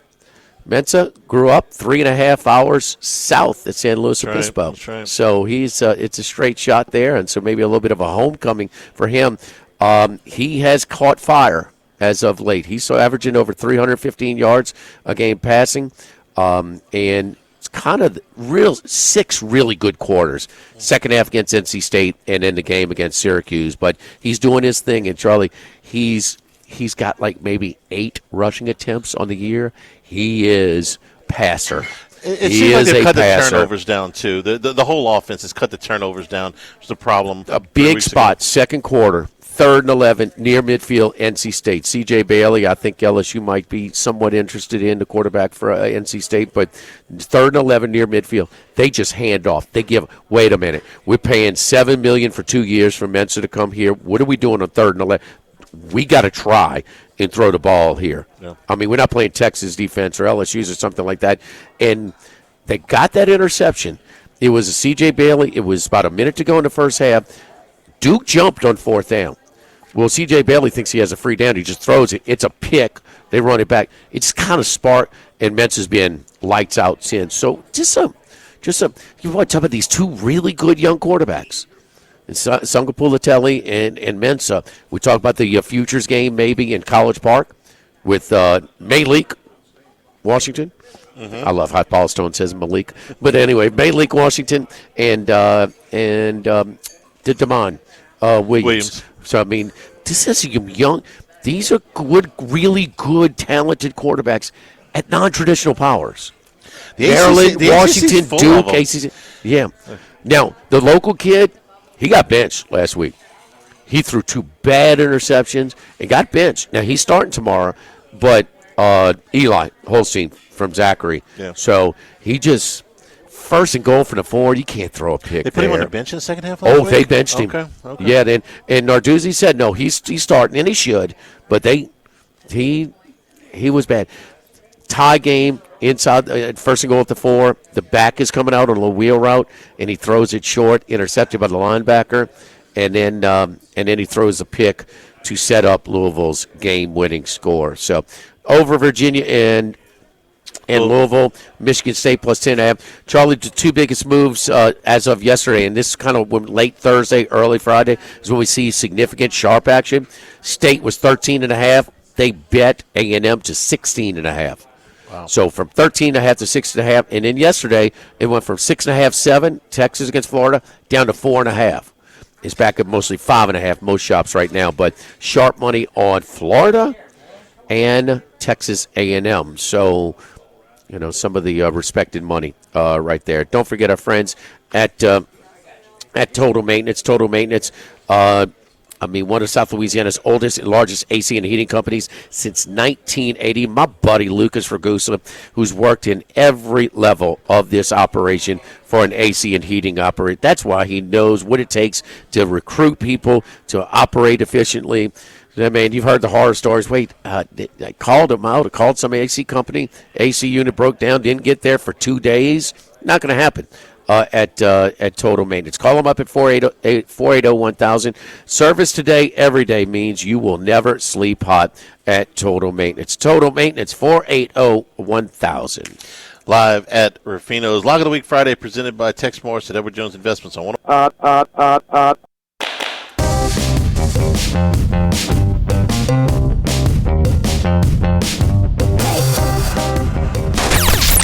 Mensah grew up 3.5 hours south at San Luis Obispo. That's right. So he's it's a straight shot there, and so maybe a little bit of a homecoming for him. He has caught fire as of late. He's averaging over 315 yards a game passing, and it's kind of 6 really good quarters. Second half against NC State, and then the game against Syracuse. But he's doing his thing, and Charlie, he's got like maybe 8 rushing attempts on the year. He is passer. It seems like they've cut the turnovers down, too. The whole offense has cut the turnovers down. It's a problem. A big spot, second quarter, 3rd and 11, near midfield, NC State. C.J. Bailey, I think LSU might be somewhat interested in the quarterback for NC State, but 3rd and 11 near midfield. They just hand off. They give, wait a minute, we're paying $7 million for 2 years for Mensah to come here. What are we doing on 3rd and 11? We got to try and throw the ball here. Yeah. I mean, we're not playing Texas defense or LSU's or something like that. And they got that interception. It was a C.J. Bailey. It was about a minute to go in the first half. Duke jumped on 4th down. Well, C.J. Bailey thinks he has a free down. He just throws it. It's a pick. They run it back. It's kind of smart, and Mensah's been lights out since. So just some. You want to talk about these 2 really good young quarterbacks. And Sungapulatelli and Mensah. We talk about the futures game maybe in College Park with Malik, Washington. Mm-hmm. I love how Paul Stone says Malik. But anyway, Malik, Washington, and Damon Williams. So, I mean, this is young. These are good, really good, talented quarterbacks at non-traditional powers. Maryland, Washington, Duke, ACC. Yeah. Now, the local kid, he got benched last week. He threw 2 bad interceptions and got benched. Now, he's starting tomorrow, but Eli Holstein from Zachary. Yeah. So he just, 1st and goal for the 4. You can't throw a pick. They put him on the bench in the second half? Oh, they benched him. Okay. Yeah, and Narduzzi said, no, he's starting, and he should. But he was bad. Tie game inside, 1st and goal at the 4. The back is coming out on a wheel route, and he throws it short, intercepted by the linebacker, and then he throws a pick to set up Louisville's game-winning score. So over Virginia and Louisville, Michigan State plus 10.5. Charlie, the 2 biggest moves as of yesterday, and this kind of late Thursday, early Friday, is when we see significant sharp action. State was 13.5. They bet A&M to 16.5. Wow. So from 13.5 to 6.5, and then yesterday it went from 6.5, 7, Texas against Florida, down to 4.5. It's back at mostly 5.5, most shops right now, but sharp money on Florida and Texas A&M. So, some of the respected money right there. Don't forget our friends at Total Maintenance. Total Maintenance. One of South Louisiana's oldest and largest AC and heating companies since 1980. My buddy Lucas Ragusa, who's worked in every level of this operation for an AC and heating operator. That's why he knows what it takes to recruit people, to operate efficiently. I mean, you've heard the horror stories. Wait, I called him out. I called some AC company. AC unit broke down, didn't get there for 2 days. Not going to happen. At Total Maintenance. Call them up at 480-1000. Service today, every day means you will never sleep hot at Total Maintenance. Total Maintenance, 480-1000. Live at Rufino's Lock of the Week Friday, presented by Tex Morris at Edward Jones Investments on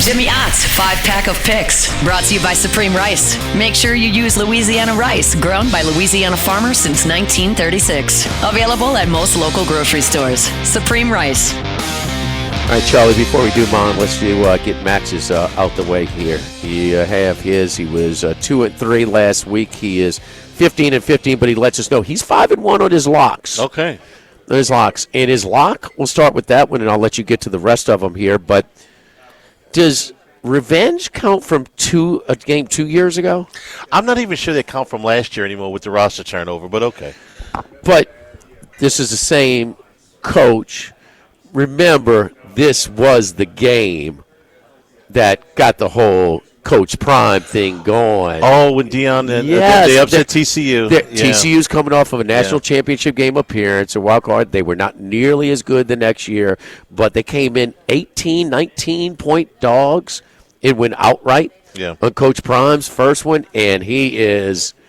Jimmy Ott's 5-pack of picks, brought to you by Supreme Rice. Make sure you use Louisiana rice, grown by Louisiana farmers since 1936. Available at most local grocery stores. Supreme Rice. All right, Charlie, before we do mine, let's get Max's out the way here. You have his. He was 2-3 last week. He is 15-15, but he lets us know he's 5-1 on his locks. Okay. His locks. And his lock, we'll start with that one, and I'll let you get to the rest of them here. But does revenge count from a game 2 years ago? I'm not even sure they count from last year anymore with the roster turnover, but okay. But this is the same coach. Remember, this was the game that got the whole Coach Prime thing going. Oh, when Deion and they upset TCU. TCU's coming off of a national championship game appearance, a wild card. They were not nearly as good the next year, but they came in 18, 19-point dogs. It went outright on Coach Prime's first one, and he is –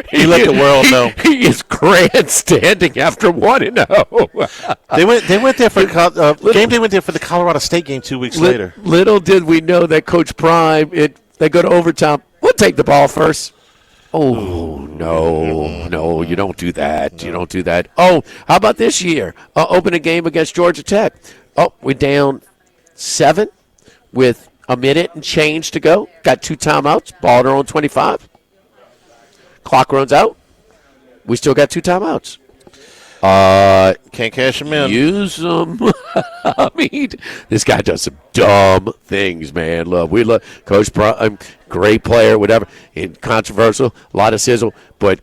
he let the world know. He is grandstanding after 1-0. They went there for They went there for the Colorado State game 2 weeks later. Little did we know that Coach Prime. They go to overtime. We'll take the ball first. Oh no! You don't do that. You don't do that. Oh, how about this year? Opening game against Georgia Tech. Oh, we're down 7 with a minute and change to go. Got 2 timeouts. Ball at our own 25. Clock runs out. We still got 2 timeouts. Can't cash them in. Use them. I mean, this guy does some dumb things, man. We love Coach Prime, great player, whatever. And controversial, a lot of sizzle, but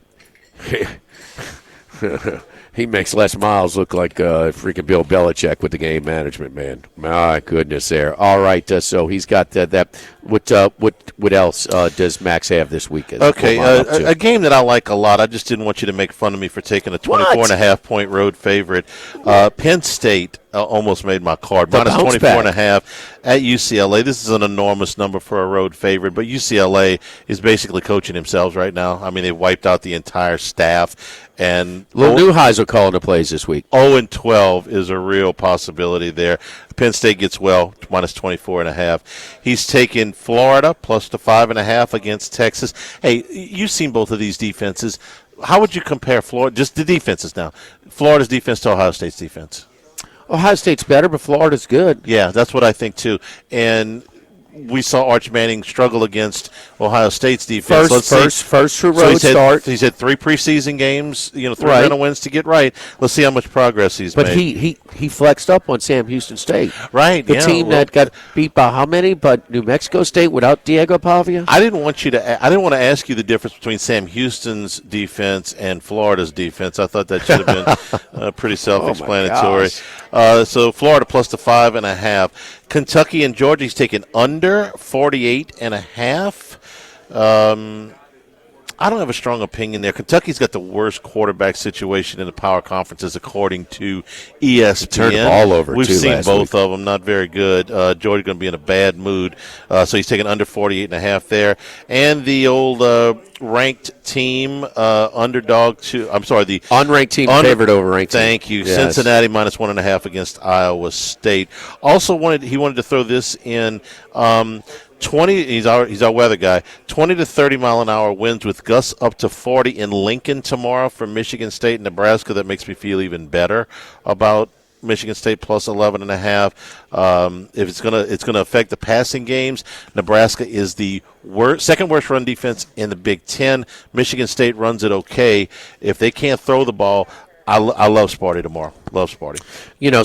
he makes Les Miles look like freaking Bill Belichick with the game management, man. My goodness, there. All right, so he's got that. What else does Max have this weekend? Okay, a game that I like a lot. I just didn't want you to make fun of me for taking a 24.5-point road favorite. Penn State almost made my card. Minus 24.5 at UCLA. This is an enormous number for a road favorite, but UCLA is basically coaching themselves right now. I mean, they wiped out the entire staff. And Lil Neuheisel calling the plays this week. 0-12 is a real possibility there. Penn State gets minus 24.5. He's taken Florida plus the 5.5 against Texas. Hey, you've seen both of these defenses. How would you compare Florida? Just the defenses now. Florida's defense to Ohio State's defense. Ohio State's better, but Florida's good. Yeah, that's what I think too. And we saw Arch Manning struggle against Ohio State's defense. First true road start. He's had 3 preseason games, 3 round wins to get right. Let's see how much progress he's made. But he flexed up on Sam Houston State. Right, the team that got beat by how many? But New Mexico State without Diego Pavia? I didn't want to ask you the difference between Sam Houston's defense and Florida's defense. I thought that should have been pretty self-explanatory. So Florida plus the 5.5. Kentucky and Georgia, he's taken under 48.5. I don't have a strong opinion there. Kentucky's got the worst quarterback situation in the power conferences, according to ESPN. Turned the ball over. We've seen both of them, not very good. Georgia's going to be in a bad mood, so he's taking under 48.5 there. And the old ranked team underdog to. I'm sorry, the unranked team favored over ranked. Thank you, yes. Cincinnati minus 1.5 against Iowa State. Also wanted to throw this in. 20. He's our weather guy. 20 to 30 mile an hour winds with gusts up to 40 in Lincoln tomorrow from Michigan State and Nebraska. That makes me feel even better about Michigan State plus 11.5. If it's gonna affect the passing games, Nebraska is the second worst run defense in the Big Ten. Michigan State runs it okay. If they can't throw the ball, I love Sparty tomorrow. Love Sparty.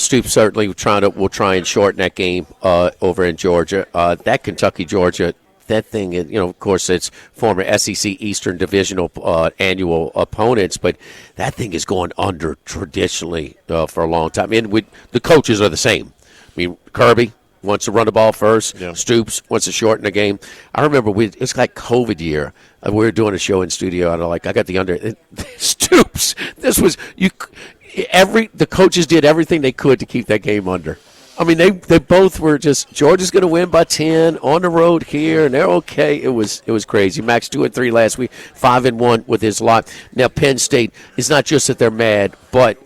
Stoops certainly will try and shorten that game over in Georgia. That Kentucky-Georgia, that thing, of course, it's former SEC Eastern Divisional annual opponents, but that thing is going under traditionally for a long time. And the coaches are the same. I mean, Kirby wants to run the ball first. Yeah. Stoops wants to shorten the game. I remember it's like COVID year. We were doing a show in studio, and I got the under. Stoops. This was the coaches did everything they could to keep that game under. I mean, they both were just Georgia's going to win by 10 on the road here, and they're okay. It was crazy. Max 2-3 last week, 5-1 with his lot. Now Penn State is not just that they're mad, but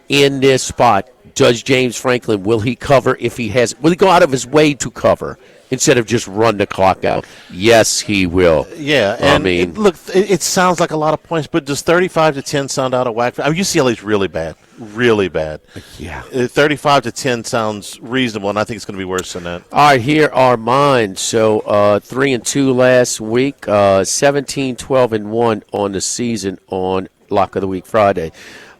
in this spot, Judge James Franklin, will he cover if he has? Will he go out of his way to cover instead of just run the clock out. Yes, he will. Yeah, and it sounds like a lot of points, but does 35-10 sound out of whack? I mean, UCLA's really bad. Really bad. Yeah. 35-10 sounds reasonable, and I think it's going to be worse than that. All right, here are mine. So 3-2 last week, 17-12-1 on the season on Lock of the Week Friday.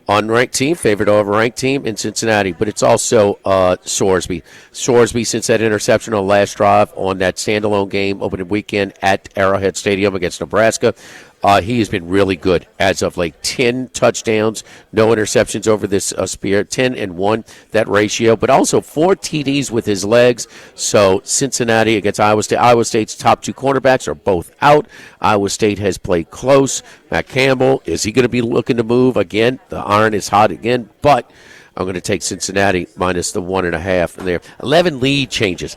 Unranked team, favored over ranked team in Cincinnati, but it's also Sorsby. Sorsby, since that interception on the last drive on that standalone game opening weekend at Arrowhead Stadium against Nebraska, he has been really good as of late. 10 touchdowns, no interceptions over this spear, 10-1, that ratio, but also 4 TDs with his legs. So Cincinnati against Iowa State. Iowa State's top 2 cornerbacks are both out. Iowa State has played close. Matt Campbell, is he going to be looking to move again? The iron is hot again, but I'm going to take Cincinnati minus the 1.5 in there. 11 lead changes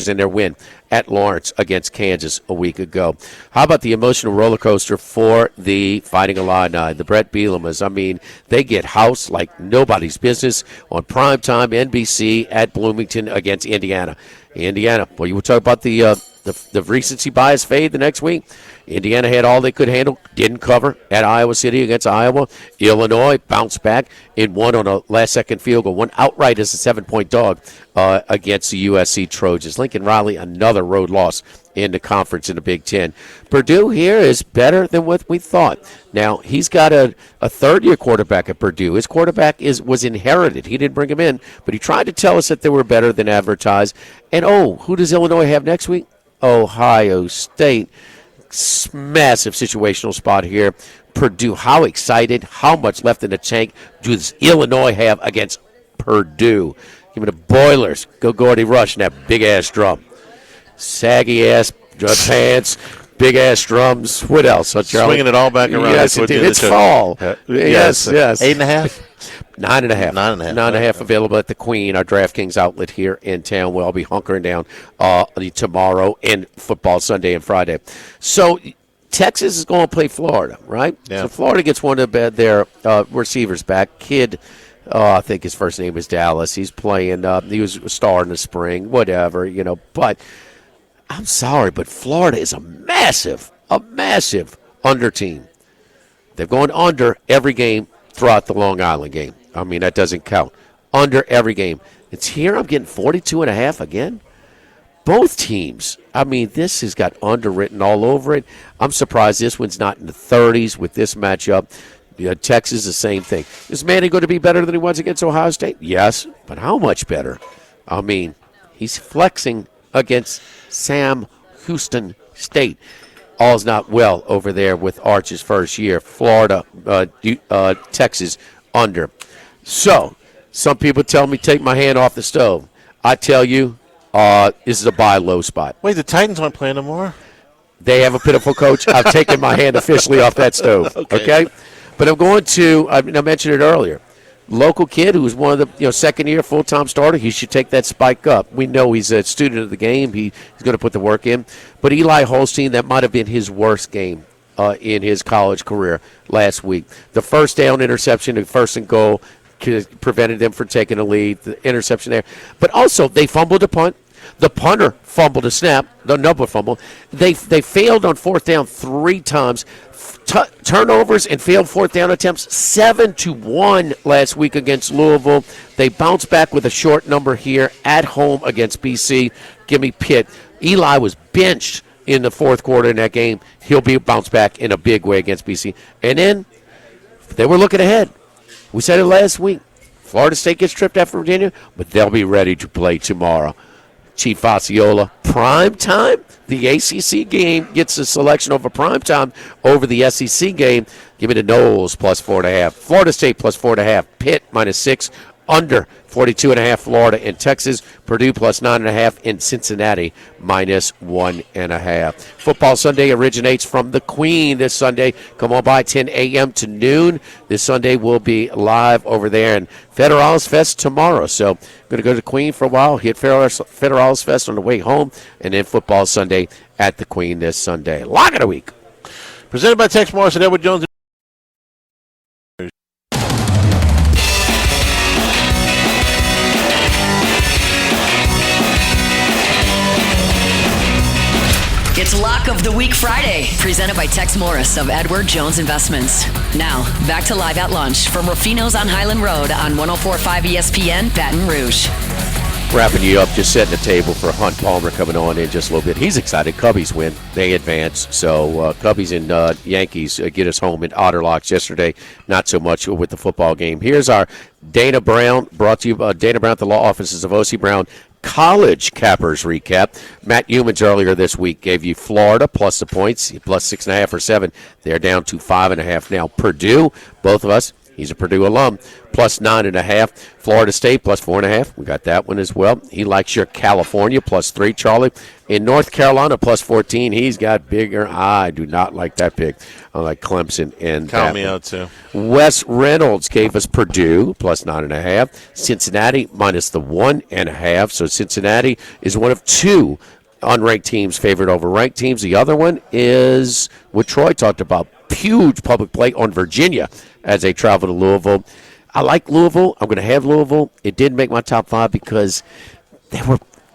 in their win at Lawrence against Kansas a week ago. How about the emotional roller coaster for the Fighting Illini, the Brett Bielema's? I mean, they get housed like nobody's business on primetime NBC at Bloomington against Indiana. Indiana, well, you were talking about the recency bias fade the next week. Indiana had all they could handle, didn't cover at Iowa City against Iowa. Illinois bounced back and won on a last-second field goal, won outright as a 7-point dog against the USC Trojans. Lincoln Riley, another road loss in the conference in the Big Ten. Purdue here is better than what we thought. Now, he's got a third-year quarterback at Purdue. His quarterback was inherited. He didn't bring him in, but he tried to tell us that they were better than advertised. And, who does Illinois have next week? Ohio State. Massive situational spot here. Purdue, how excited, how much left in the tank does Illinois have against Purdue? Give me the Boilers. Go Gordy Rush and that big-ass drum. Saggy-ass pants, big-ass drums. What else? Swinging it all back around. Yes, it's fall. Yes. 8.5? 9.5. 9.5 available at the Queen, our DraftKings outlet here in town. We'll be hunkering down tomorrow and football Sunday and Friday. So Texas is going to play Florida, right? Yeah. So Florida gets one of their receivers back. Kid, I think his first name is Dallas. He's playing. He was a star in the spring, whatever, But I'm sorry, but Florida is a massive under team. They've gone under every game throughout the Long Island game. I mean, that doesn't count. Under every game. It's here. I'm getting 42.5 again. Both teams. I mean, this has got underwritten all over it. I'm surprised this one's not in the 30s with this matchup. Texas, the same thing. Is Manning going to be better than he was against Ohio State? Yes, but how much better? I mean, he's flexing against Sam Houston State. All's not well over there with Arch's first year. Florida, Texas, under. So, some people tell me take my hand off the stove. I tell you, this is a buy low spot. Wait, the Titans aren't playing anymore? They have a pitiful coach. I've taken my hand officially off that stove. Okay? But I'm going to, I mentioned it earlier, local kid who was one of the second-year full-time starter, he should take that spike up. We know he's a student of the game. He's going to put the work in. But Eli Holstein, that might have been his worst game in his college career last week. The first down interception, the first and goal, prevented them from taking a lead, the interception there. But also, they fumbled a punt. The punter fumbled a snap, the number fumble. They failed on fourth down 3 times. Turnovers and failed fourth down attempts 7-1 last week against Louisville. They bounced back with a short number here at home against BC. Give me Pitt. Eli was benched in the fourth quarter in that game. He'll be bounced back in a big way against BC. And then they were looking ahead. We said it last week. Florida State gets tripped after Virginia, but they'll be ready to play tomorrow. Chief Osceola, prime time. The ACC game gets a selection over prime time over the SEC game. Give me the Noles plus 4.5. Florida State plus 4.5. Pitt minus 6. Under 42.5. Florida and Texas. Purdue plus 9.5. And Cincinnati minus 1.5. Football Sunday originates from the Queen this Sunday. Come on by 10 a.m. to noon. This Sunday will be live over there in Federales Fest tomorrow. So I'm going to go to the Queen for a while, hit Federales Fest on the way home, and then Football Sunday at the Queen this Sunday. Lock of the week. Presented by Tex Morris and Edward Jones. Lock of the Week Friday, presented by Tex Morris of Edward Jones Investments. Now, back to Live at Lunch from Rufino's on Highland Road on 104.5 ESPN, Baton Rouge. Wrapping you up, just setting the table for Hunt Palmer coming on in just a little bit. He's excited. Cubbies win. They advance. So Cubbies and Yankees get us home in Otterlocks yesterday. Not so much with the football game. Here's our Dana Brown, brought to you by Dana Brown at the law offices of O.C. Brown. College cappers recap. Matt Humans earlier this week gave you Florida plus the points, plus 6.5 or 7. They're down to 5.5 now. Purdue, both of us, he's a Purdue alum, plus 9.5. Florida State plus 4.5. We got that one as well. He likes your California plus 3, Charlie. In North Carolina plus 14, he's got bigger. I do not like that pick. I like Clemson and count me out too. Wes Reynolds gave us Purdue plus 9.5. Cincinnati minus the 1.5. So Cincinnati is one of 2 unranked teams favored over ranked teams. The other one is what Troy talked about. Huge public play on Virginia as they travel to Louisville. I like Louisville. I'm going to have Louisville. It didn't make my top 5 because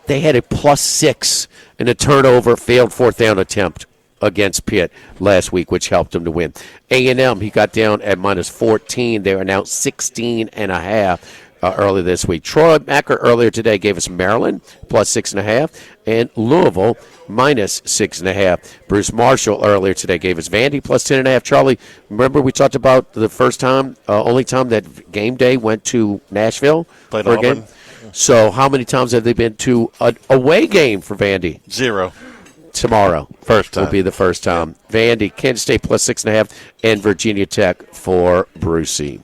they had a plus 6 in a turnover, failed 4th down attempt against Pitt last week, which helped them to win. A&M, he got down at minus 14. They are now 16.5 early this week. Troy Macker earlier today gave us Maryland plus 6.5 and Louisville minus 6.5. Bruce Marshall earlier today gave us Vandy plus 10.5. Charlie, remember we talked about the first time, only time that game day went to Nashville Played for a Auburn. game? So how many times have they been to an away game for Vandy? 0. Tomorrow. First time. Will be the first time. Vandy, Kansas State plus 6.5, and Virginia Tech for Brucey.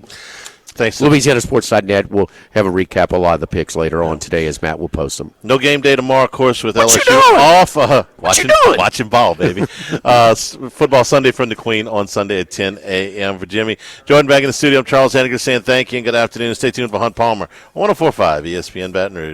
Thanks. LouisianaSports.net. We'll have a recap of a lot of the picks later on today as Matt will post them. No game day tomorrow, of course, with What LSU you doing? off. Watching ball, baby. Football Sunday from the Queen on Sunday at 10 a.m. for Jimmy. Jordan back in the studio. I'm Charles Henniger saying thank you and good afternoon. Stay tuned for Hunt Palmer on 104.5 ESPN Baton Rouge.